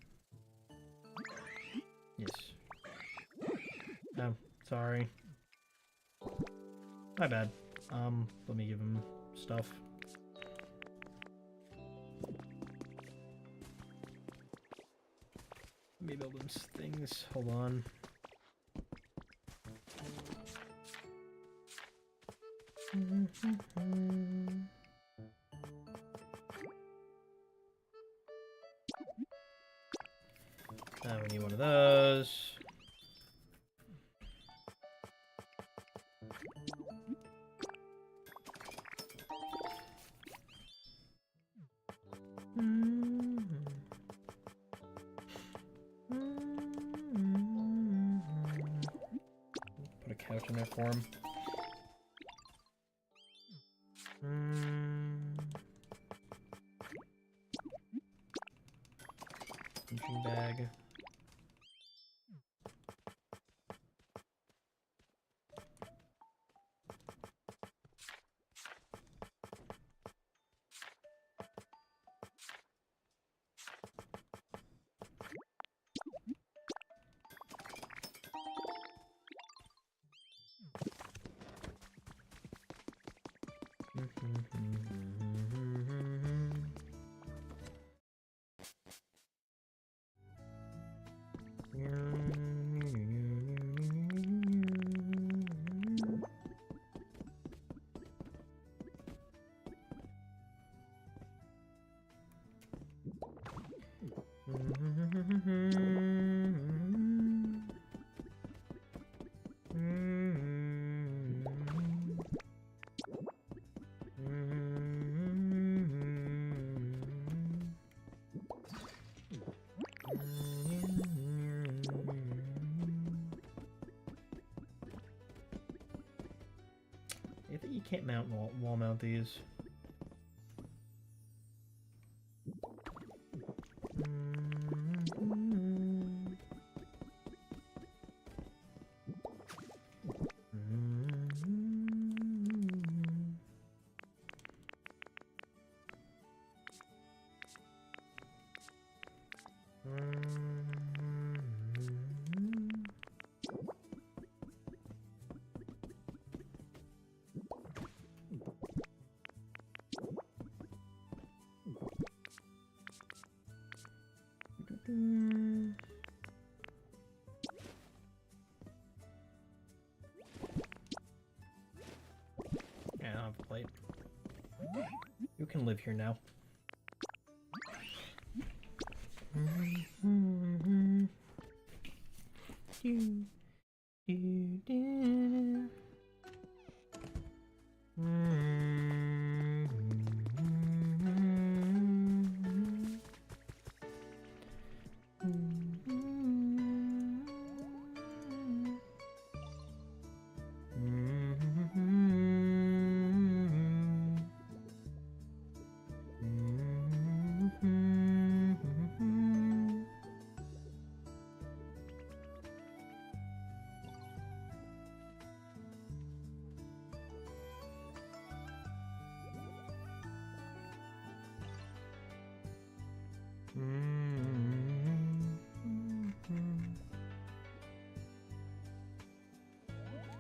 Yes. Oh, sorry. My bad. Let me give him stuff. Let me build him things. Hold on. We need one of those. Put a couch in there for him. Punching bag. I think you can't wall mount these. Yeah, I don't have a plate. You can live here now.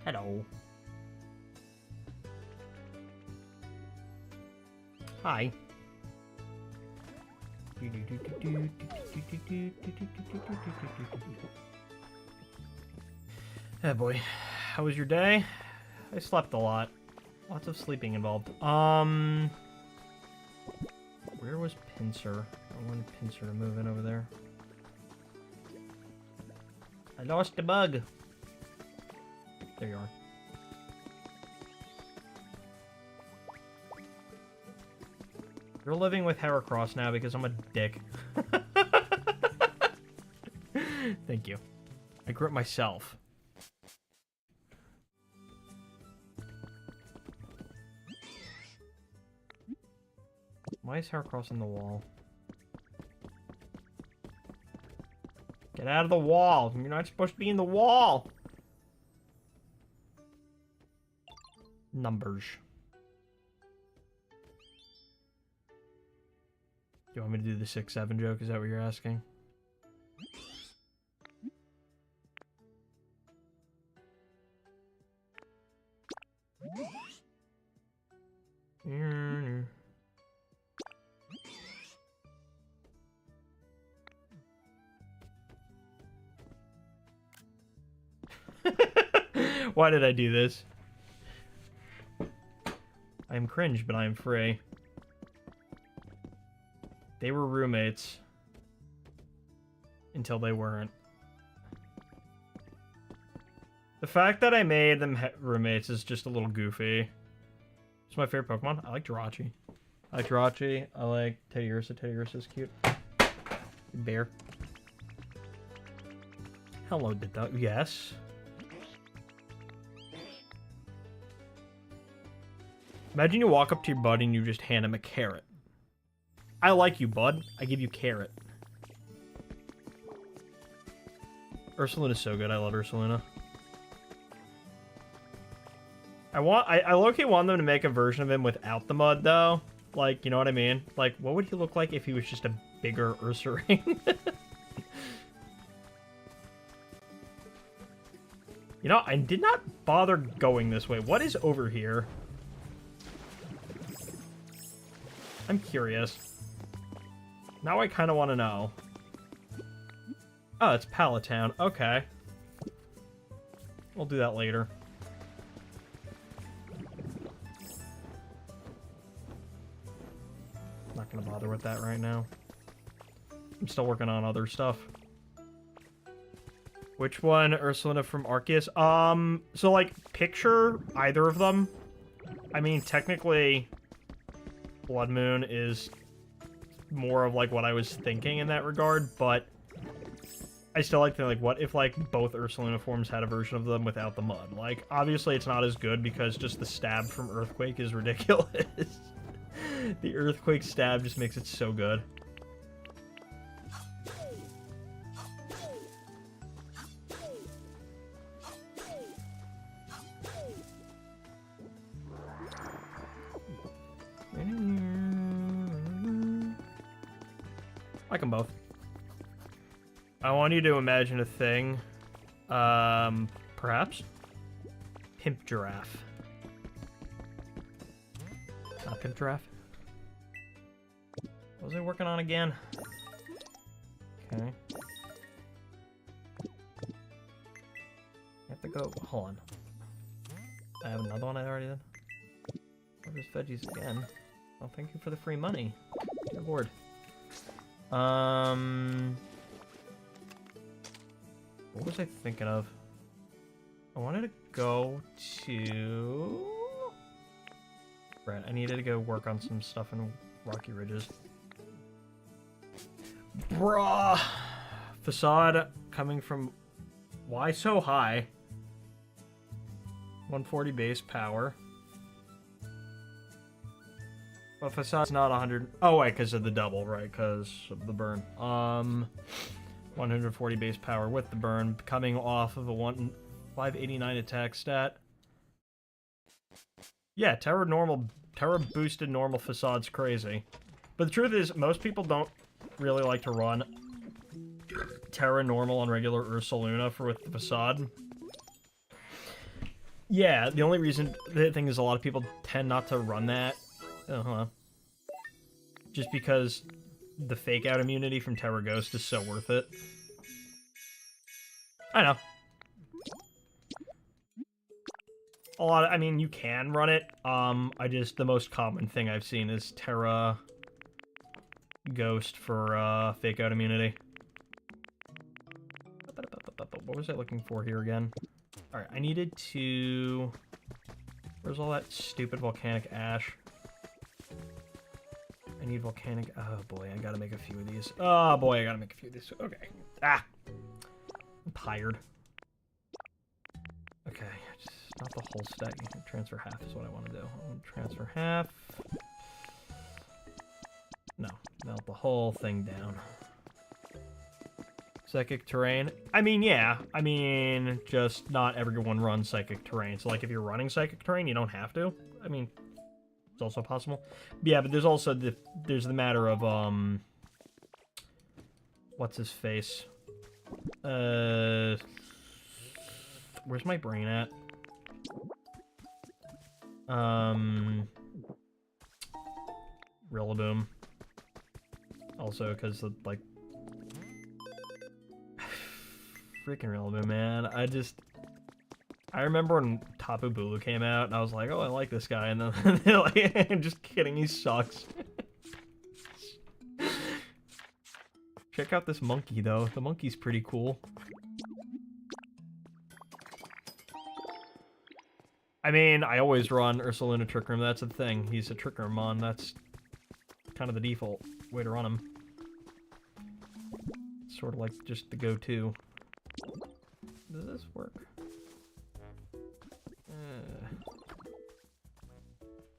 Hello. Hi. Oh boy. How was your day? I slept a lot. Lots of sleeping involved. Where was Pinsir? I wanted Pinsir to move in over there. I lost the bug. There you are. You're living with Heracross now because I'm a dick. Thank you. I grew up myself. Why is Heracross in the wall? Get out of the wall! You're not supposed to be in the wall! Numbers. You want me to do the 6-7 joke? Is that what you're asking? Why did I do this? I am cringe, but I am free. They were roommates. Until they weren't. The fact that I made them roommates is just a little goofy. It's my favorite Pokemon. I like Jirachi. I like Jirachi. I like Teddiursa. Teddiursa's cute. Bear. Hello, Ditto. Yes. Imagine you walk up to your bud and you just hand him a carrot. I like you, bud. I give you carrot. Ursaluna's so good. I love Ursaluna. I low-key want them to make a version of him without the mud, though. Like, you know what I mean? Like, what would he look like if he was just a bigger Ursaring? You know, I did not bother going this way. What is over here? I'm curious. Now I kind of want to know. Oh, it's Pallet Town. Okay. We'll do that later. Not gonna bother with that right now. I'm still working on other stuff. Which one? Ursaluna from Arceus? So, like, picture either of them. I mean, technically, Blood Moon is more of, like, what I was thinking in that regard, but I still like to, like, what if, like, both Ursaluna forms had a version of them without the mud? Like, obviously it's not as good because just the stab from Earthquake is ridiculous. The Earthquake stab just makes it so good. I like them both. I want you to imagine a thing. Perhaps? Pimp Giraffe. Not Pimp Giraffe. What was I working on again? Okay. I have to go. Hold on. I have another one I already did. Where's Veggies again? Oh, thank you for the free money. Good lord. What was I thinking of? I wanted to go to... Right, I needed to go work on some stuff in Rocky Ridges. Bruh! Facade coming from... Why so high? 140 base power. Well, Facade's not 100... Oh, wait, because of the double, right? Because of the burn. 140 base power with the burn, coming off of a 589 attack stat. Yeah, Terra boosted normal Facade's crazy. But the truth is, most people don't really like to run Terra normal on regular Ursaluna with the Facade. Yeah, the only reason... The thing is, a lot of people tend not to run that. Just because the fake out immunity from Terra Ghost is so worth it. I know. I mean, you can run it. The most common thing I've seen is Terra Ghost for fake out immunity. What was I looking for here again? Alright, I needed to... Where's all that stupid volcanic ash? I need volcanic... Oh boy, I gotta make a few of these. Oh boy, I gotta make a few of these. Okay. Ah! I'm tired. Okay, just not the whole stack. Transfer half is what I want to do. I want to transfer half. No, melt the whole thing down. Psychic terrain. I mean, yeah. I mean, just not everyone runs psychic terrain. So, like, if you're running psychic terrain, you don't have to. I mean, it's also possible. But yeah, but there's also the matter of what's his face? Where's my brain at? Rillaboom. Also, because like. Freaking Rillaboom, man. I remember when Tapu Bulu came out, and I was like, oh, I like this guy, and then they're like, just kidding, he sucks. Check out this monkey, though. The monkey's pretty cool. I mean, I always run Ursaluna Trick Room, that's the thing. He's a Trick Room mon, that's kind of the default way to run him. Sort of like just the go-to. Does this work?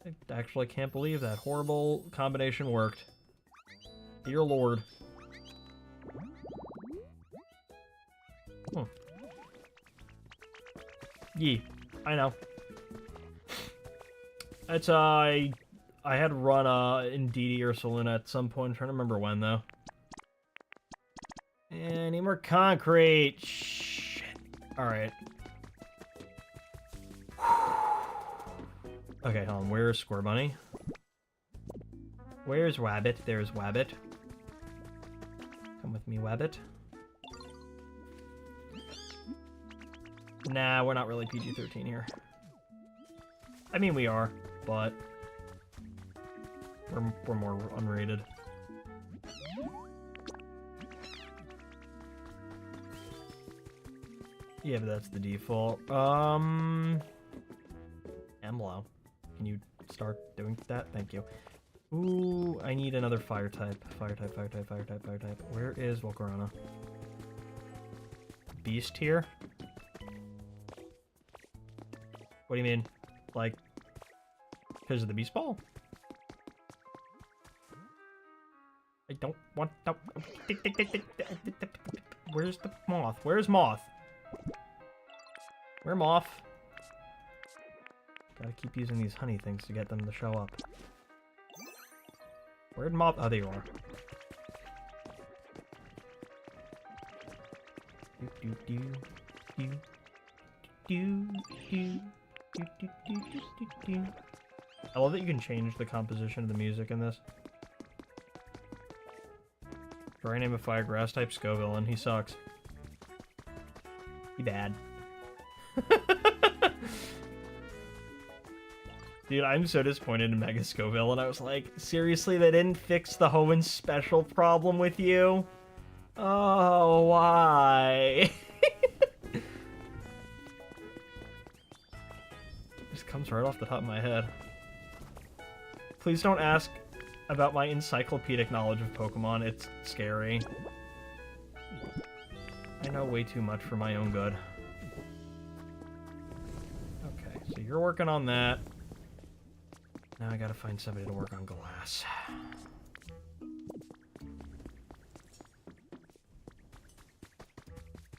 I actually can't believe that horrible combination worked. Dear Lord. Yee. I know. It's, I had run, Indeedee Ursaluna at some point. I'm trying to remember when, though. Any more concrete? Shit. Alright. Okay, hold on. Where's Scorbunny? Where's Wabbit? There's Wabbit. Come with me, Wabbit. Nah, we're not really PG-13 here. I mean, we are, but we're more unrated. Yeah, but that's the default. Emlo. Can you start doing that? Thank you. Ooh, I need another fire type. Fire type, fire type, fire type, fire type. Where is Volcarona? Beast here? What do you mean? Like, because of the beast ball? I don't want to... Where's the moth? Where's Moth? Where Moth? Gotta keep using these honey things to get them to show up. Where'd Moth? Oh, there you are. I love that you can change the composition of the music in this. Try name a fire grass type Scoville, and he sucks. He bad. Dude, I'm so disappointed in Mega Scoville, and I was like, seriously, they didn't fix the Hoenn special problem with you? Oh, why? Just comes right off the top of my head. Please don't ask about my encyclopedic knowledge of Pokemon, it's scary. I know way too much for my own good. Okay, so you're working on that. Now I gotta find somebody to work on glass.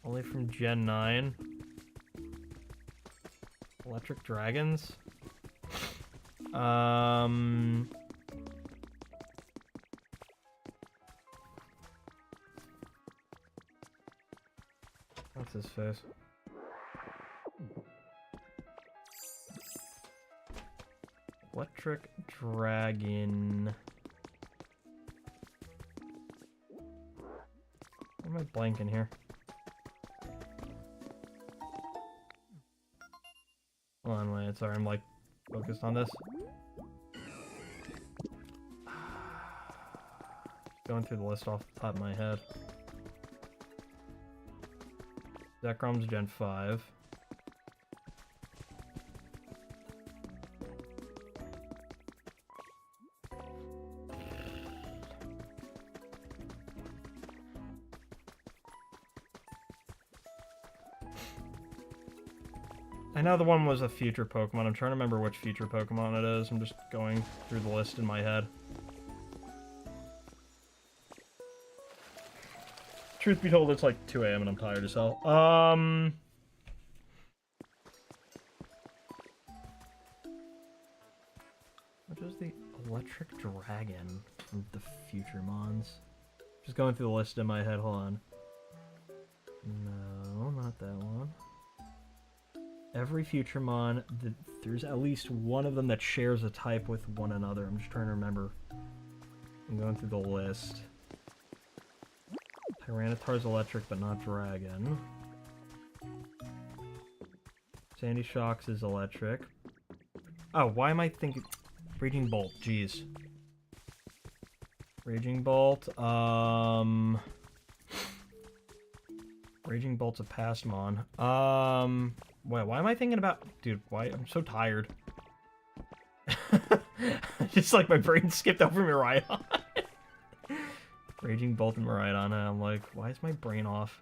Only from Gen 9. Electric Dragons? What's his face? Electric Dragon. Why am I blanking here? Hold on, wait, sorry, I'm like focused on this. Going through the list off the top of my head. Zekrom's Gen 5. I know the one was a future Pokemon. I'm trying to remember which future Pokemon it is. I'm just going through the list in my head. Truth be told, it's like 2 a.m. and I'm tired as hell. What was the electric dragon from the Future Mons? Just going through the list in my head, hold on. No, not that one. Every Futuremon, there's at least one of them that shares a type with one another. I'm just trying to remember. I'm going through the list. Tyranitar's electric, but not dragon. Sandy Shocks is electric. Oh, why am I thinking... Raging Bolt, jeez. Raging Bolt, Raging Bolt's a past mon. Wait, why am I thinking about... Dude, why? I'm so tired. Just like my brain skipped over Miraidon. Raging Bolt and Miraidon. I'm like, why is my brain off?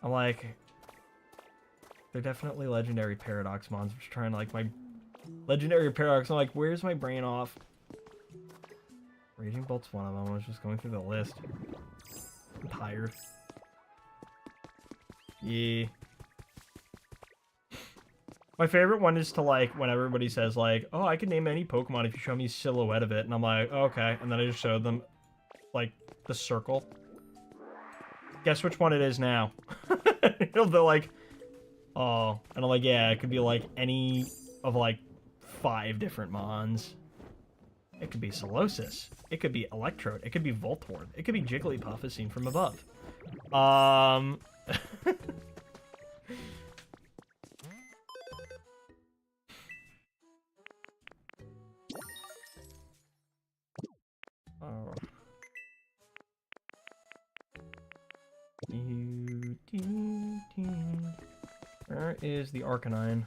I'm like... They're definitely legendary Paradox mons. I'm just trying to, like, my... Legendary Paradox, I'm like, where's my brain off? Raging Bolt's one of them. I was just going through the list. I'm tired. Yeah. My favorite one is to, like, when everybody says, like, oh, I can name any Pokemon if you show me a silhouette of it. And I'm like, oh, okay. And then I just showed them, like, the circle. Guess which one it is now. They're like, oh. And I'm like, yeah, it could be, like, any of, like, 5 different Mons. It could be Solosis. It could be Electrode. It could be Voltorb. It could be Jigglypuff as seen from above. Oh. Where is the Arcanine?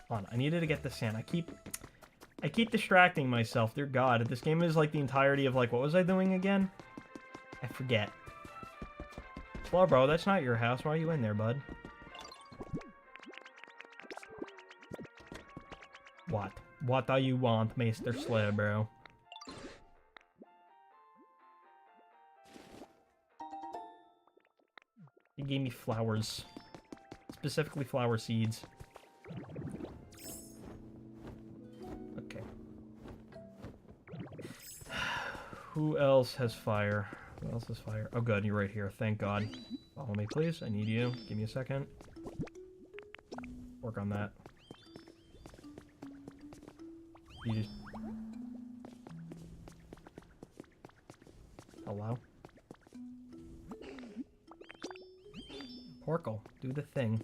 Hold on, I needed to get the sand. I keep distracting myself. Dear God, this game is like the entirety of like, what was I doing again? I forget. Well, bro, that's not your house. Why are you in there, bud? What? What do you want, Mr. Slayer, bro? He gave me flowers. Specifically flower seeds. Okay. Who else has fire? Who else has fire? Oh good, you're right here. Thank God. Follow me, please. I need you. Give me a second. Work on that. You just... Hello? Porkle, do the thing.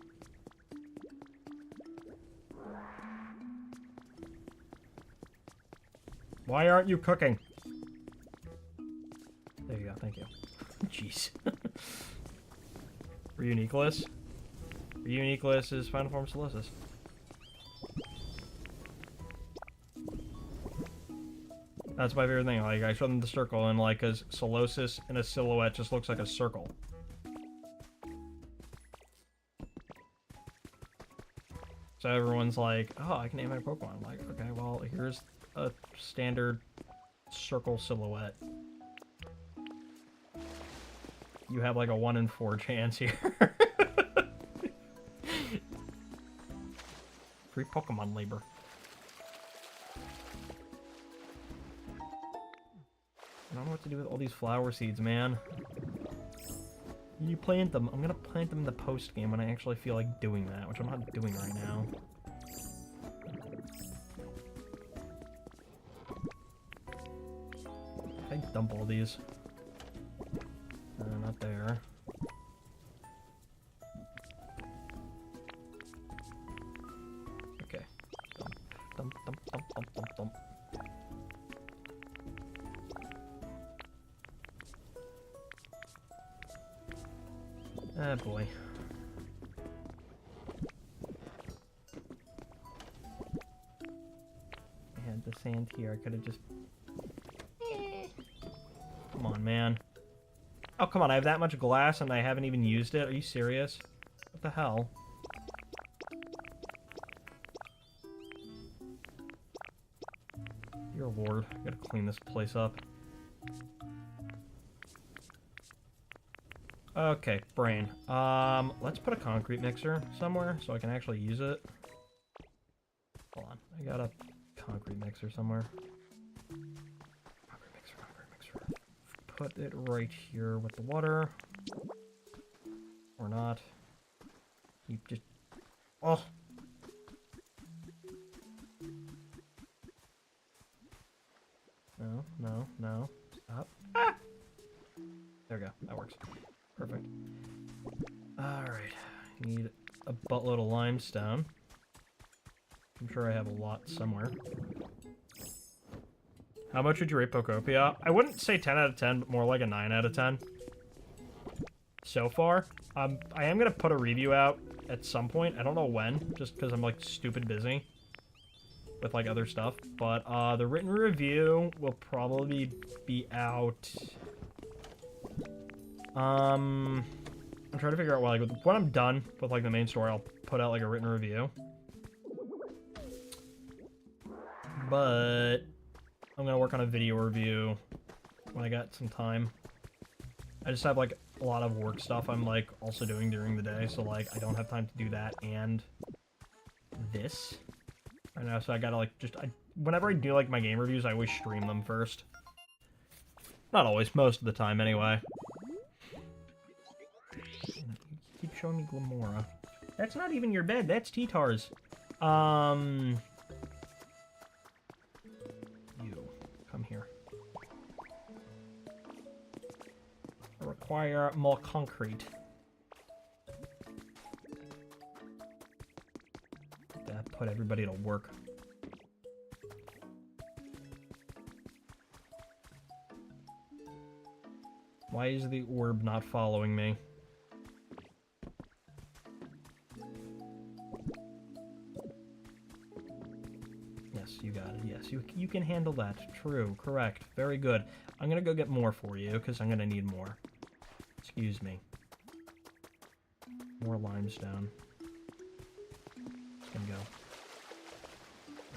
Why aren't you cooking? There you go, thank you. Jeez. Reuniculus? Reuniculus is final form Solosis. That's my favorite thing. Like, I showed them the circle, and like, cause Solosis in a silhouette just looks like a circle. So everyone's like, oh, I can name my Pokemon. I'm like, okay, well, here's a standard circle silhouette. You have like a 1 in 4 chance here. Free Pokemon labor. I don't know what to do with all these flower seeds, man. You plant them. I'm gonna plant them in the post game when I actually feel like doing that, which I'm not doing right now. I dump all these. Not there. Okay. Dump, dump, dump, dump, dump, dump. Ah, boy. I had the sand here. I could have just... Come on, man. Oh, come on. I have that much glass and I haven't even used it. Are you serious? What the hell? Dear Lord. I gotta clean this place up. Okay, brain. Let's put a concrete mixer somewhere so I can actually use it. Hold on, I got a concrete mixer somewhere. Concrete mixer. Put it right here with the water. Or not. Keep just... Oh! No. Stop. Ah! There we go. That works. Perfect. Alright. Need a buttload of limestone. I'm sure I have a lot somewhere. How much would you rate Pokopia? I wouldn't say 10 out of 10, but more like a 9 out of 10. So far. I am going to put a review out at some point. I don't know when, just because I'm, like, stupid busy with, like, other stuff. But, the written review will probably be out... I'm trying to figure out, well, like, when I'm done with, like, the main story, I'll put out, like, a written review. But I'm gonna work on a video review when I got some time. I just have, like, a lot of work stuff I'm, like, also doing during the day, so, like, I don't have time to do that and this right now, so I gotta, like, whenever I do, like, my game reviews, I always stream them first. Not always, most of the time, anyway. Keep showing me Glamora. That's not even your bed, that's T-Tar's. You. Come here. I require more concrete. That put everybody to work. Why is the orb not following me? Yes, you got it. Yes, you can handle that. True. Correct. Very good. I'm gonna go get more for you, because I'm gonna need more. Excuse me. More limestone. It's gonna go.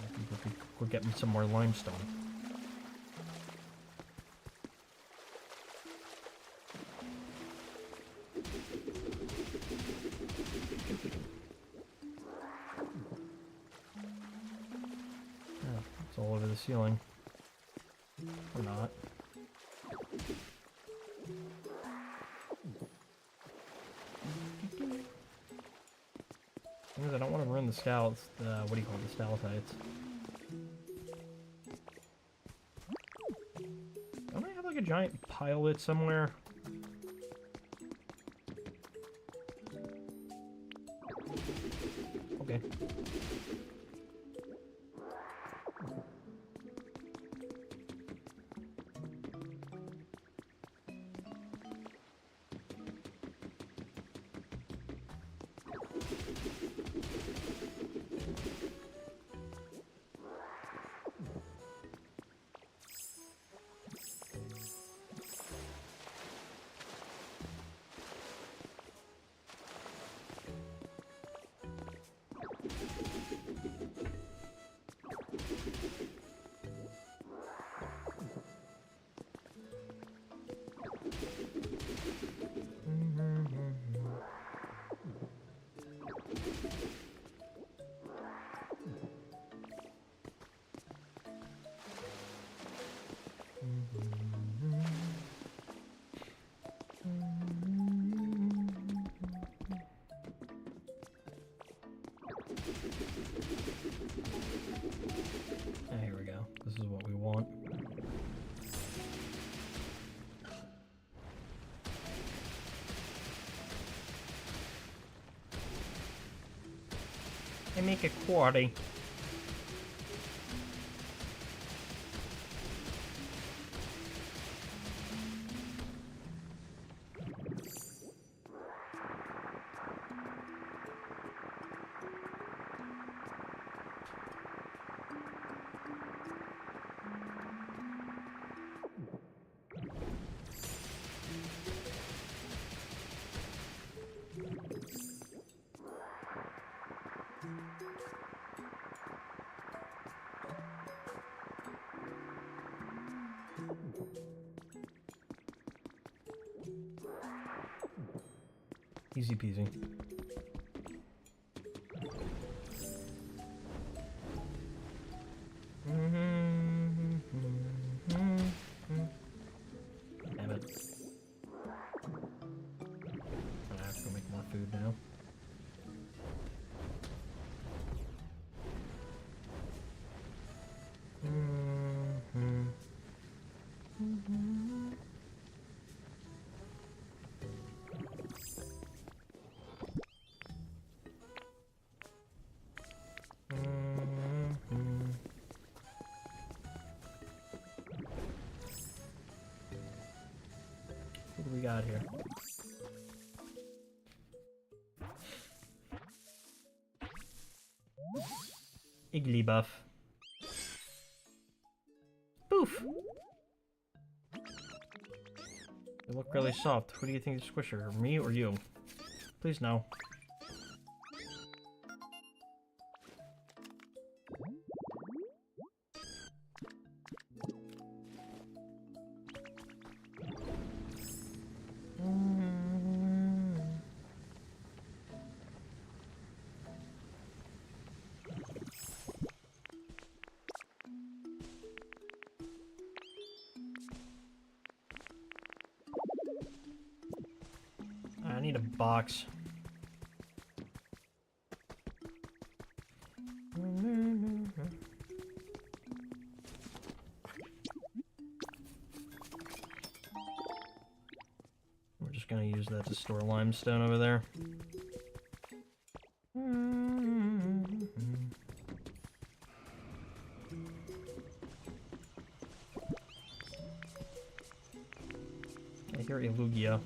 I think we're getting some more limestone. It's all over the ceiling. Or not. I don't want to ruin the scouts. What do you call it? The stalactites. Don't I have like a giant pile of it somewhere? Okay. Here we go. This is what we want. I make a quarry. Easy peasy. Damn it. I have to go make more food now. What do we got here? Iggly buff. Poof! They look really soft. Who do you think is squisher? Me or you? Please no. I need a box. We're just gonna use that to store limestone over there. I hear a Lugia.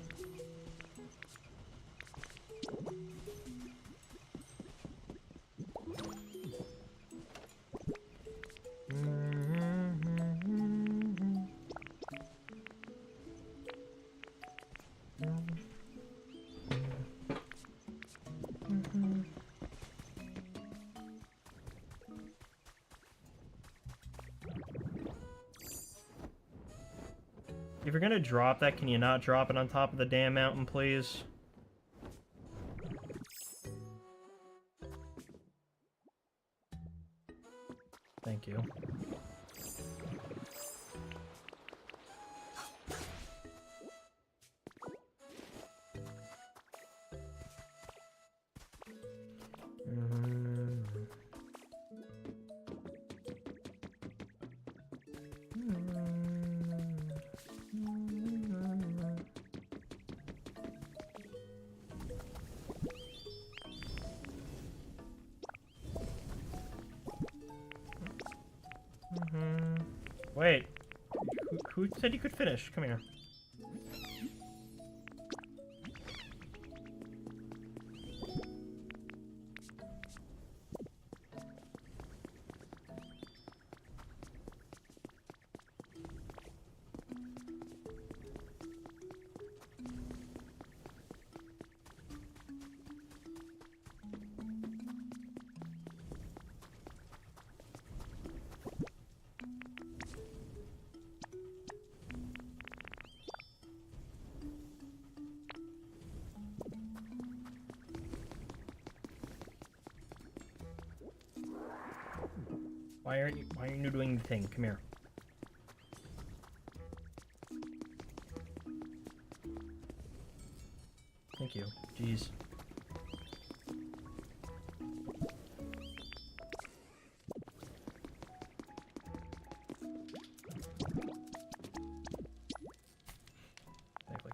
If you're gonna drop that, can you not drop it on top of the damn mountain, please? Thank you. Wait. Who said you could finish? Come here. Why aren't you doing the thing? Come here. Thank you. Jeez. I have like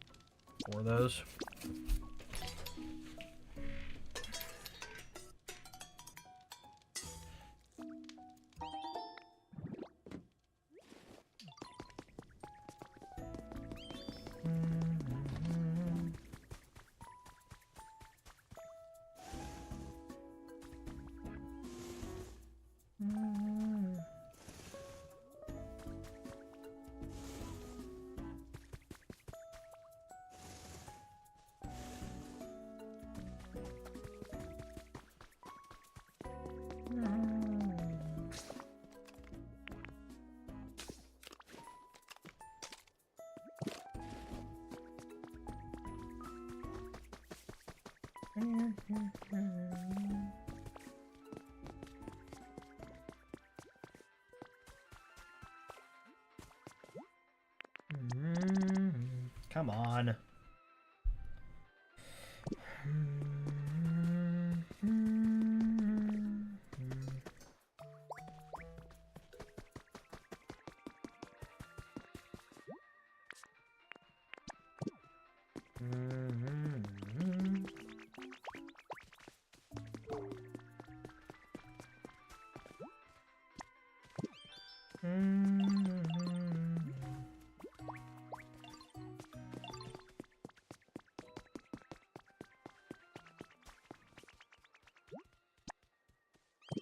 4 of those. Come on.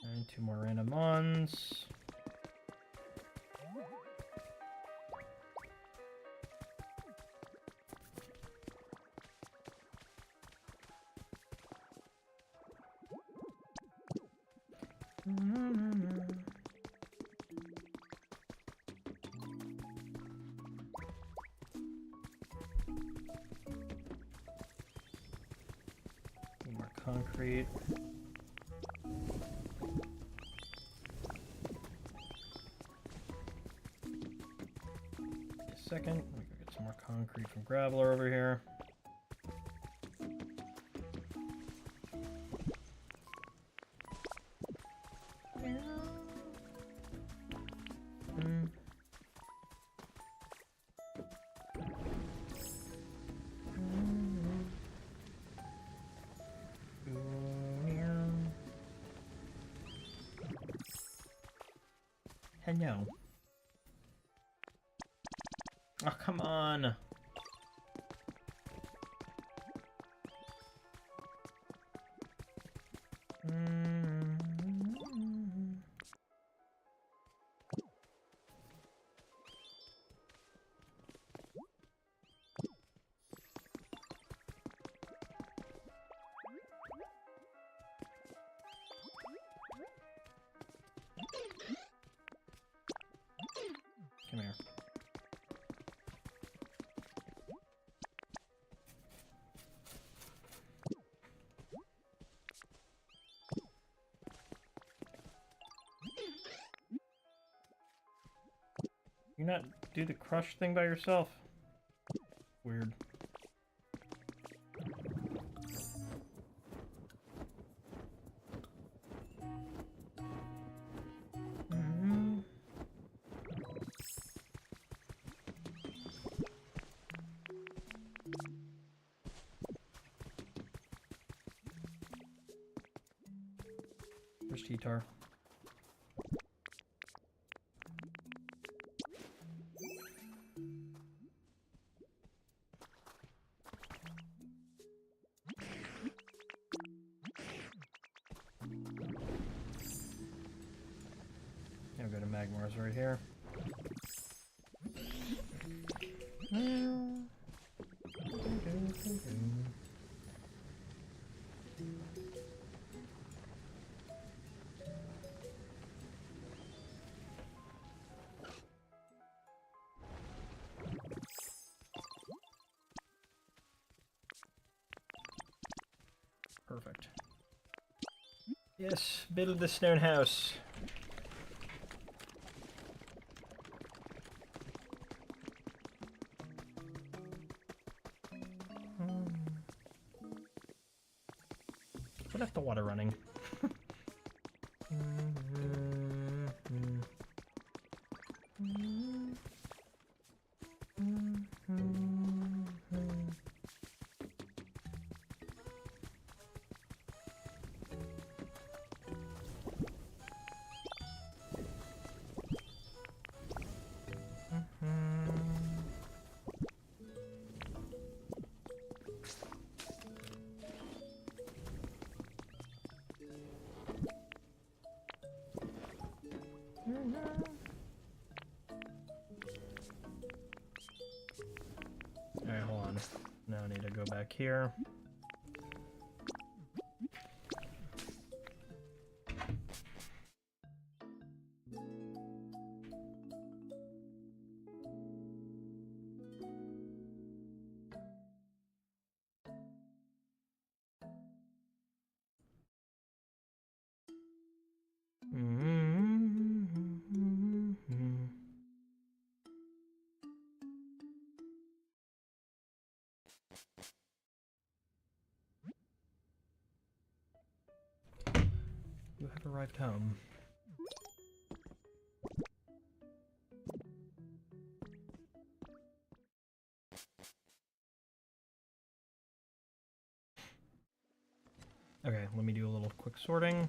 And 2 more random ones. More concrete. Second, we can get some more concrete from Graveler over here. Hello. Oh, come on. Come here. You not do the crush thing by yourself? Weird. Where's T-Tar? I'll go to Magmar's right here. Perfect. Yes, build the stone house. What left the water running? Alright, hold on. Now I need to go back here. arrived home. Okay, let me do a little quick sorting.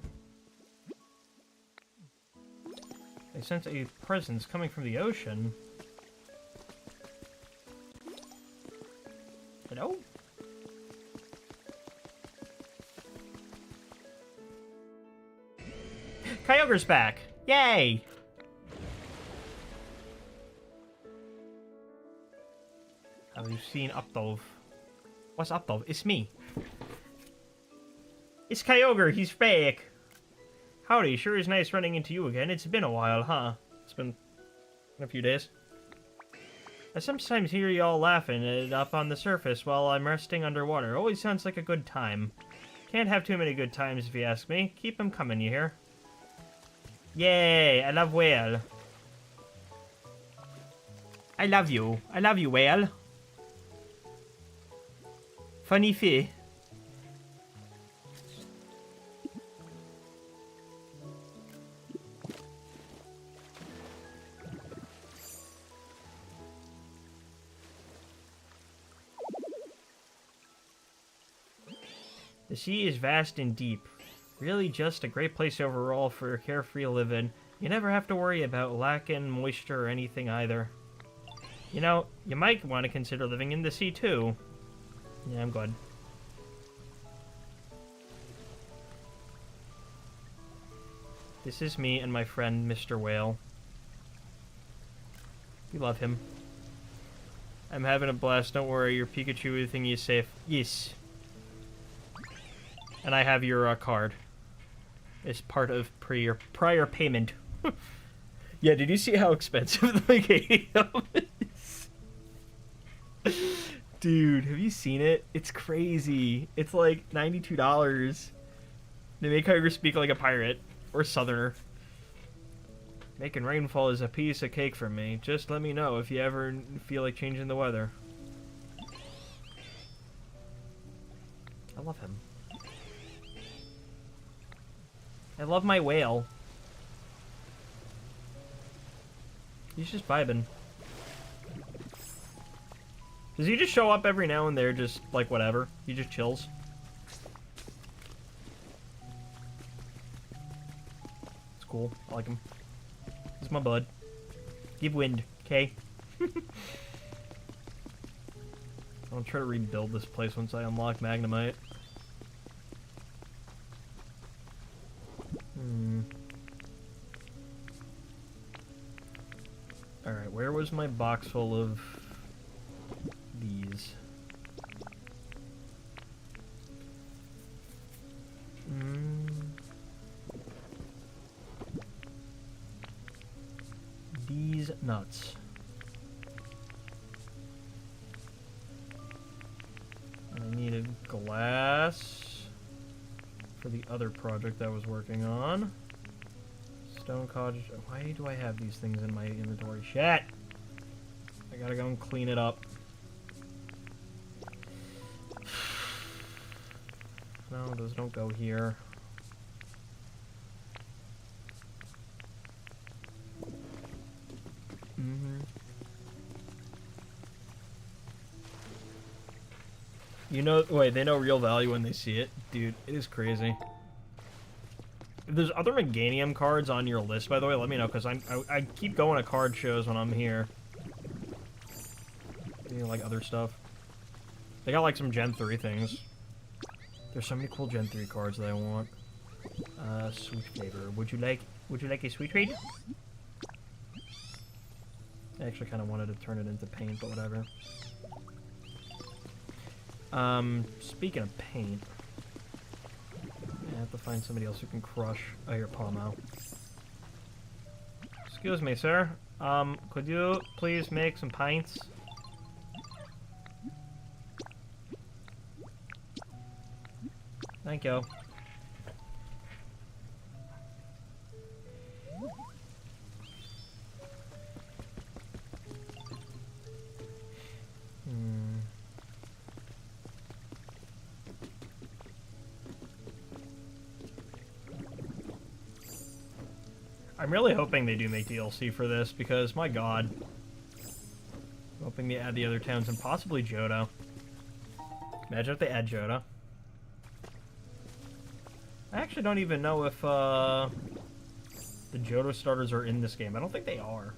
I sense a presence coming from the ocean. Hello? Kyogre's back! Yay! Have you seen Updove? What's Updove? It's me. It's Kyogre, he's back! Howdy, sure is nice running into you again. It's been a while, huh? It's been a few days. I sometimes hear y'all laughing up on the surface while I'm resting underwater. Always sounds like a good time. Can't have too many good times if you ask me. Keep them coming, you hear? Yay, I love whale. I love you. I love you, whale. Funny fee. The sea is vast and deep. Really just a great place overall for a carefree living. You never have to worry about lacking moisture or anything either. You know, you might want to consider living in the sea too. Yeah, I'm good. This is me and my friend, Mr. Whale. We love him. I'm having a blast, don't worry, your Pikachu thingy is safe. Yes. And I have your card. It's part of prior payment. Yeah, did you see how expensive the game is? Dude, have you seen it? It's crazy. It's like $92. They make Kyogre speak like a pirate. Or southerner. Making rainfall is a piece of cake for me. Just let me know if you ever feel like changing the weather. I love him. I love my whale. He's just vibing. Does he just show up every now and there, just like whatever? He just chills? It's cool. I like him. He's my bud. Give wind, okay? I'll try to rebuild this place once I unlock Magnemite. Alright, where was my box full of these? These nuts. I needed glass for the other project I was working on. Stone cottage. Why do I have these things in my inventory? Shit! I gotta go and clean it up. No, those don't go here. You know, wait, they know real value when they see it. Dude, it is crazy. If there's other Meganium cards on your list, by the way, let me know, because I keep going to card shows when I'm here. You know, like other stuff. They got like some Gen 3 things. There's so many cool Gen 3 cards that I want. Sweet flavor. Would you like a sweet treat? I actually kind of wanted to turn it into paint, but whatever. Speaking of paint, I have to find somebody else who can crush. Oh, here, Palmo. Excuse me, sir. Could you please make some pints? Thank you. I'm really hoping they do make DLC for this, because, my god. I'm hoping they add the other towns and possibly Johto. Imagine if they add Johto. I actually don't even know if, the Johto starters are in this game. I don't think they are.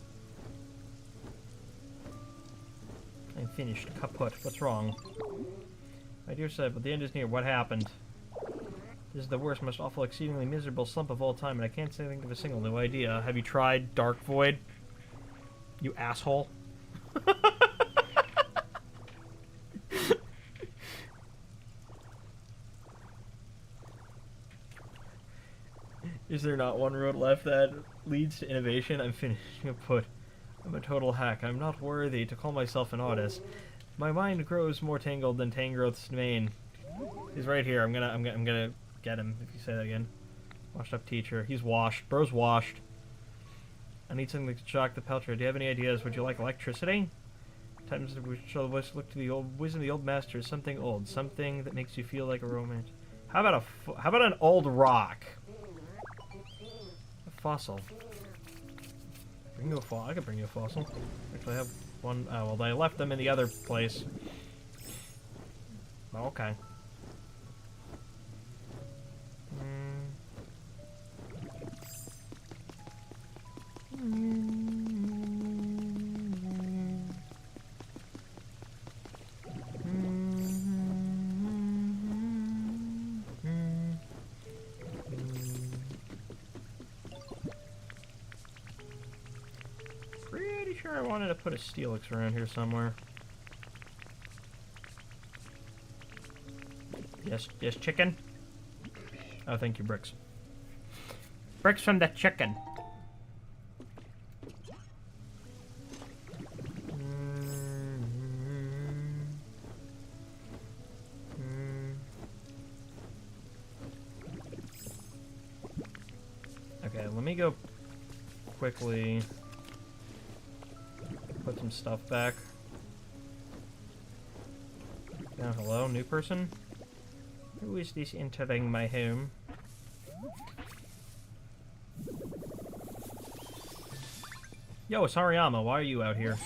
I'm finished. Kaput. What's wrong? My dear sir, but the end is near. What happened? This is the worst, most awful, exceedingly miserable slump of all time, and I can't think of a single new idea. Have you tried Dark Void? You asshole. Is there not one road left that leads to innovation? I'm finishing a put. I'm a total hack. I'm not worthy to call myself an artist. My mind grows more tangled than Tangrowth's mane. He's right here. I'm gonna get him if you say that again. Washed up teacher. He's washed. Bro's washed. I need something to shock the Peltra. Do you have any ideas? Would you like electricity? Times we shall look to the old wisdom of the old masters. Something old. Something that makes you feel like a romance. How about an old rock? A fossil. Bring you a fossil. I could bring you a fossil. Actually, I have one. Oh, well, I left them in the other place. Oh, okay. Pretty sure I wanted to put a Steelix around here somewhere. Yes, chicken. Oh, thank you, bricks. Bricks from the chicken. Okay, let me go quickly put some stuff back. Yeah, hello, new person? Who is this entering my home? Yo, it's Hariyama. Why are you out here?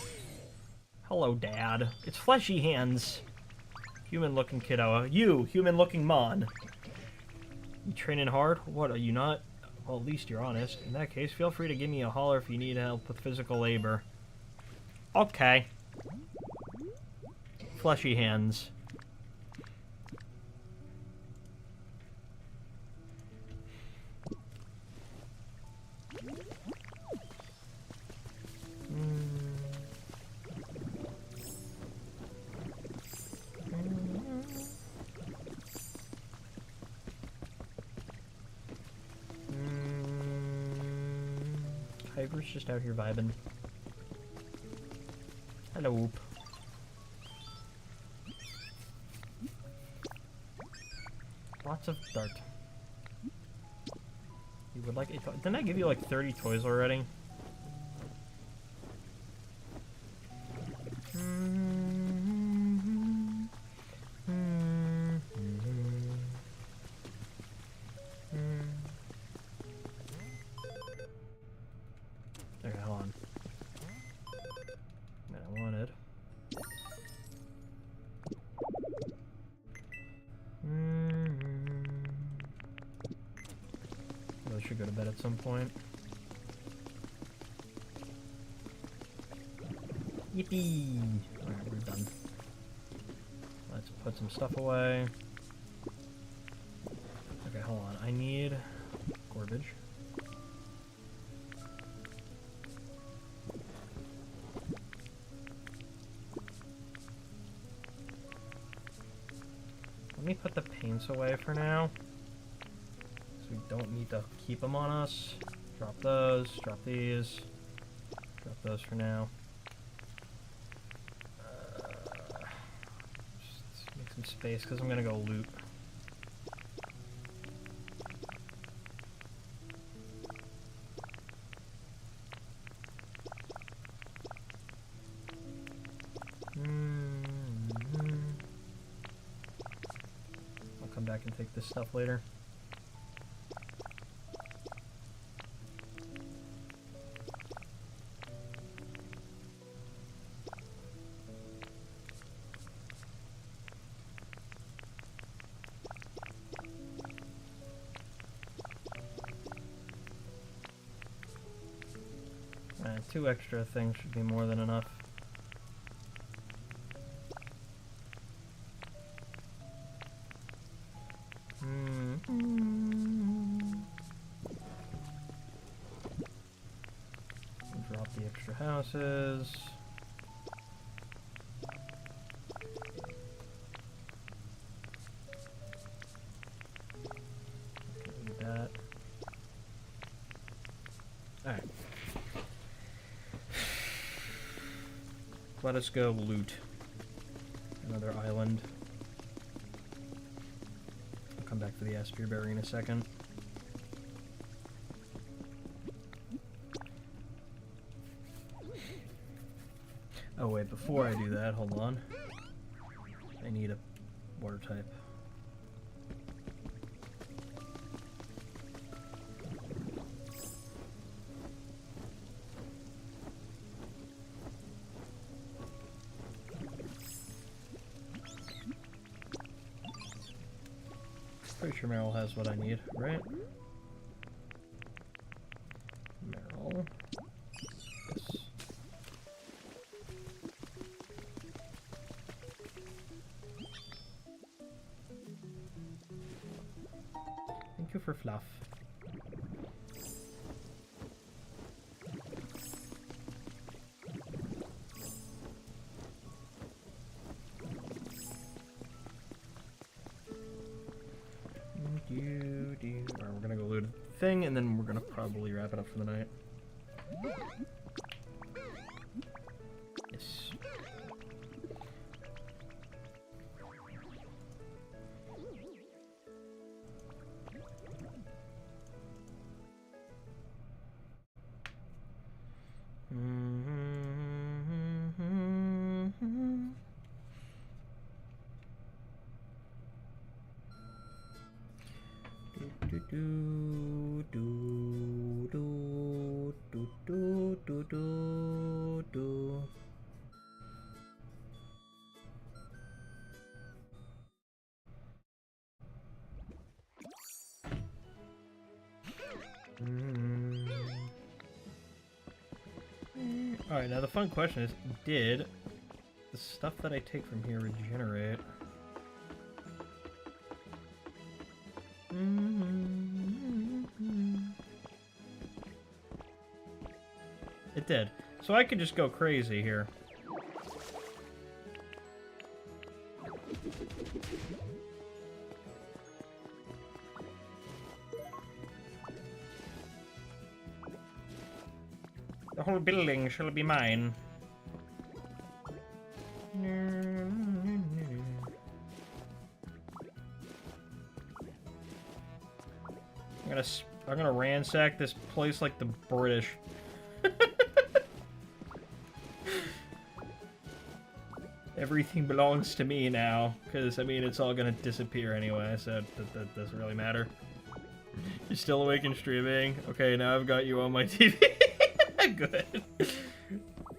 Hello, Dad. It's Fleshy Hands. Human-looking kiddo. You, human-looking Mon. You training hard? What, are you not? Well, at least you're honest. In that case, feel free to give me a holler if you need help with physical labor. Okay. Fleshy Hands. Tiger's just out here vibing. Hello. Lots of dart. You would like a toy? Didn't I give you like 30 toys already? Okay, hold on. I wanted. I should go to bed at some point. Yippee! Alright, we're done. Let's put some stuff away. Okay, hold on. I need garbage. Let me put the paints away for now. So we don't need to keep them on us. Drop those, drop these. Drop those for now. Just make some space because I'm gonna go loot. I'll come back and take this stuff later. 2 extra things should be more than enough. Drop the extra houses. Need that. Alright. Let us go loot another island. I'll come back to the Aspire Berry in a second. Oh wait, before I do that, hold on. I need a water type. Pretty sure Meryl has what I need, right? Meryl. Yes. Thank you for fluff. Alright, we're gonna go loot a thing, and then we're gonna probably wrap it up for the night. Yes. Alright, now the fun question is, did the stuff that I take from here regenerate? It did. So I could just go crazy here. The whole building shall be mine. I'm gonna ransack this place like the British. Everything belongs to me now, because, I mean, it's all gonna disappear anyway, so that doesn't really matter. You're still awake and streaming? Okay, now I've got you on my TV. Good.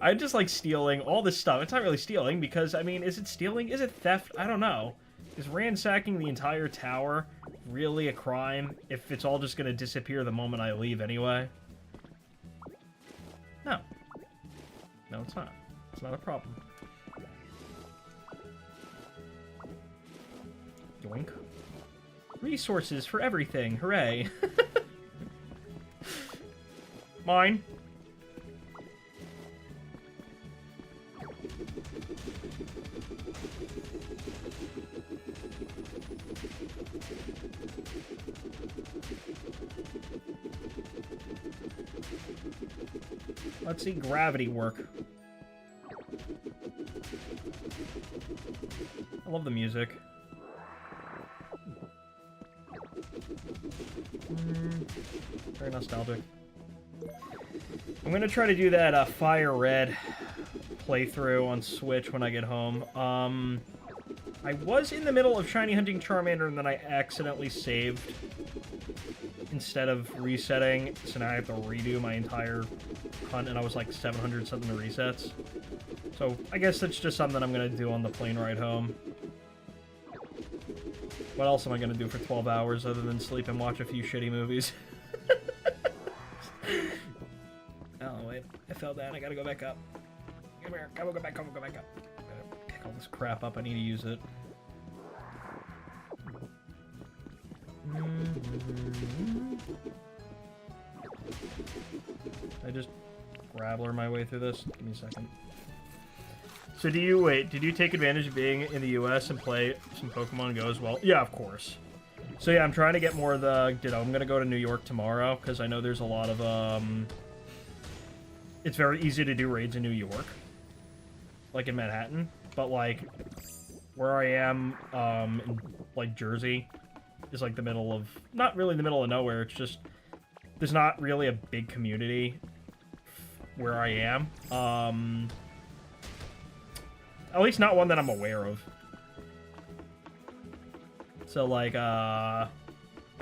I just like stealing all this stuff. It's not really stealing, because, I mean, is it stealing? Is it theft? I don't know. Is ransacking the entire tower really a crime if it's all just gonna disappear the moment I leave anyway? No. No, it's not. It's not a problem. Yoink. Resources for everything. Hooray. Mine. Let's see gravity work. I love the music. Very nostalgic. I'm gonna try to do that Fire Red playthrough on Switch when I get home. I was in the middle of shiny hunting Charmander and then I accidentally saved instead of resetting, so now I have to redo my entire hunt, and I was like 700 something resets. So I guess that's just something I'm gonna do on the plane ride home. What else am I gonna do for 12 hours other than sleep and watch a few shitty movies? Oh, wait. I fell down. I gotta go back up. Come here. Come on, go back up. I gotta pick all this crap up. I need to use it. I just grabbler my way through this. Give me a second. So did you take advantage of being in the US and play some Pokemon Go as well? Yeah, of course. So yeah, I'm trying to get more of the Ditto. I'm gonna go to New York tomorrow, because I know there's a lot of, it's very easy to do raids in New York. Like in Manhattan. But like, where I am, in like Jersey, is like the middle of, not really the middle of nowhere, it's just, there's not really a big community where I am. At least not one that I'm aware of. So like, I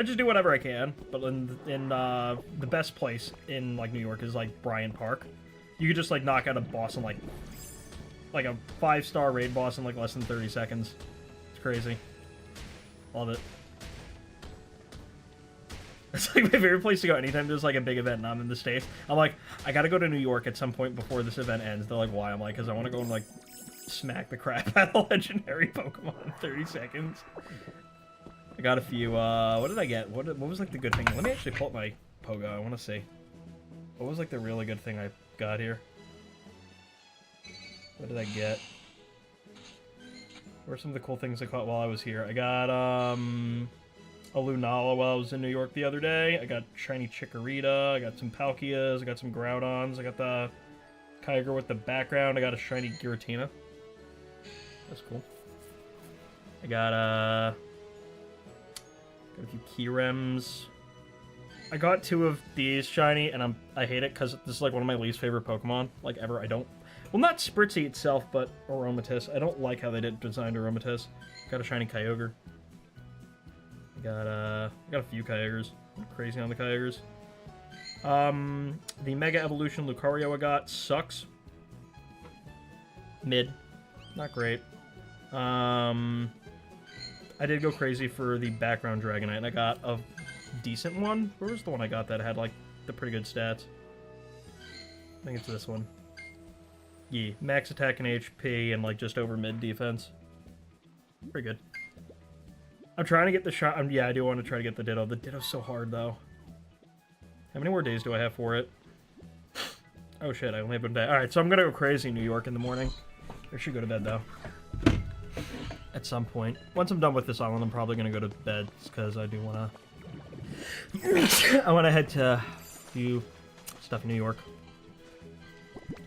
just do whatever I can, but in the best place in like New York is like Bryant Park. You could just like knock out a boss in like a 5-star raid boss in like less than 30 seconds. It's crazy. Love it. It's like my favorite place to go anytime there's like a big event and I'm in the States. I'm like, I gotta go to New York at some point before this event ends. They're like, why? I'm like, because I want to go and like smack the crap out of legendary Pokemon in 30 seconds. I got a few, what did I get? What was like the good thing? Let me actually pull up my Pogo, I want to see. What was like the really good thing I got here? What did I get? What are some of the cool things I caught while I was here? I got, a Lunala while I was in New York the other day. I got shiny Chikorita, I got some Palkias, I got some Groudons, I got the Kyogre with the background, I got a shiny Giratina. That's cool. I got a few Keyrems. I got 2 of these shiny, and I hate it because this is like one of my least favorite Pokemon, like ever. I don't, well, not Spritzee itself, but Aromatisse. I don't like how they designed Aromatisse. Got a shiny Kyogre. I got a few Kyogres. I'm crazy on the Kyogres. The Mega Evolution Lucario I got sucks. Mid. Not great. I did go crazy for the background Dragonite, and I got a decent one. Where was the one I got that had, like, the pretty good stats? I think it's this one. Yeah, max attack and HP, and, like, just over mid defense. Pretty good. I'm trying to get the shot. Yeah, I do want to try to get the Ditto. The Ditto's so hard, though. How many more days do I have for it? Oh, shit, I only have 1 day. Alright, so I'm gonna go crazy in New York in the morning. I should go to bed, though. At some point. Once I'm done with this island, I'm probably gonna go to bed, because I do wanna... I wanna head to do stuff in New York.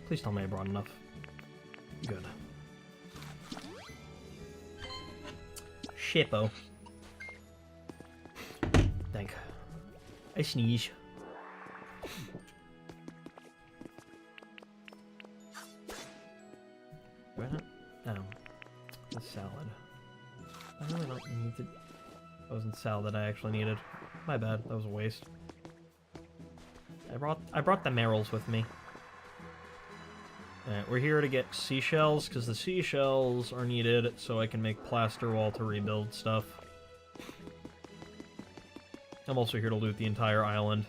Please tell me I brought enough. Good. Shippo. Thank. I sneeze. Do I not? Oh. The salad. I really don't need to... That wasn't salad that I actually needed. My bad. That was a waste. I brought the marrows with me. Alright, we're here to get seashells, because the seashells are needed so I can make plaster wall to rebuild stuff. I'm also here to loot the entire island.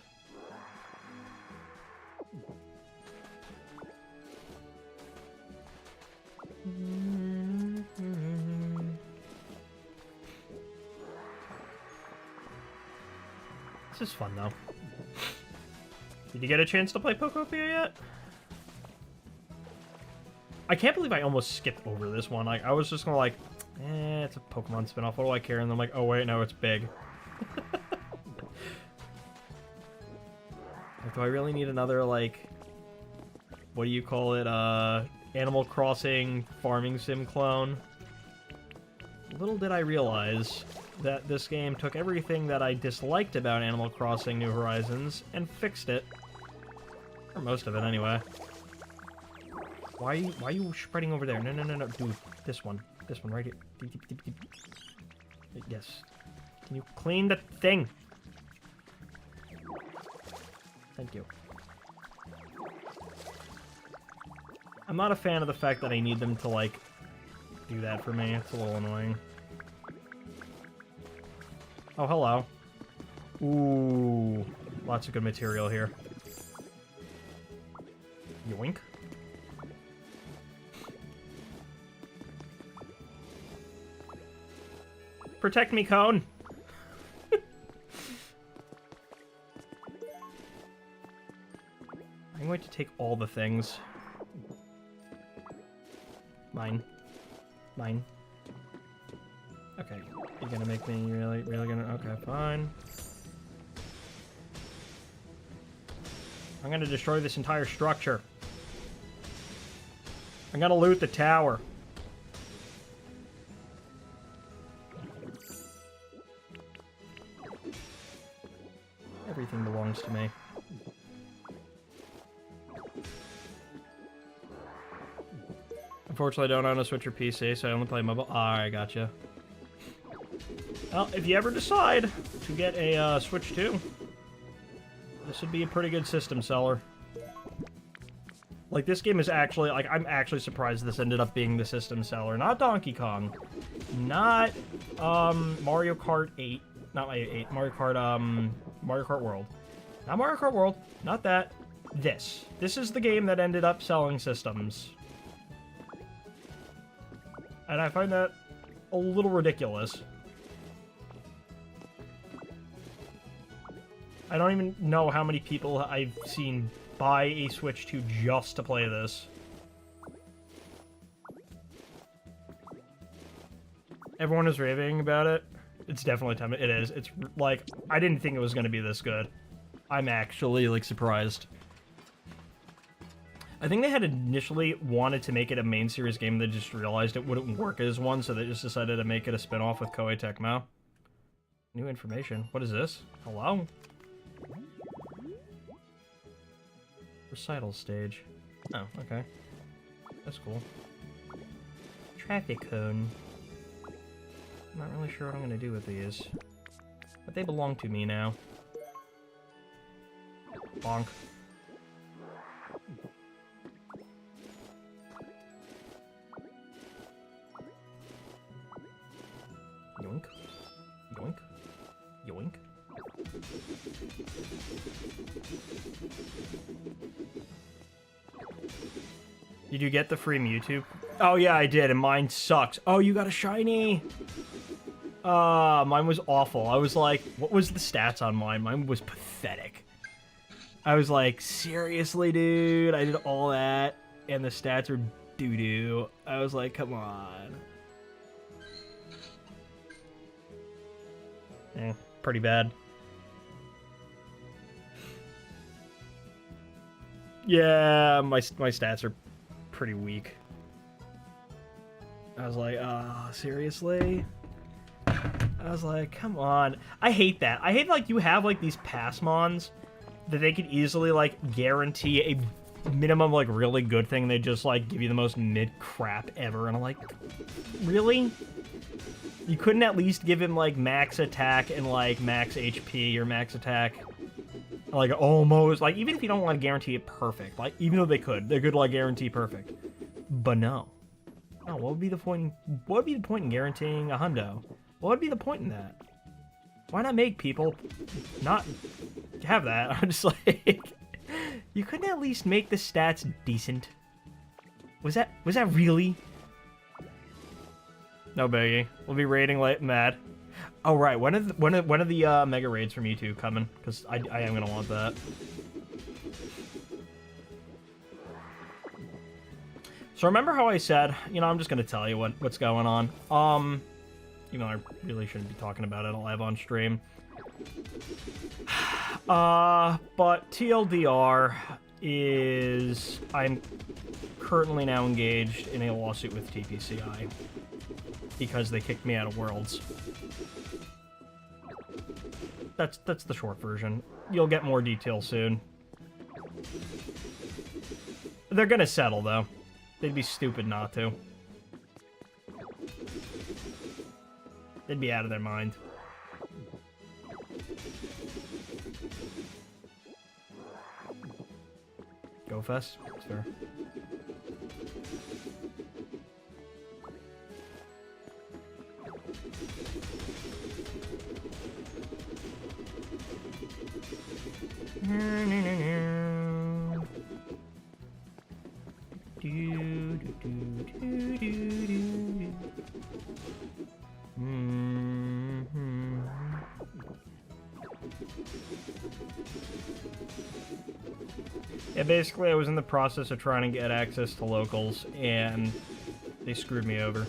This is fun, though. Did you get a chance to play Pokopia yet? I can't believe I almost skipped over this one. Like, I was just gonna like, it's a Pokemon spin-off, what do I care? And then I'm like, oh wait, no, it's big. Like, do I really need another, like, what do you call it, Animal Crossing farming sim clone? Little did I realize that this game took everything that I disliked about Animal Crossing New Horizons and fixed it. Or most of it, anyway. Why are you spreading over there? No, no, no, no, dude. This one right here. Yes. Can you clean the thing? Thank you. I'm not a fan of the fact that I need them to, like, do that for me. It's a little annoying. Oh, hello. Ooh. Lots of good material here. Yoink. Protect me, Cone. I'm going to take all the things. Mine. Mine. Okay, you're gonna make me really gonna... Okay, fine. I'm gonna destroy this entire structure. I'm gonna loot the tower. Everything belongs to me. Unfortunately, I don't own a Switch or PC, so I only play mobile. Alright, gotcha. Well, if you ever decide to get a Switch 2, this would be a pretty good system seller. Like, this game is actually, like, I'm actually surprised this ended up being the system seller. Not Donkey Kong. Not, Mario Kart 8. Not my 8. Mario Kart World. Not Mario Kart World. Not that. This. This is the game that ended up selling systems. And I find that a little ridiculous. I don't even know how many people I've seen buy a Switch 2 just to play this. Everyone is raving about it. It's definitely time. It is. It's like, I didn't think it was going to be this good. I'm actually, like, surprised. I think they had initially wanted to make it a main series game. They just realized it wouldn't work as one, so they just decided to make it a spin-off with Koei Tecmo. New information. What is this? Hello? Recital stage. Oh, okay. That's cool. Traffic cone. I'm not really sure what I'm gonna do with these. But they belong to me now. Bonk. Yoink. Yoink. Yoink. Did you get the free Mewtwo? Oh yeah, I did, and mine sucks. Oh, you got a shiny! Mine was awful. I was like, what was the stats on mine? Mine was pathetic. I was like, seriously, dude? I did all that, and the stats are doo-doo. I was like, come on. Pretty bad. Yeah, my stats are pretty weak. I was like, seriously? I was like, come on. I hate that. I hate, like, you have, like, these Passmons that they could easily, like, guarantee a minimum, like, really good thing. They just, like, give you the most mid-crap ever. And I'm like, really? You couldn't at least give him, like, max attack and, like, max HP or max attack? Like, almost. Like, even if you don't want to guarantee it perfect. Like, even though they could like, guarantee perfect. But no. No, what would be the point? What would be the point in guaranteeing a hundo? What would be the point in that? Why not make people not have that? I'm just like, you couldn't at least make the stats decent. Was that really? No biggie. We'll be raiding like mad. Oh right, when are the mega raids from Mewtwo coming? Because I am gonna want that. So remember how I said, you know, I'm just gonna tell you what's going on. Even though I really shouldn't be talking about it live on stream. But TLDR is I'm currently now engaged in a lawsuit with TPCI because they kicked me out of Worlds. That's the short version. You'll get more details soon. They're gonna settle though. They'd be stupid not to. They'd be out of their mind. Go Fest? That's fair. Yeah, basically I was in the process of trying to get access to locals, and they screwed me over.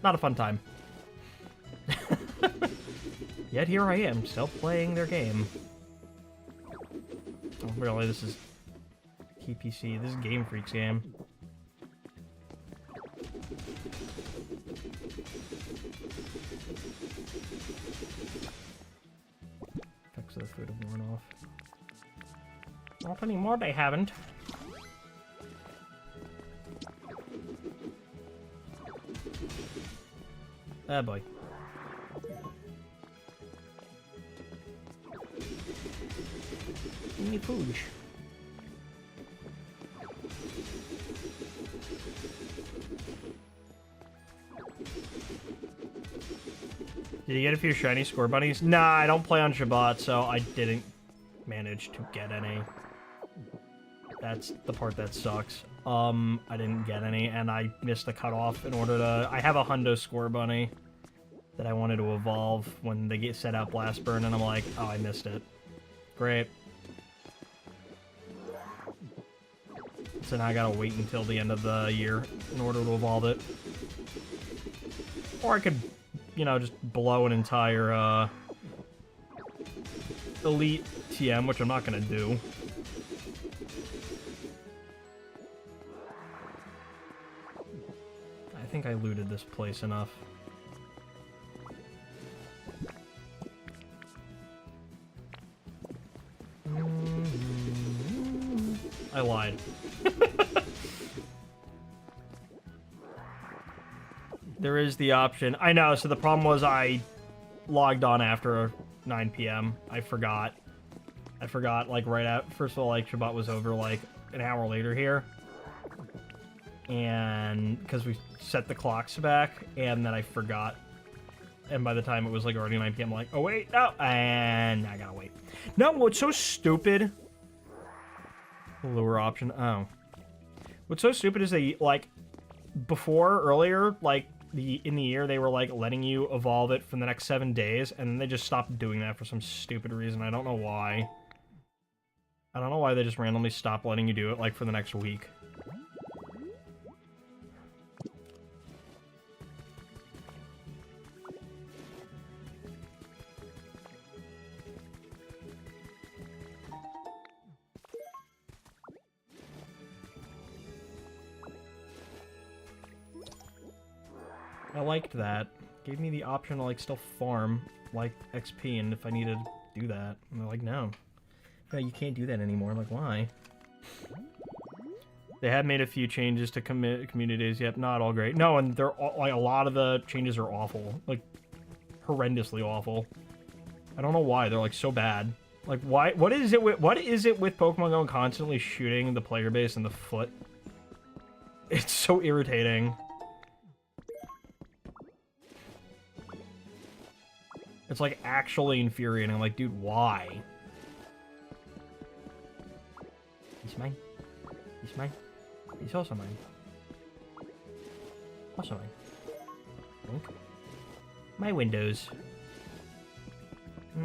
Not a fun time. Yet here I am, still playing their game. Oh, really, this is TPC. This is Game Freak's game. Effects of the food have worn off. Not anymore, they haven't. Ah, boy. Give me food. Did you get a few shiny score bunnies? Nah, I don't play on Shabbat, so I didn't manage to get any. That's the part that sucks. I didn't get any, and I missed the cutoff in order to... I have a hundo score bunny that I wanted to evolve when they set out Blast Burn, and I'm like, oh, I missed it. Great. So now I gotta wait until the end of the year in order to evolve it. Or I could, you know, just blow an entire, Elite TM, which I'm not gonna do. I think I looted this place enough. I lied. There is the option. I know, so the problem was I logged on after 9 p.m. I forgot, like, right at... First of all, like, Shabbat was over, like, an hour later here. And... because we set the clocks back, and then I forgot. And by the time it was, like, already 9 p.m., I'm like, oh, wait, no! And I gotta wait. No, what's so stupid... Lure option, oh. What's so stupid is they, like, earlier, like, in the year, they were, like, letting you evolve it for the next 7 days, and then they just stopped doing that for some stupid reason. I don't know why. I don't know why they just randomly stopped letting you do it, like, for the next week. I liked that. Gave me the option to, like, still farm, like, XP, and if I needed to do that. And they're like, no. No, you can't do that anymore. I'm like, why? They have made a few changes to communities. Yep, not all great. No, and they're all, like, a lot of the changes are awful. Like, horrendously awful. I don't know why. They're, like, so bad. Like, why? What is it with Pokemon Go constantly shooting the player base in the foot? It's so irritating. It's, like, actually infuriating. I'm like, dude, why? He's mine. He's mine. He's also mine. Also mine. Blink. My windows. I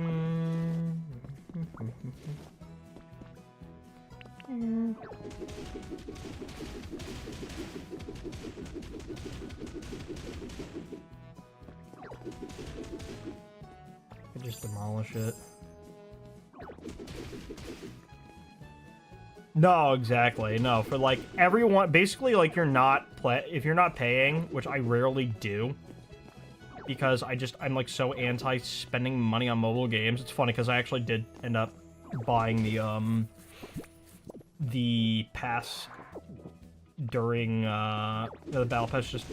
just demolish it. No, exactly. No, for like everyone, basically, like if you're not paying, which I rarely do, because I'm like so anti spending money on mobile games. It's funny because I actually did end up buying the pass during the battle pass, just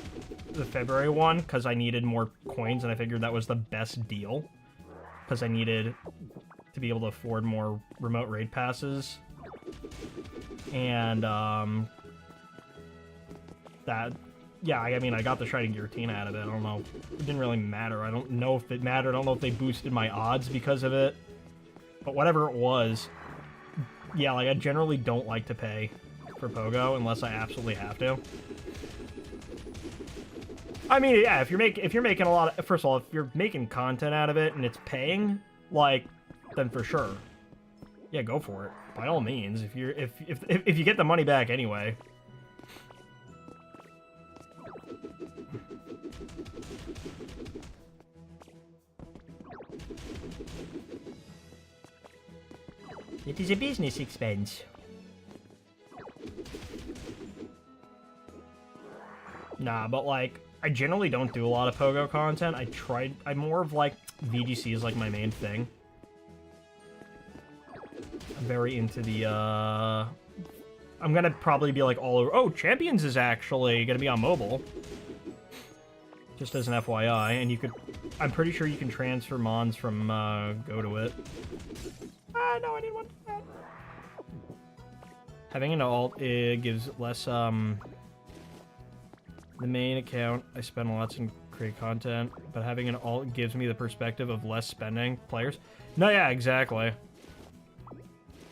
the February one, because I needed more coins and I figured that was the best deal because I needed to be able to afford more remote raid passes. And yeah, I mean, I got the Shiny Giratina out of it. I don't know. It didn't really matter. I don't know if it mattered. I don't know if they boosted my odds because of it. But whatever it was, yeah, like I generally don't like to pay for Pogo unless I absolutely have to. I mean, yeah, if you're making a lot of, first of all, if you're making content out of it and it's paying, like, then for sure, yeah, go for it by all means. If you get the money back anyway. It is a business expense. Nah, but like, I generally don't do a lot of Pogo content. I'm more of like, VGC is like my main thing. I'm very into the, I'm gonna probably be like all over. Oh, Champions is actually gonna be on mobile. Just as an FYI, and you could, I'm pretty sure you can transfer mons from, Go to it. No, I didn't want that. Having an alt, it gives less, the main account, I spend lots and create content, but having an alt gives me the perspective of less spending players. No, yeah, exactly.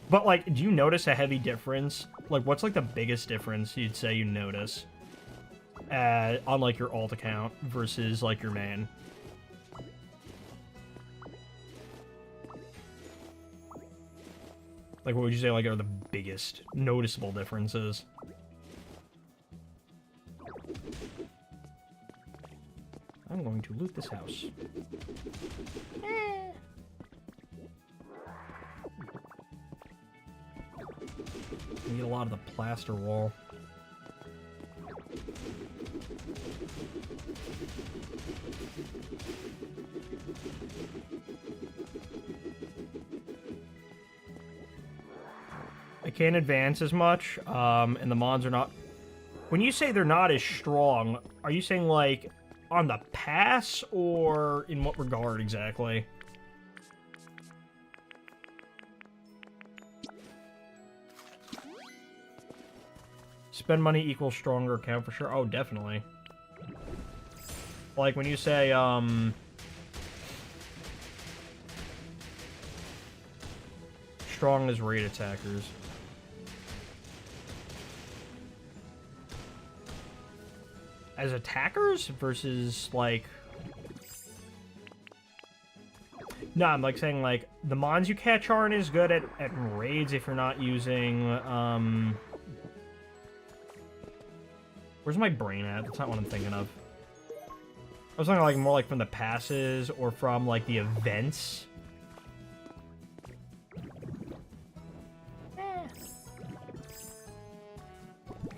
But, like, do you notice a heavy difference? Like, what's, like, the biggest difference you'd say you notice on, like, your alt account versus, like, your main? Like, what would you say, like, are the biggest noticeable differences? I'm going to loot this house. I need a lot of the plaster wall. I can't advance as much, and the mons are not... When you say they're not as strong, are you saying, like, on the pass, or in what regard exactly? Spend money equals stronger account for sure. Oh, definitely. Like, when you say, strong as raid attackers. As attackers versus, like... No, I'm, like, saying, like, the mons you catch aren't as good at raids if you're not using, Where's my brain at? That's not what I'm thinking of. I was thinking, like, more, like, from the passes or from, like, the events. Okay,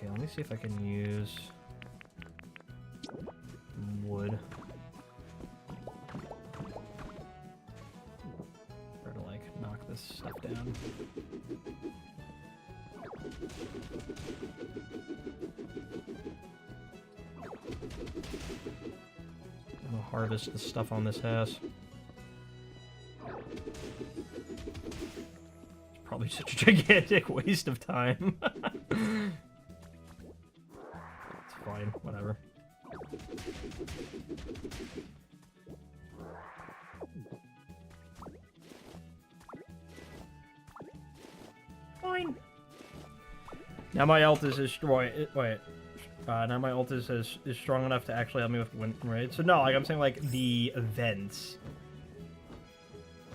let me see if I can use... wood. Try to, like, knock this stuff down. I'm gonna harvest the stuff on this house. It's probably such a gigantic waste of time. It's fine, whatever. Fine. Now my ult is destroyed. Wait. Now my ult is strong enough to actually help me with win raid. So no, like I'm saying, like the events,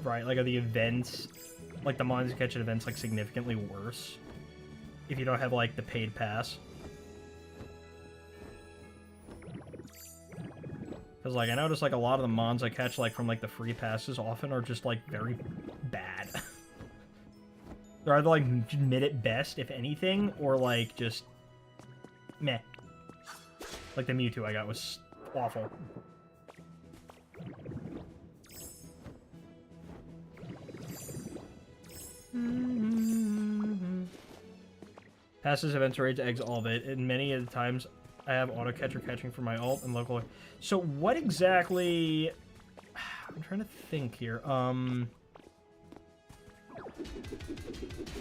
right? Like are the events, like the mons you catch at events, like significantly worse if you don't have like the paid pass? Because like I notice like a lot of the mons I catch like from like the free passes often are just like very bad. They're either like mid at best, if anything, or like just meh. Like the Mewtwo I got was awful. Passes, events, raids, eggs, all of it. And many of the times I have auto catcher catching for my ult and local. So what exactly? I'm trying to think here.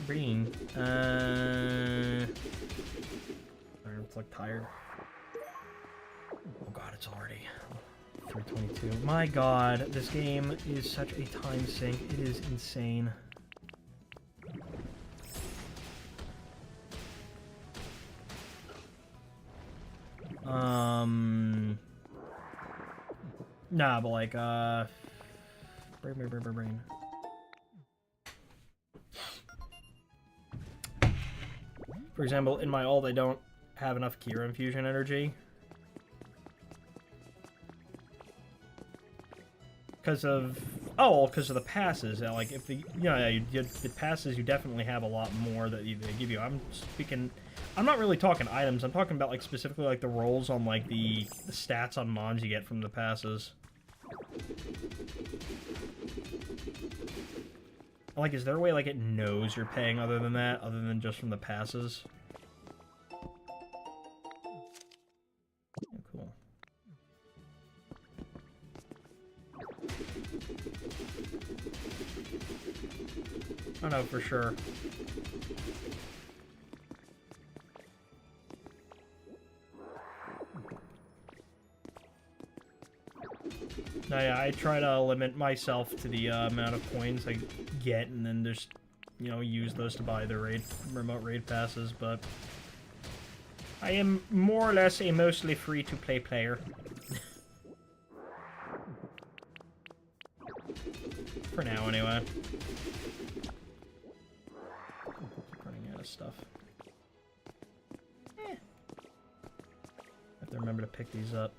Green. I'm like tired. Oh god, it's already 322. My god, this game is such a time sink. It is insane. Nah, but like, brain. For example, in my ult, I don't have enough Kira infusion energy. Because of the passes. Like, if the, the passes, you definitely have a lot more that they give you. I'm not really talking items. I'm talking about, like, specifically, like, the rolls on, like, the stats on mons you get from the passes. Like, is there a way, like, it knows you're paying other than that, other than just from the passes? Oh, cool. I don't know for sure. No, yeah, I try to limit myself to the amount of coins I get, and then just, use those to buy the remote raid passes, but I am more or less a mostly free-to-play player. For now, anyway. Keep running out of stuff. I have to remember to pick these up.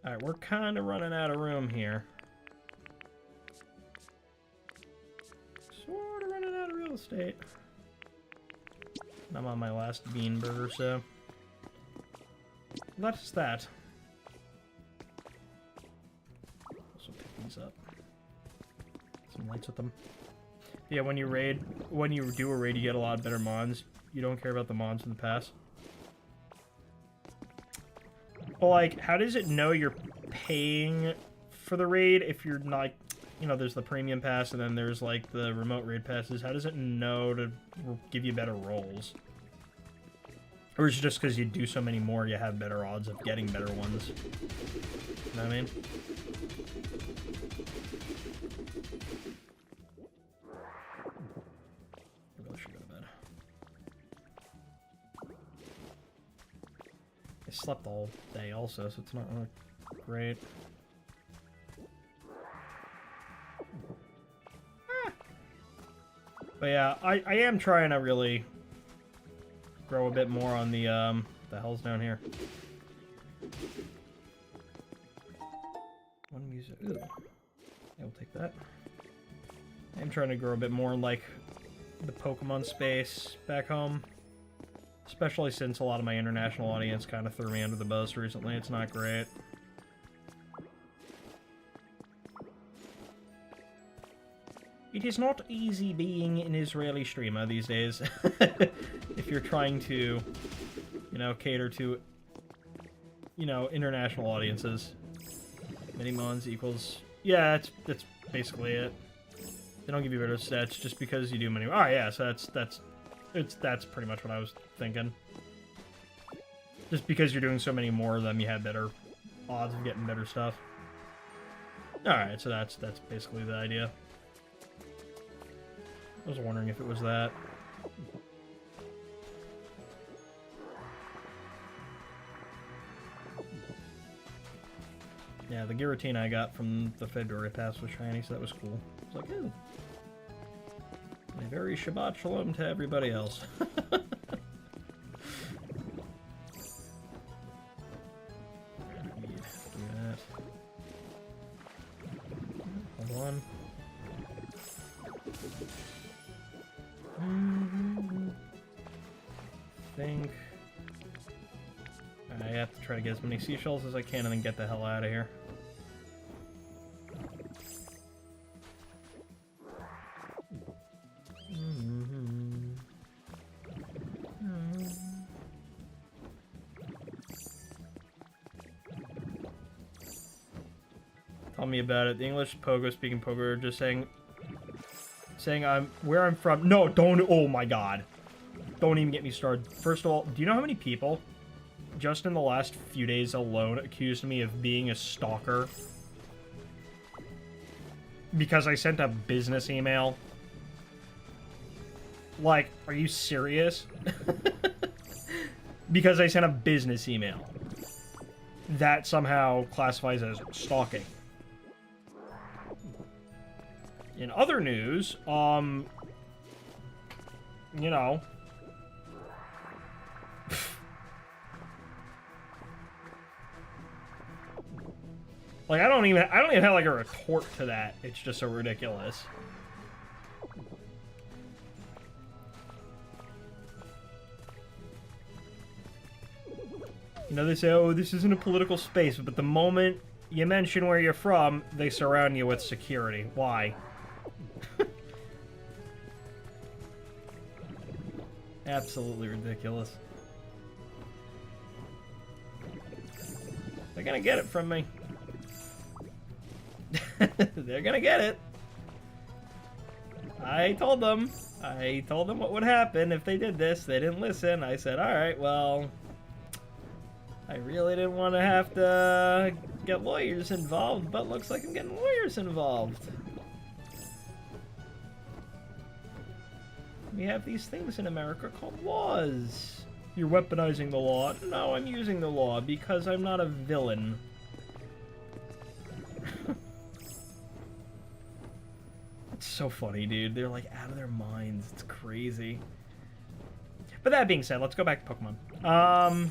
Alright, we're kind of running out of room here. Sort of running out of real estate. I'm on my last bean burger, so that's that. Also pick these up. Some lights with them. Yeah, when you do a raid, you get a lot better mons. You don't care about the mons in the past. Well, like, how does it know you're paying for the raid if you're not, there's the premium pass and then there's, like, the remote raid passes. How does it know to give you better rolls? Or is it just because you do so many more, you have better odds of getting better ones? You know what I mean? I really should go to bed. I slept all day also, so it's not really great. But yeah, I am trying to really grow a bit more on the hell's down here. One music. Ooh. I will take that. I'm trying to grow a bit more in, like, the Pokemon space back home. Especially since a lot of my international audience kind of threw me under the bus recently. It's not great. It is not easy being an Israeli streamer these days. If you're trying to, cater to, international audiences. Minimons equals... Yeah, that's basically it. They don't give you better stats just because you do many... Oh, yeah, so that's pretty much what I was thinking. Just because you're doing so many more of them, you have better odds of getting better stuff. Alright, so that's basically the idea. I was wondering if it was that. Yeah, the Giratina I got from the February pass was shiny, so that was cool. I was like, ooh. A very Shabbat Shalom to everybody else. Hold on. Think. I have to try to get as many seashells as I can and then get the hell out of here. Tell me about it. The English Pogo speaking Pogo are just saying where I'm from. No, don't. Oh my god. Don't even get me started. First of all, do you know how many people, just in the last few days alone, accused me of being a stalker? Because I sent a business email? Like, are you serious? Because I sent a business email. That somehow classifies as stalking. In other news, you know... Like, I don't even have, like, a retort to that. It's just so ridiculous. You know, they say, oh, this isn't a political space, but the moment you mention where you're from, they surround you with security. Why? Absolutely ridiculous. They're gonna get it from me. They're gonna get it. I told them what would happen if they did this. They didn't listen. I said, alright, well, I really didn't want to have to get lawyers involved, but looks like I'm getting lawyers involved. We have these things in America called laws. You're weaponizing the law. No, I'm using the law because I'm not a villain. It's so funny, dude. They're like out of their minds. It's crazy. But that being said, let's go back to Pokemon.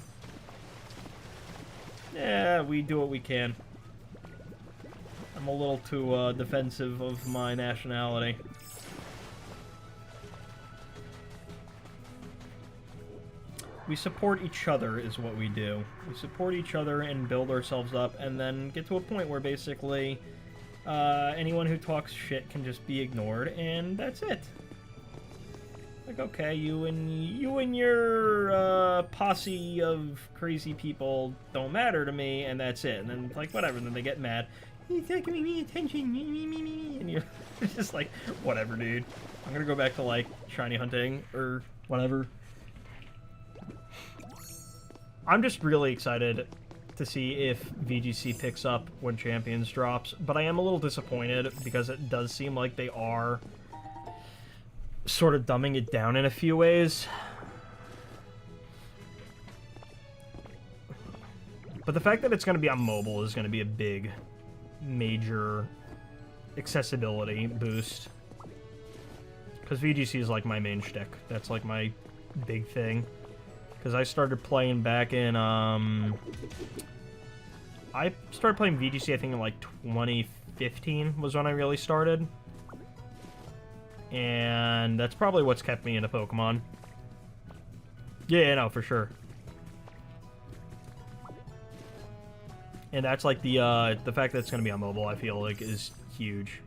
Yeah, we do what we can. I'm a little too defensive of my nationality. We support each other is what we do. We support each other and build ourselves up and then get to a point where basically anyone who talks shit can just be ignored and that's it. Like, okay, you and your posse of crazy people don't matter to me and that's it. And then like whatever, and then they get mad. He's not giving me attention, and you're just like, whatever, dude. I'm gonna go back to like shiny hunting or whatever. I'm just really excited to see if VGC picks up when Champions drops, but I am a little disappointed because it does seem like they are sort of dumbing it down in a few ways. But the fact that it's going to be on mobile is going to be a big, major accessibility boost. Because VGC is like my main shtick. That's like my big thing. Because I started playing back in, I started playing VGC, I think, in, like, 2015 was when I really started. And that's probably what's kept me into Pokemon. Yeah, no, for sure. And that's, like, the fact that it's going to be on mobile, I feel like, is huge.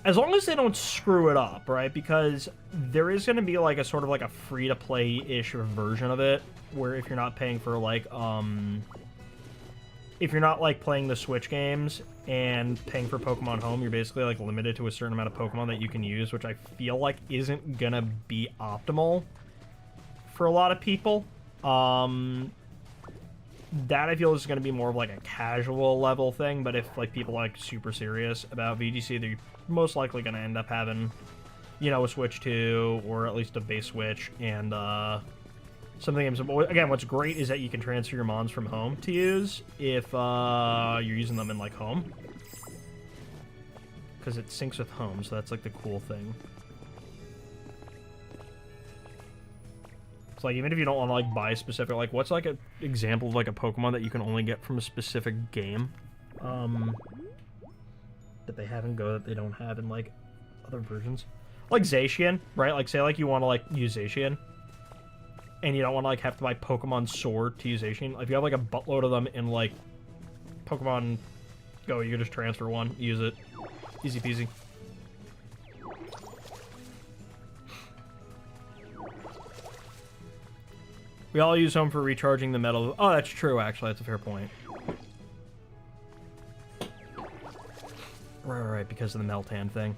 As long as they don't screw it up, right? Because there is going to be, like, a sort of, like, a free-to-play-ish version of it, where if you're not paying for, like, if you're not, like, playing the Switch games and paying for Pokemon Home, you're basically, like, limited to a certain amount of Pokemon that you can use, which I feel like isn't gonna be optimal for a lot of people. That I feel is going to be more of, like, a casual level thing, but if, like, people, like, super serious about VGC, they're most likely going to end up having, you know, a Switch 2, or at least a base Switch, and, some of the games. Again, what's great is that you can transfer your mons from home to use if, you're using them in, like, home. Because it syncs with home, so that's, like, the cool thing. It's like, even if you don't want to, like, buy a specific, like, what's, like, an example of, like, a Pokemon that you can only get from a specific game? That they have in Go that they don't have in, like, other versions. Like Zacian, right? Like, say, like, you want to, like, use Zacian, and you don't want to, like, have to buy Pokemon Sword to use Zacian. If you have, like, a buttload of them in, like, Pokemon Go, you can just transfer one, use it. Easy peasy. We all use home for recharging the metal. Oh, that's true, actually. That's a fair point. Right, because of the Meltan thing.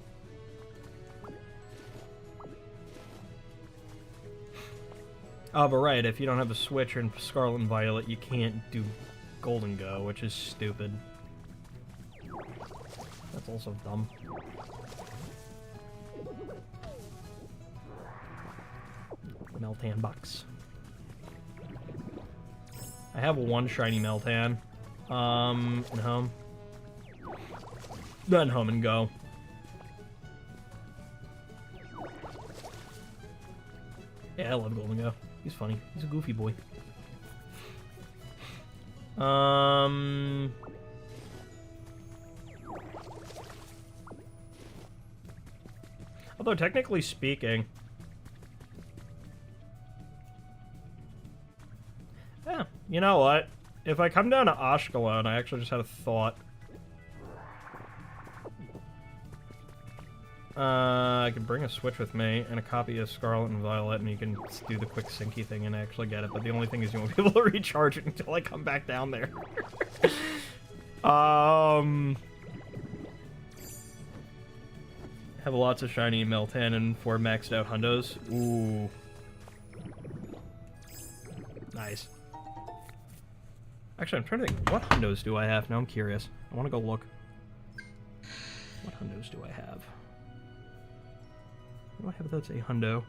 Oh, but right, if you don't have a Switch in Scarlet and Violet, you can't do Golden Go, which is stupid. That's also dumb. Meltan box. I have one shiny Meltan. In home. Then home and go. Yeah, I love Golden Go. He's funny. He's a goofy boy. Although technically speaking, yeah, you know what? If I come down to Ashkelon, I actually just had a thought. I can bring a Switch with me and a copy of Scarlet and Violet, and you can do the quick syncy thing and actually get it. But the only thing is you won't be able to recharge it until I come back down there. Have lots of shiny Meltan and 4 maxed out hundos. Ooh. Nice. Actually, I'm trying to think, what hundos do I have? Now I'm curious. I want to go look. What hundos do I have? What do I have that's a hundo?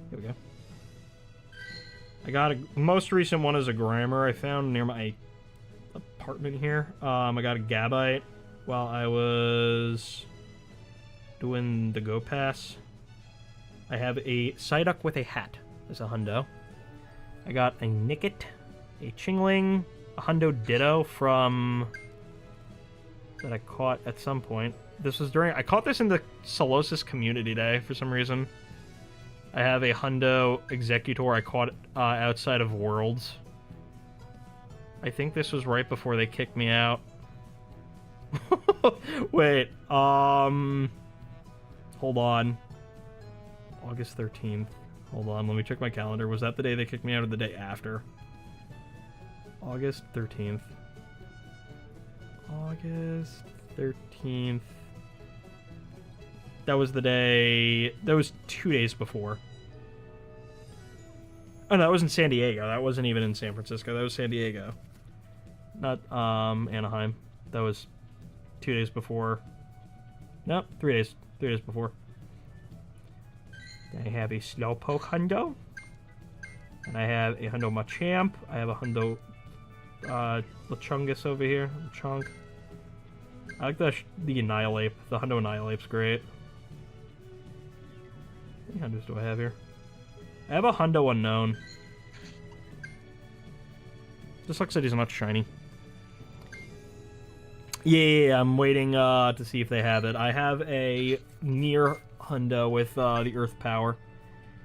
Here we go. I got a most recent one is a Grimer I found near my apartment here. I got a Gabite while I was doing the Go Pass. I have a Psyduck with a hat as a hundo. I got a Nickit, a Chingling, a hundo Ditto from that I caught at some point. This was during I caught this in the Solosis Community Day for some reason. I have a hundo Executor I caught outside of Worlds. I think this was right before they kicked me out. Wait, hold on. August 13th. Hold on, let me check my calendar. Was that the day they kicked me out or the day after? August 13th. August 13th. That was the day... That was 2 days before. Oh, no, that was in San Diego. That wasn't even in San Francisco. That was San Diego. Not, Anaheim. That was 2 days before. Nope, 3 days. 3 days before. Then I have a Slowpoke hundo. And I have a hundo Machamp. I have a hundo Lechungus over here. Lechonk. I like the Annihilate. The hundo Annihilate's great. How many hundos do I have here? I have a hundo Unknown. Just looks like he's not shiny. Yeah, I'm waiting to see if they have it. I have a near hundo with the Earth Power.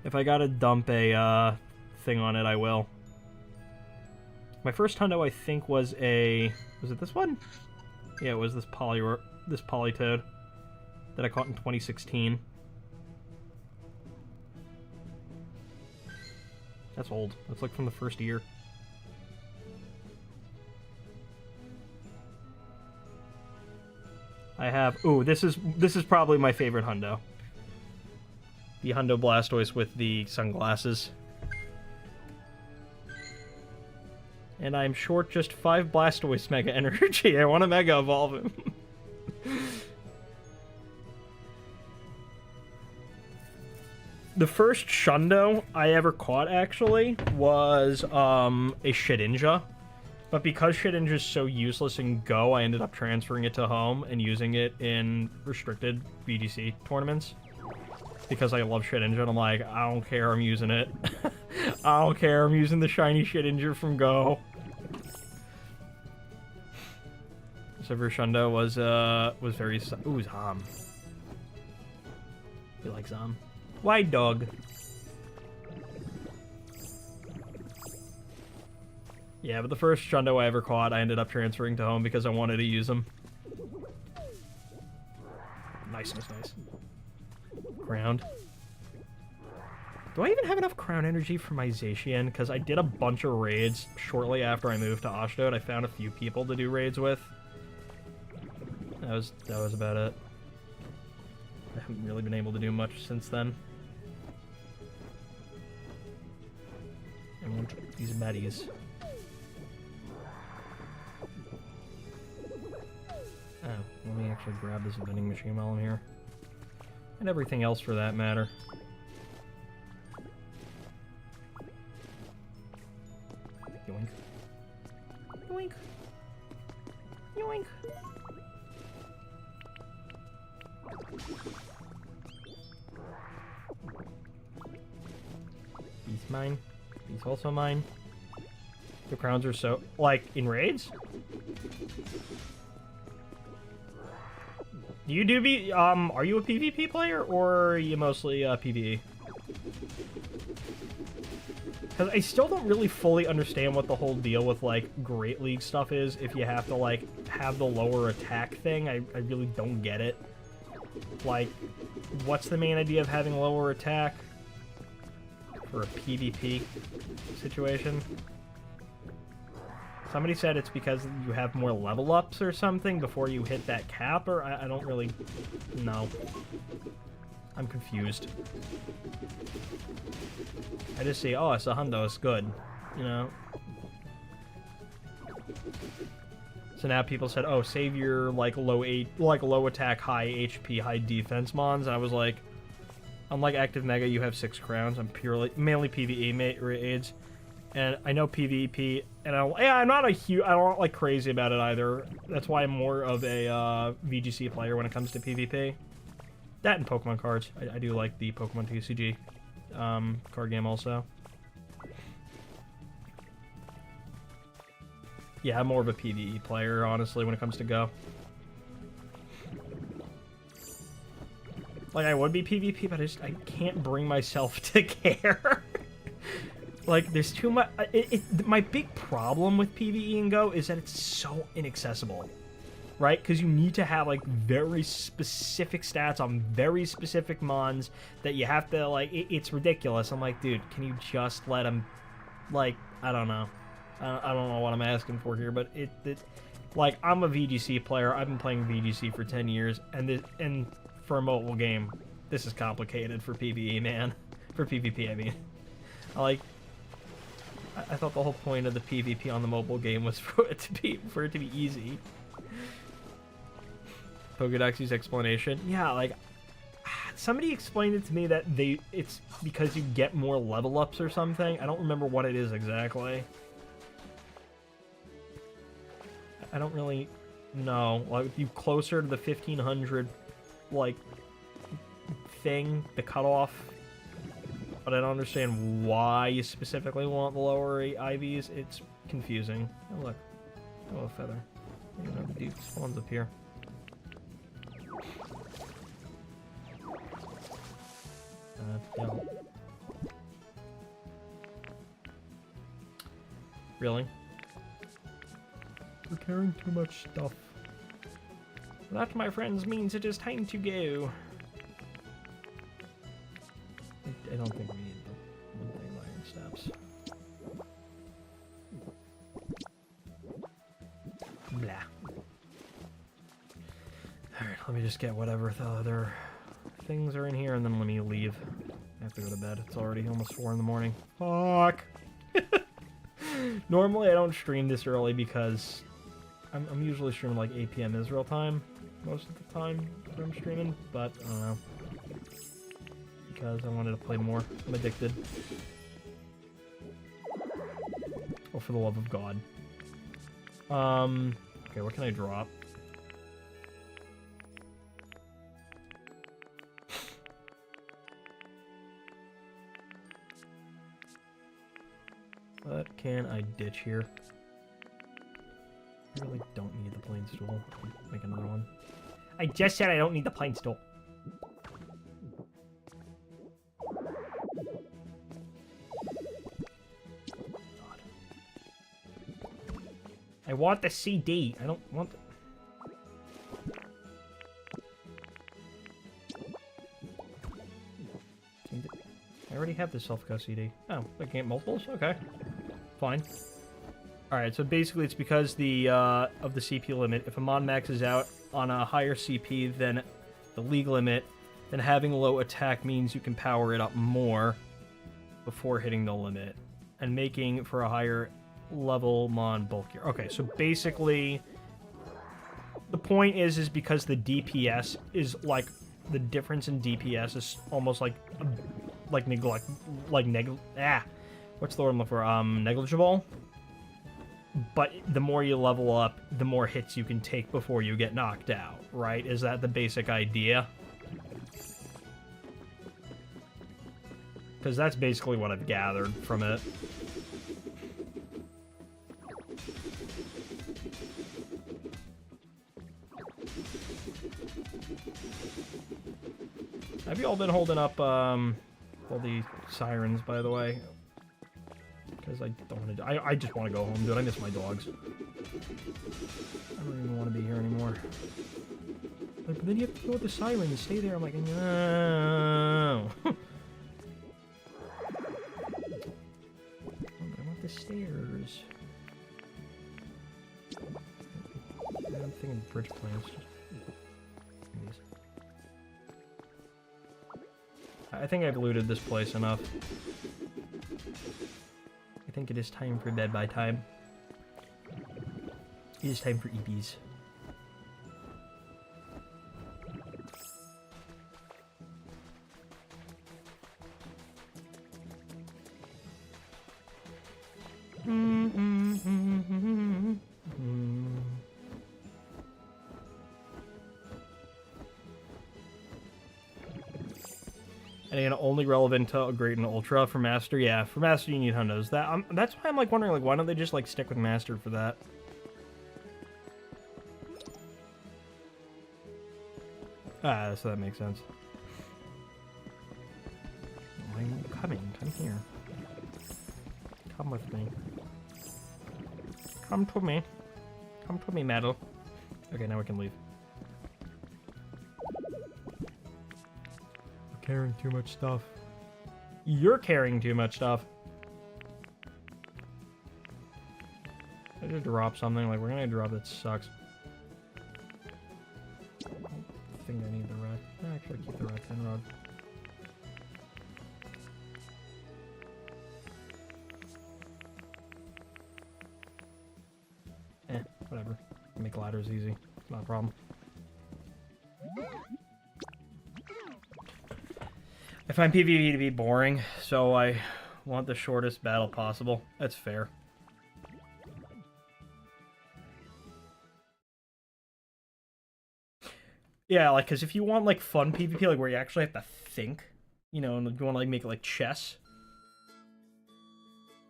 If I gotta dump a thing on it, I will. My first hundo, I think, was a... Was it this one? Yeah, it was this Politoed that I caught in 2016. That's old. That's like from the first year. I have... Ooh, this is probably my favorite hundo. The hundo Blastoise with the sunglasses. And I'm short just 5 Blastoise Mega Energy. I want to Mega Evolve him. The first Shundo I ever caught, actually, was a Shedinja. But because Shedinja's so useless in Go, I ended up transferring it to home and using it in restricted VGC tournaments. Because I love Shedinja, and I'm like, I don't care, I'm using it. I don't care, I'm using the shiny Shedinja from Go. Silver Shundo was very... Ooh, Zom. We like Zom. Wide Dog. Yeah, but the first Shundo I ever caught, I ended up transferring to home because I wanted to use them. Nice. Ground. Do I even have enough crown energy for my Zacian? Because I did a bunch of raids shortly after I moved to Ashdod. I found a few people to do raids with. That was about it. I haven't really been able to do much since then. I want these baddies. Oh, let me actually grab this vending machine while I'm here. And everything else for that matter. Yoink. Yoink. Yoink. He's mine. He's also mine. The crowns are so... Like, in raids? Do you do are you a PvP player, or are you mostly PvE? Because I still don't really fully understand what the whole deal with, like, Great League stuff is, if you have to, like, have the lower attack thing. I really don't get it. Like, what's the main idea of having lower attack for a PvP situation? Somebody said it's because you have more level ups or something before you hit that cap, or I don't really know. I'm confused. I just see, oh, it's a hundo, it's good, you know? So now people said, oh, save your, like, low attack, high HP, high defense mons, and I was like, unlike Active Mega, you have 6 crowns. I'm mainly PvE raids. And I know PvP, and I'm not I don't like crazy about it either. That's why I'm more of a VGC player when it comes to PvP. That and Pokemon cards. I do like the Pokemon TCG card game also. Yeah, I'm more of a PvE player, honestly, when it comes to Go. Like, I would be PvP, but I can't bring myself to care. Like, there's too much... my big problem with PvE and Go is that it's so inaccessible, right? Because you need to have, like, very specific stats on very specific mons that you have to, like... it's ridiculous. I'm like, dude, can you just let them... Like, I don't know. I don't know what I'm asking for here, but like, I'm a VGC player. I've been playing VGC for 10 years, and for a mobile game, this is complicated for PvE, man. For PvP, I mean. I thought the whole point of the PvP on the mobile game was for it to be easy. Pokedexi's explanation. Yeah, like, somebody explained it to me that it's because you get more level ups or something. I don't remember what it is exactly. I don't really know. Like, you closer to the 1500, like, thing, the cutoff. But I don't understand why you specifically want the lower IVs. It's confusing. Oh, look. Oh, a feather. You know, the dude spawns up here. Yeah. Really? We're carrying too much stuff. That, my friends, means it is time to go. I don't think we need the one thing iron steps. Blah. Alright, let me just get whatever the other things are in here, and then let me leave. I have to go to bed. It's already almost 4 in the morning. Fuck! Normally I don't stream this early because I'm usually streaming like 8 PM Israel time most of the time when I'm streaming, but I don't know. Because I wanted to play more. I'm addicted. Oh, for the love of God. Okay, what can I drop? What can I ditch here? I really don't need the plain stool. Make another one. I just said I don't need the plain stool. God. I want the CD. I don't want the... I already have the self-co CD. Oh, I can't get multiples? Okay. Fine. Alright, so basically it's because the of the CP limit. If a mod maxes out on a higher CP than the league limit, and having low attack means you can power it up more before hitting the limit, and making for a higher level mon bulkier. Okay, so basically, the point is because the DPS is like, the difference in DPS is almost negligible. But the more you level up, the more hits you can take before you get knocked out, right? Is that the basic idea? Because that's basically what I've gathered from it. Have you all been holding up all the sirens, by the way? Because I don't want to. I just want to go home, dude. I miss my dogs. I don't even want to be here anymore. Like, but then you have to go with the siren and stay there. I'm like, no. I want the stairs. I'm thinking bridge plans. I think I've looted this place enough. I think it is time for bed by time. It is time for EBs. And again, only relevant to Great and Ultra. For Master, yeah, for Master you need hundos. That's why I'm like wondering, like, why don't they just like stick with Master for that? Ah, so that makes sense. I'm coming. Come here. Come with me. Come to me. Come to me, Metal. Okay, now we can leave. Carrying too much stuff. You're carrying too much stuff. I just drop something. Like, we're gonna drop that sucks. I don't think I need the red. Actually, keep the red tin rod. Whatever. Make ladders easy. Not a problem. I find PvP to be boring, so I want the shortest battle possible. That's fair. Yeah, like, because if you want, like, fun PvP, like, where you actually have to think, you know, and you want to, like, make it like chess,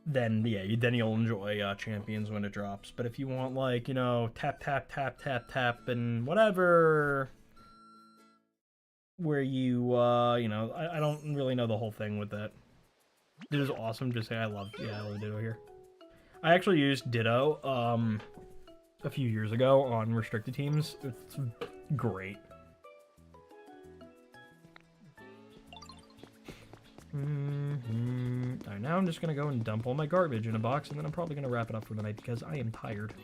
then, yeah, then you'll enjoy Champions when it drops. But if you want, like, you know, tap, tap, tap, tap, tap, and whatever... where you, you know, I don't really know the whole thing with that. It is awesome. Just say I love Ditto here. I actually used Ditto, a few years ago on restricted teams. It's great. Alright, now I'm just gonna go and dump all my garbage in a box, and then I'm probably gonna wrap it up for the night because I am tired.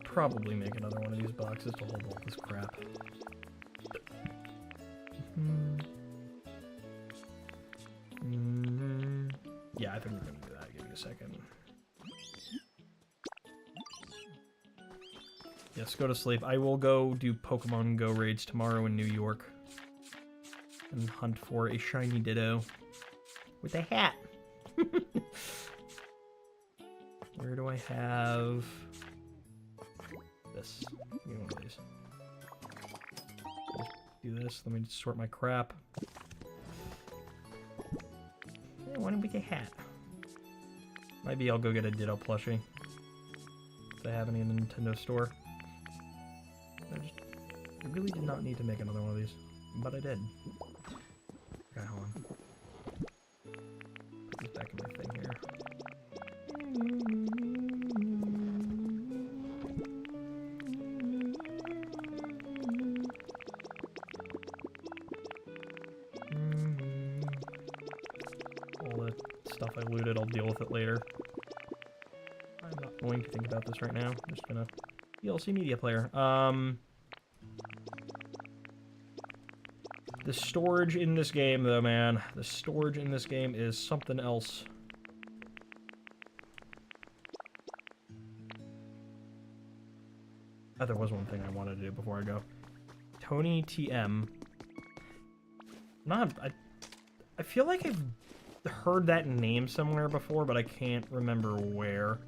Probably make another one of these boxes to hold all this crap. Yeah, I think we're gonna do that. Give me a second. Yes, go to sleep. I will go do Pokemon Go raids tomorrow in New York and hunt for a shiny Ditto with a hat. Where do I have this? Give me one of these. Just do this. Let me just sort my crap. Yeah, why don't we get a hat? Maybe I'll go get a Ditto plushie if they have any in the Nintendo store. I really did not need to make another one of these, but I did. Okay, hold on. Put this back in my thing here. loot it, I'll deal with it later. I'm not going to think about this right now. I'm just gonna... DLC media player. The storage in this game, though, man. The storage in this game is something else. Oh, there was one thing I wanted to do before I go. Tony TM. I feel like I've heard that name somewhere before, but I can't remember where.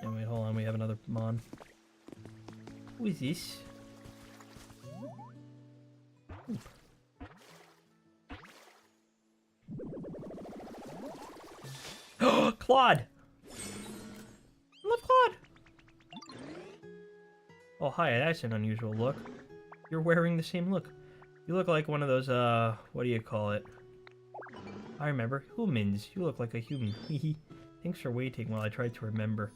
And wait, hold on, we have another Mon. Who is this? Oop. Oh, Claude! I love Claude! Oh, hi, that's an unusual look. You're wearing the same look. You look like one of those, what do you call it? I remember. Humans. You look like a human. Hehe. Thanks for waiting while I tried to remember.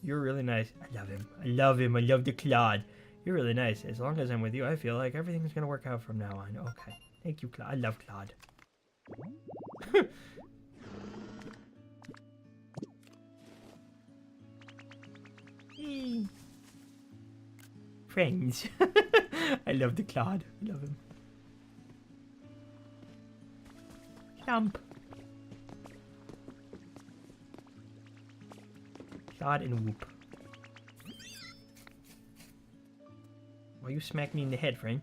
You're really nice. I love him. I love him. I love the Claude. You're really nice. As long as I'm with you, I feel like everything's gonna work out from now on. Okay. Thank you, Claude. I love Claude. Friends. I love the Claude. I love him. Jump. Claude and Whoop. Why you smack me in the head, friend?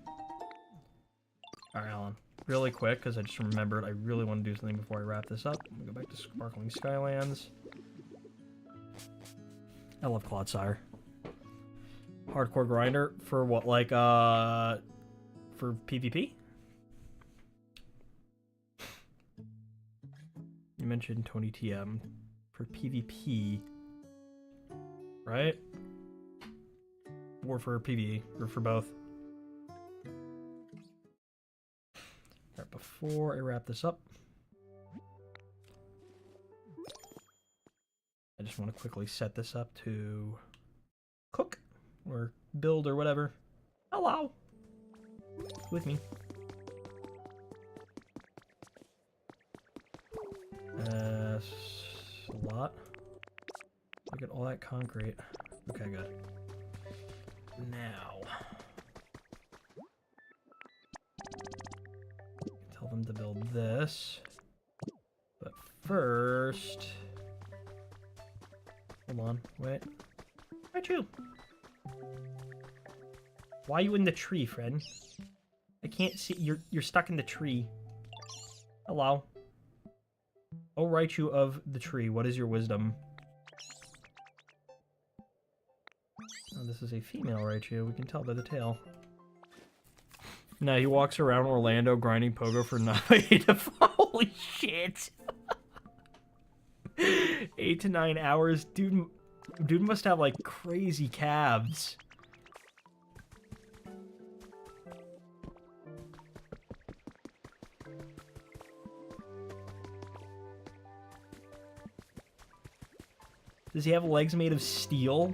Alright, Alan. Really quick, because I just remembered I really want to do something before I wrap this up. I'm gonna go back to Sparkling Skylands. I love Claude Sire. Hardcore grinder for what, like, for PvP? You mentioned Tony TM for PvP, right? Or for PvE, or for both. Alright, before I wrap this up, I just want to quickly set this up to cook. Or build or whatever. Hello! With me. A lot. Look at all that concrete. Okay, good. Now. Tell them to build this. But first... Hold on, wait. Where'd you? Why are you in the tree, friend? I can't see. You're stuck in the tree. Hello. Oh, Raichu of the tree. What is your wisdom? Oh, this is a female Raichu. We can tell by the tail. No, he walks around Orlando grinding Pogo for 9 Holy shit! 8 to 9 hours. Dude must have, like, crazy calves. Does he have legs made of steel?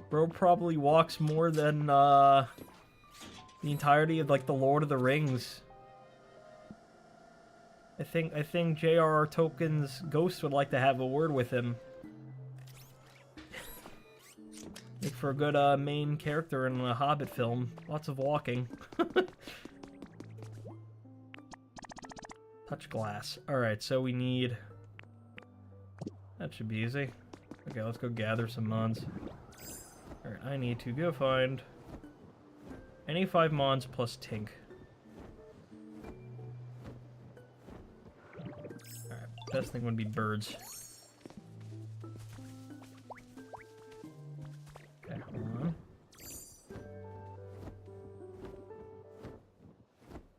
Bro probably walks more than, the entirety of, like, the Lord of the Rings. I think J.R.R. Tolkien's ghost would like to have a word with him. Make for a good, main character in a Hobbit film. Lots of walking. Touch glass. Alright, so we need... That should be easy. Okay, let's go gather some mons. Alright, I need to go find... any 5 mons plus Tink. Alright, best thing would be birds. Okay, hold on.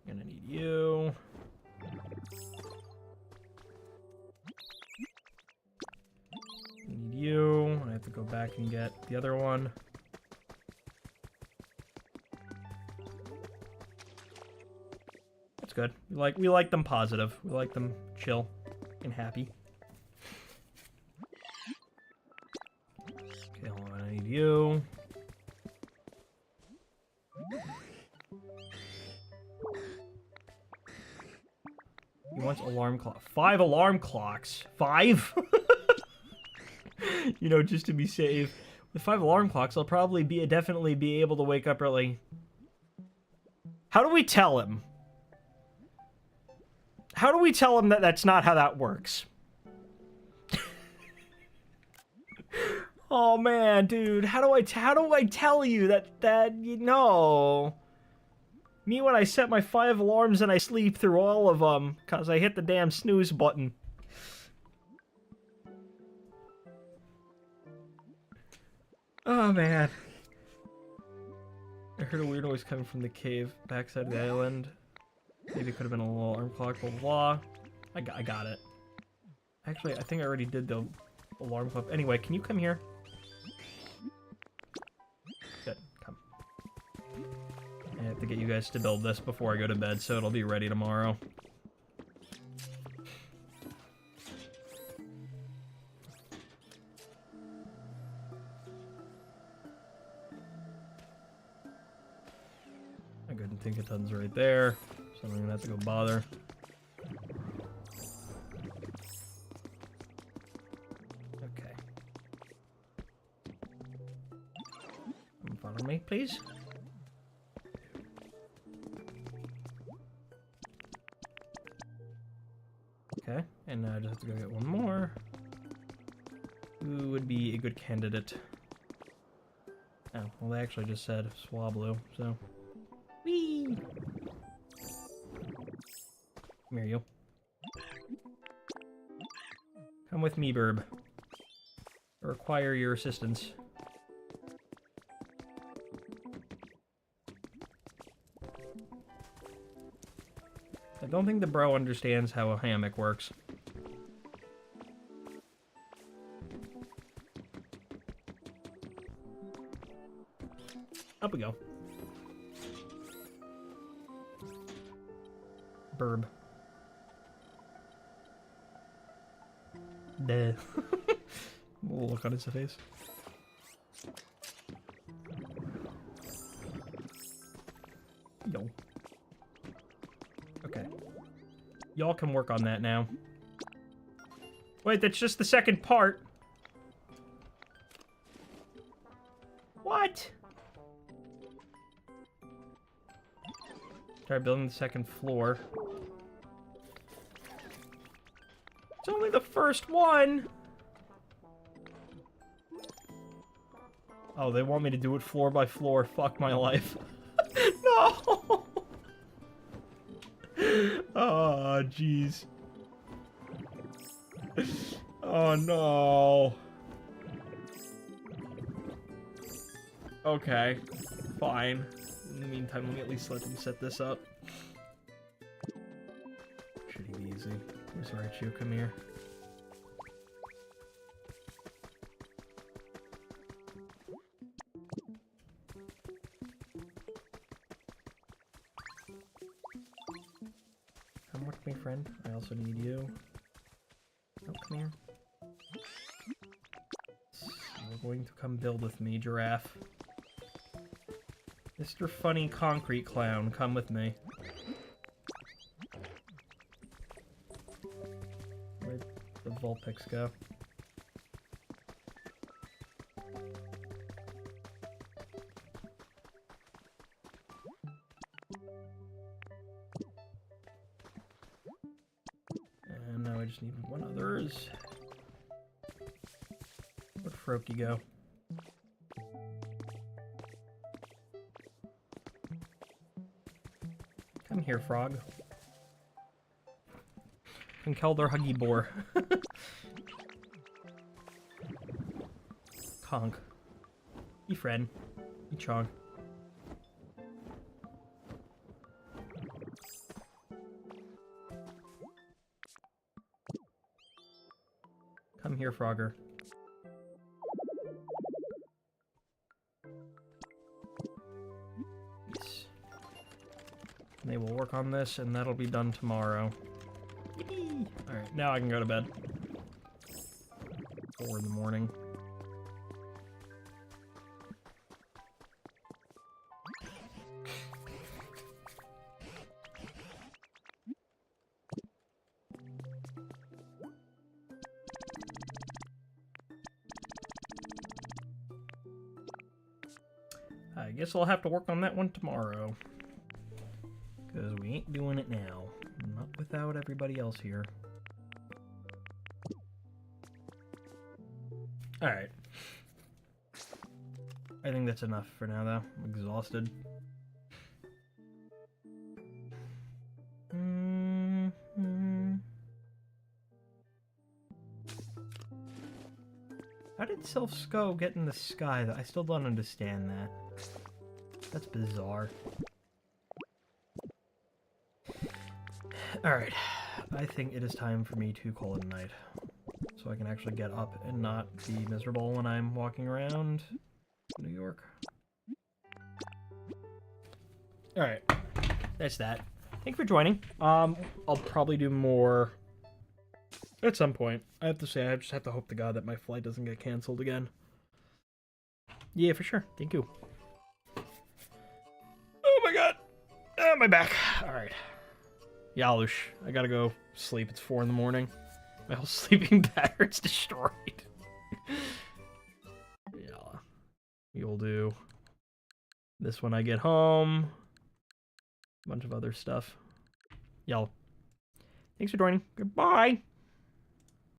Gonna need you. You. I have to go back and get the other one. That's good. We like them positive. We like them chill and happy. Okay, hold on. I need you. wants alarm clock. 5 alarm clocks. 5? You know, just to be safe. With 5 alarm clocks, I'll probably definitely be able to wake up early. How do we tell him? How do we tell him that that's not how that works? Oh man, dude, how do I tell you that you know? Me when I set my 5 alarms and I sleep through all of them, cause I hit the damn snooze button. Oh man. I heard a weird noise coming from the cave backside of the island. Maybe it could have been a little alarm clock, blah blah blah. I got it. Actually, I think I already did the alarm clock. Anyway, can you come here? Good, come. I have to get you guys to build this before I go to bed, so it'll be ready tomorrow. I couldn't think a ton's right there, so I'm gonna have to go bother. Okay. Follow me, please. Okay, and now I just have to go get one more. Who would be a good candidate? Oh, well they actually just said Swablu, so... Whee! Come here, you. Come with me, Burb. I require your assistance. I don't think the bro understands how a hammock works. Up we go. Burb. Duh. We'll look on his face. Yo. Okay. Y'all can work on that now. Wait, that's just the second part. What? Start building the second floor. It's only the first one. Oh, they want me to do it floor by floor. Fuck my life. No! Oh, jeez. Oh, no. Okay. Fine. In the meantime, let me at least let them set this up. Should be easy. Where's Raichu? Come here. Come with me, friend. I also need you. Oh, come here. You're going to come build with me, Giraffe. Mr. Funny Concrete Clown, come with me. Where'd the Vulpix go? And now I just need one others. Where'd Froakie go? Come here, frog. Can Kelder Huggy Boar. Conk. Efren. Echog. Come here, Frogger. Yes. And they will work on this, and that'll be done tomorrow. Alright, now I can go to bed. 4 in the morning. I guess I'll have to work on that one tomorrow. Because we ain't doing it now. Not without everybody else here. Alright. I think that's enough for now, though. I'm exhausted. How did Self-Sco get in the sky? I still don't understand that. That's bizarre. Alright. I think it is time for me to call it a night. So I can actually get up and not be miserable when I'm walking around New York. Alright. That's that. Thank you for joining. I'll probably do more at some point. I have to say, I just have to hope to God that my flight doesn't get canceled again. Yeah, for sure. Thank you. Oh my god! Oh, my back. Alright. Yalush. I gotta go sleep. It's 4 in the morning. My whole sleeping pattern's destroyed. Yeah. You'll do this when I get home. A bunch of other stuff. Y'all. Thanks for joining. Goodbye.